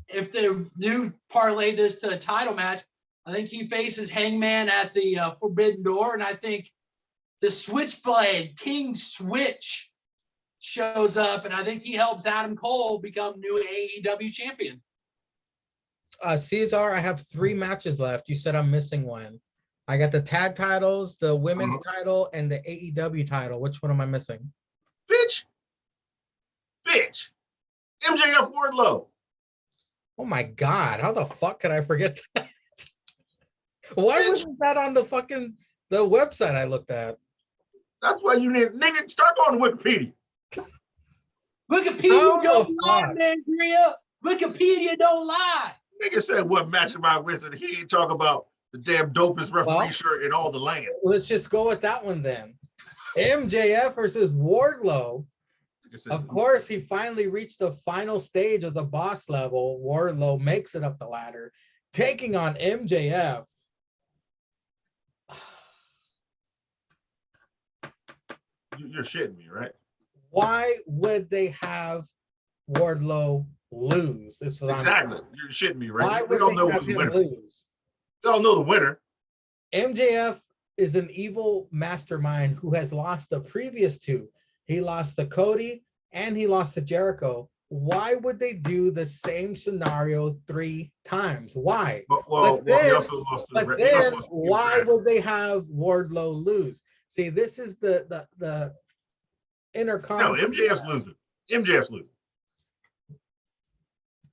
if they do parlay this to a title match, I think he faces Hangman at the Forbidden Door, and I think the Switchblade King Switch shows up, and I think he helps Adam Cole become new AEW champion. Cesar, I have 3 matches left. You said I'm missing one. I got the tag titles, the women's title, and the AEW title. Which one am I missing? Bitch. MJF Wardlow. Oh my God. How the fuck could I forget that? Why wasn't that on the website I looked at? That's why you need, nigga, start going to Wikipedia. Wikipedia don't lie, Mangria. Wikipedia don't lie. Nigga said what match am I missing? He ain't talk about the damn dopest referee shirt in all the land. Let's just go with that one then. MJF versus Wardlow. Of course, he finally reached the final stage of the boss level. Wardlow makes it up the ladder, taking on MJF. You're shitting me, right? Why would they have Wardlow lose? This was exactly. You're shitting me, right? Why we don't know who's the winner. Lose? We don't know the winner. MJF is an evil mastermind who has lost the previous 2. He lost to Cody and he lost to Jericho. Why would they do the same scenario 3 times? Why? Well, he also lost to the why would they have Wardlow lose? See, this is the intercom. No, MJF's losing. MJF's losing.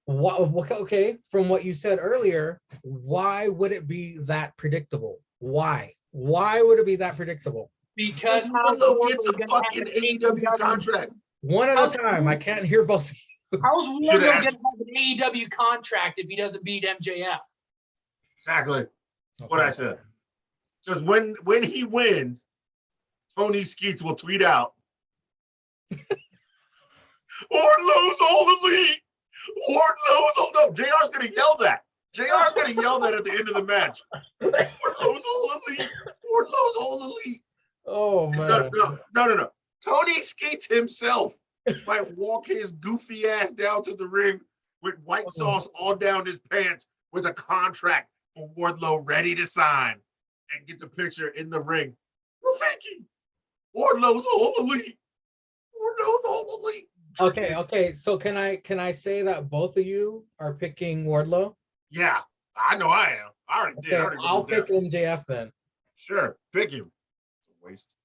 Okay, from what you said earlier, why would it be that predictable? Why? Why would it be that predictable? Because Wardlow gets a fucking AEW contract. One at a time. I can't hear both of you. How's Wardlow going to have an AEW contract if he doesn't beat MJF? Exactly. That's what I said. Because when he wins, Tony Skeets will tweet out, Wardlow's all elite. Wardlow's all, no, JR's going to yell that. JR's going to yell that at the end of the match. Wardlow's all elite. Wardlow's all elite. Oh, man. No. Tony Skeets himself might walk his goofy ass down to the ring with white sauce all down his pants with a contract for Wardlow ready to sign and get the picture in the ring. Rafiki, Wardlow's all elite. Wardlow's all elite. Okay. So can I say that both of you are picking Wardlow? Yeah, I know I am. I already did. I'll pick MJF then. Sure, pick him. It's a waste.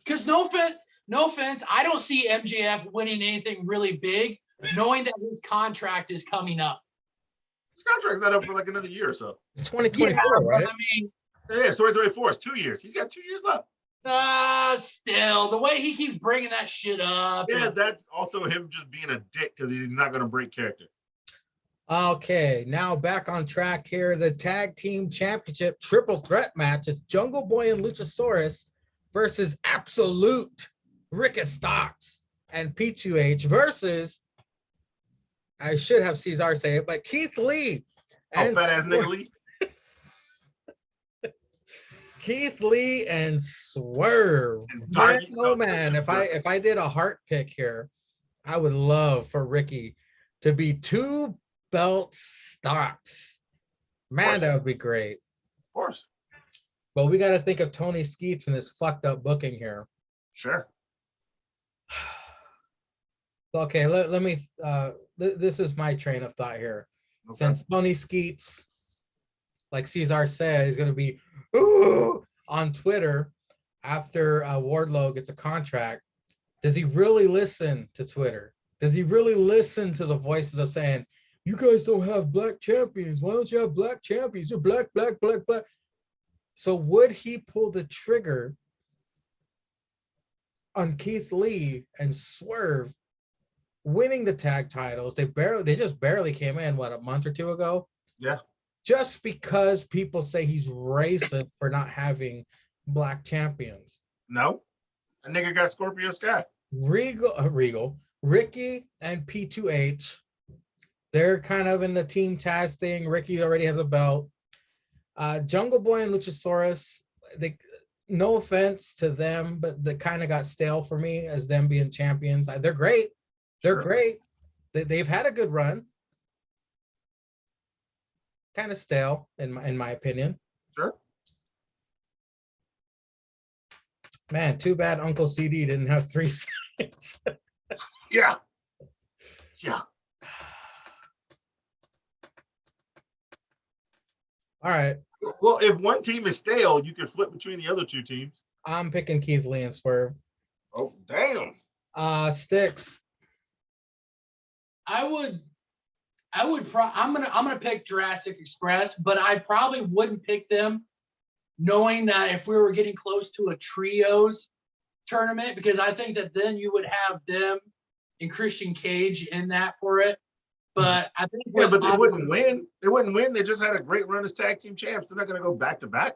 Because no offense, I don't see MJF winning anything really big, knowing that his contract is coming up. His contract's not up for like another year or so. 2024, right? I mean, yeah, 2024 is 2 years. He's got 2 years left. Still, the way he keeps bringing that shit up. Yeah, that's also him just being a dick because he's not going to break character. Okay, now back on track here. The tag team championship triple threat match. It's Jungle Boy and Luchasaurus versus Absolute Ricky Starks and P2H versus, I should have Cesar say it, but Keith Lee. And fat ass nigga Lee. Keith Lee and Swerve. Man, if I did a heart pick here, I would love for Ricky to be 2 belt Starks. Man, that would be great. Of course. But we got to think of Tony Skeets and his fucked up booking here. Sure. Okay, let me, this is my train of thought here. Okay. Since Tony Skeets, like Cesar said, is going to be on Twitter after Wardlow gets a contract, does he really listen to Twitter? Does he really listen to the voices of saying, you guys don't have black champions. Why don't you have black champions? You're black. So would he pull the trigger on Keith Lee and Swerve winning the tag titles. They just barely came in, what, a month or two ago? Yeah. Just because people say he's racist for not having black champions. No. A nigga got Scorpio Sky. Ricky and P2H, they're kind of in the team Taz thing. Ricky already has a belt. Jungle Boy and Luchasaurus, no offense to them, but they kind of got stale for me as them being champions. They're great. They're great. They've had a good run. Kind of stale in my opinion. Sure. Man, too bad Uncle CD didn't have 3 seconds. Yeah. Yeah. All right. Well, if one team is stale, you can flip between the other 2 teams. I'm picking Keith Lee and Swerve. Oh, damn. Sticks. I'm gonna pick Jurassic Express, but I probably wouldn't pick them knowing that if we were getting close to a trios tournament, because I think that then you would have them and Christian Cage in that for it. But I think but they wouldn't win. They wouldn't win. They just had a great run as tag team champs. They're not going to go back to back.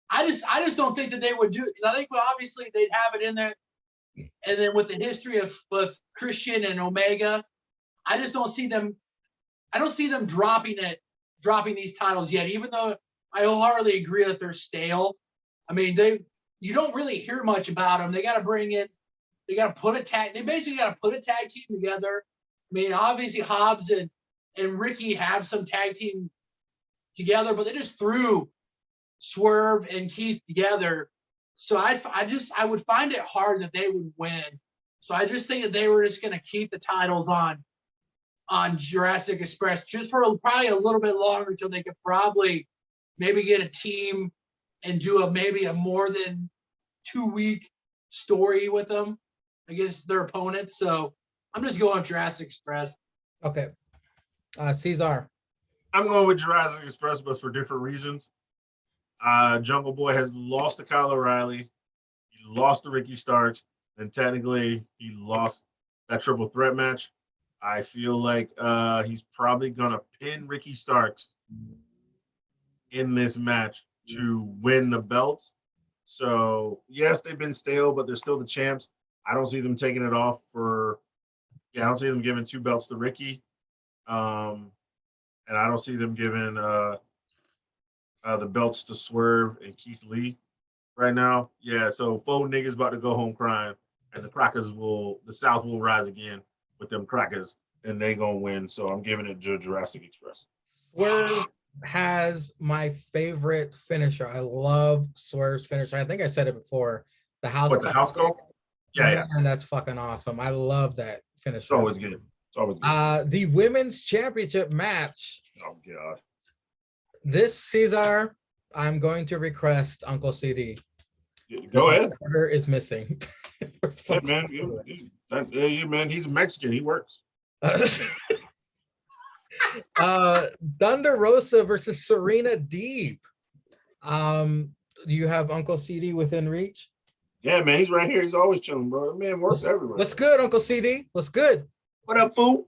I just don't think that they would do it, because I think obviously they'd have it in there, and then with the history of Christian and Omega, I just don't see them. I don't see them dropping these titles yet, even though I wholeheartedly agree that they're stale. I mean, you don't really hear much about them. They got to bring in, they basically got to put a tag team together. I mean, obviously Hobbs and Ricky have some tag team together, but they just threw Swerve and Keith together. So I would find it hard that they would win. So I just think that they were just going to keep the titles on Jurassic Express just for probably a little bit longer until they could probably maybe get a team and do maybe a more than 2-week story with them against their opponents. So I'm just going Jurassic Express. Okay. Cesar. I'm going with Jurassic Express, but for different reasons. Jungle Boy has lost to Kyle O'Reilly. He lost to Ricky Starks. And technically, he lost that triple threat match. I feel like he's probably going to pin Ricky Starks in this match to win the belts. So, yes, they've been stale, but they're still the champs. I don't see them taking it off I don't see them giving 2 belts to Ricky. And I don't see them giving the belts to Swerve and Keith Lee right now. Yeah, so 4 niggas about to go home crying, and the South will rise again with them crackers, and they gonna win. So I'm giving it to Jurassic Express. Swerve has my favorite finisher. I love Swerve's finisher. I think I said it before. The house. What, the house call? Yeah. And that's fucking awesome. I love that finisher. It's always good. It's always good. The women's championship match. Oh God. This Cesar, I'm going to request Uncle CD. Go ahead. Order is missing. Hey, man, he's a Mexican. He works. Thunder Rosa versus Serena Deeb. Do you have Uncle CD within reach? Yeah, man, he's right here. He's always chilling, bro. That man works everywhere. What's good, Uncle CD? What's good? What up, fool?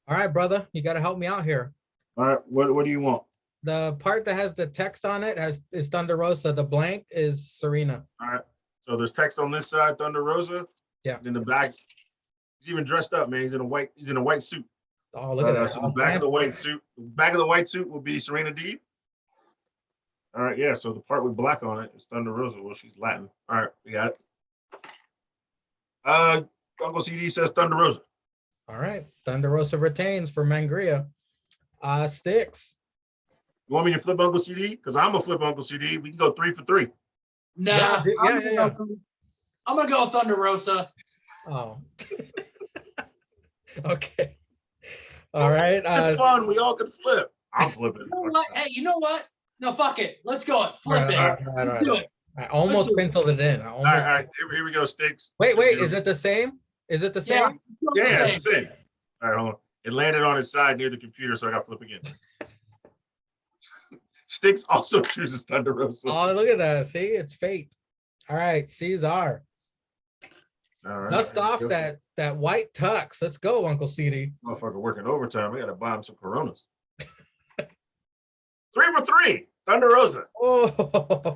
All right, brother. You got to help me out here. All right, what do you want? The part that has the text on it is Thunder Rosa. The blank is Serena. All right. So there's text on this side, Thunder Rosa. Yeah. In the back, he's even dressed up, man. He's in a white suit. Oh, look at that. So the back of the white suit will be Serena Deeb. All right, yeah. So the part with black on it is Thunder Rosa. Well, she's Latin. All right, we got it. Uncle CD says Thunder Rosa. All right. Thunder Rosa retains for Mangria. Sticks. You want me to flip Uncle CD? Because I'm gonna flip Uncle CD. We can go 3 for 3. Nah, yeah. I'm gonna go with Thunder Rosa. Oh. Okay. All right. It's fun. We all can flip. I'm flipping. You know what? Hey, you know what? No, fuck it. Let's go. Flip it. All right. Do it. I almost penciled it in. All right. Here we go, Sticks. Wait. Is it the same? Is it the same? Yeah, it's the same. All right, hold on. It landed on its side near the computer, so I got to flip again. Sticks also chooses Thunder Rosa. Oh, look at that. See, it's fate. All right, Cesar. All right. Dust off that white tux. Let's go, Uncle CD. Motherfucker working overtime. I gotta buy him some Coronas. 3 for 3. Thunder Rosa. Oh,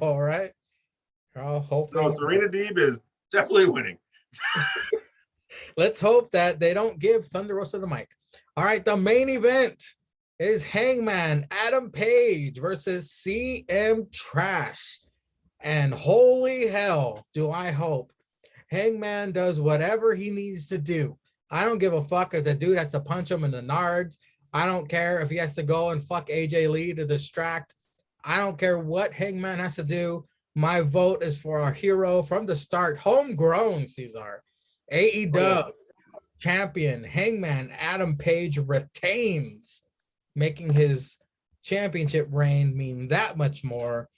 all right. Oh, hopefully. No, Serena Deeb is definitely winning. Let's hope that they don't give Thunder Rosa the mic. All right, the main event is Hangman Adam Page versus CM Trash. And holy hell, do I hope Hangman does whatever he needs to do. I don't give a fuck if the dude has to punch him in the nards. I don't care if he has to go and fuck AJ Lee to distract. I don't care what Hangman has to do. My vote is for our hero from the start, homegrown Cesar. AEW champion Hangman Adam Page retains, making his championship reign mean that much more.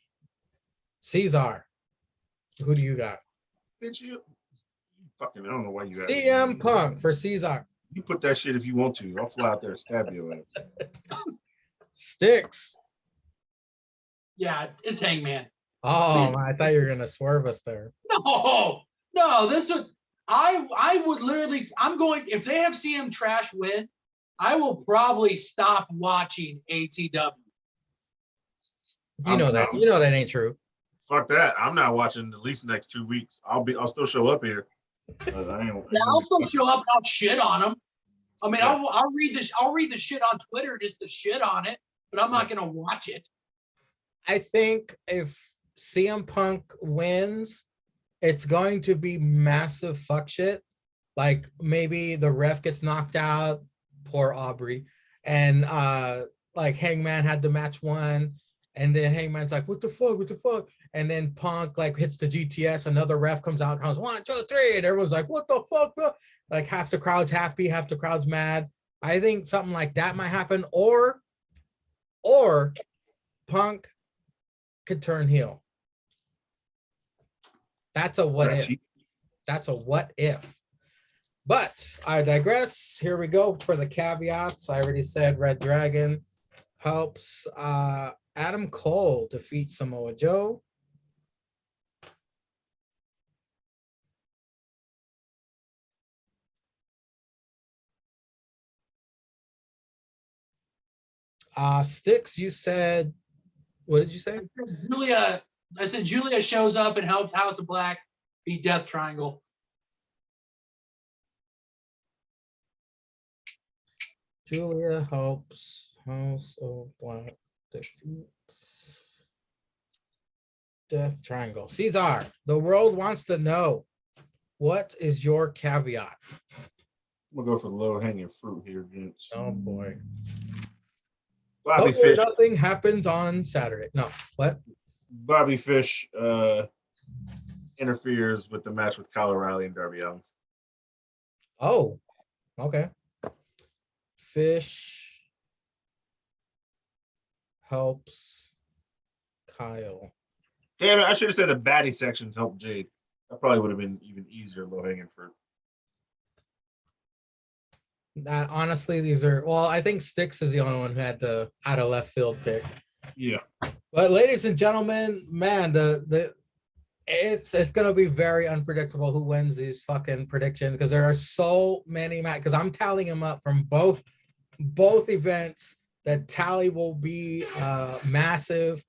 Cesar, who do you got? Bitch, you fucking, I don't know why you got CM Punk for Cesar. You put that shit if you want to. I'll fly out there and stab your ass. Sticks. Yeah, it's Hangman. Oh, I thought you were gonna swerve us there. No, this would I would literally I'm going if they have CM Trash win, I will probably stop watching ATW. You know that ain't true. Fuck that. I'm not watching at least the next 2 weeks. I'll still show up here. But I'll still show up and I'll shit on them. I mean, yeah. I'll read the shit on Twitter just to shit on it, but I'm not gonna watch it. I think if CM Punk wins, it's going to be massive fuck shit. Like maybe the ref gets knocked out, poor Aubrey, and like Hangman had the match won, and then Hangman's like, what the fuck? And then Punk like hits the GTS, another ref comes out, counts 1, 2, 3, and everyone's like, what the fuck? Like half the crowd's happy, half the crowd's mad. I think something like that might happen, or Punk could turn heel. That's a what if. That's a what if. But I digress. Here we go for the caveats. I already said Red Dragon helps Adam Cole defeat Samoa Joe. Sticks, you said, what did you say? I said Julia shows up and helps House of Black beat Death Triangle. Julia helps House of Black defeats Death Triangle. Cesar, the world wants to know, what is your caveat? I'm gonna go for the low hanging fruit here, gents. Oh boy. Bobby Fish. Nothing happens on Saturday. No, what? Bobby Fish interferes with the match with Kyle O'Reilly and Darby Allin. Oh, okay. Fish helps Kyle. Damn it, I should have said the baddie sections help Jade. That probably would have been even easier low hanging fruit. Honestly, these are, well, I think Styx is the only one who had the out of left field pick. Yeah. But ladies and gentlemen, man, it's gonna be very unpredictable who wins these fucking predictions, because there are so many because I'm tallying them up from both events. The tally will be massive.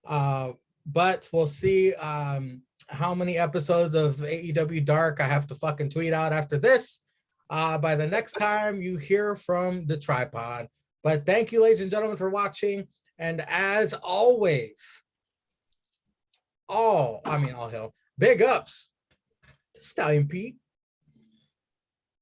But we'll see how many episodes of AEW Dark I have to fucking tweet out after this. By the next time you hear from the tripod. But thank you, ladies and gentlemen, for watching. And as always, all hail, big ups to Stallion Pete.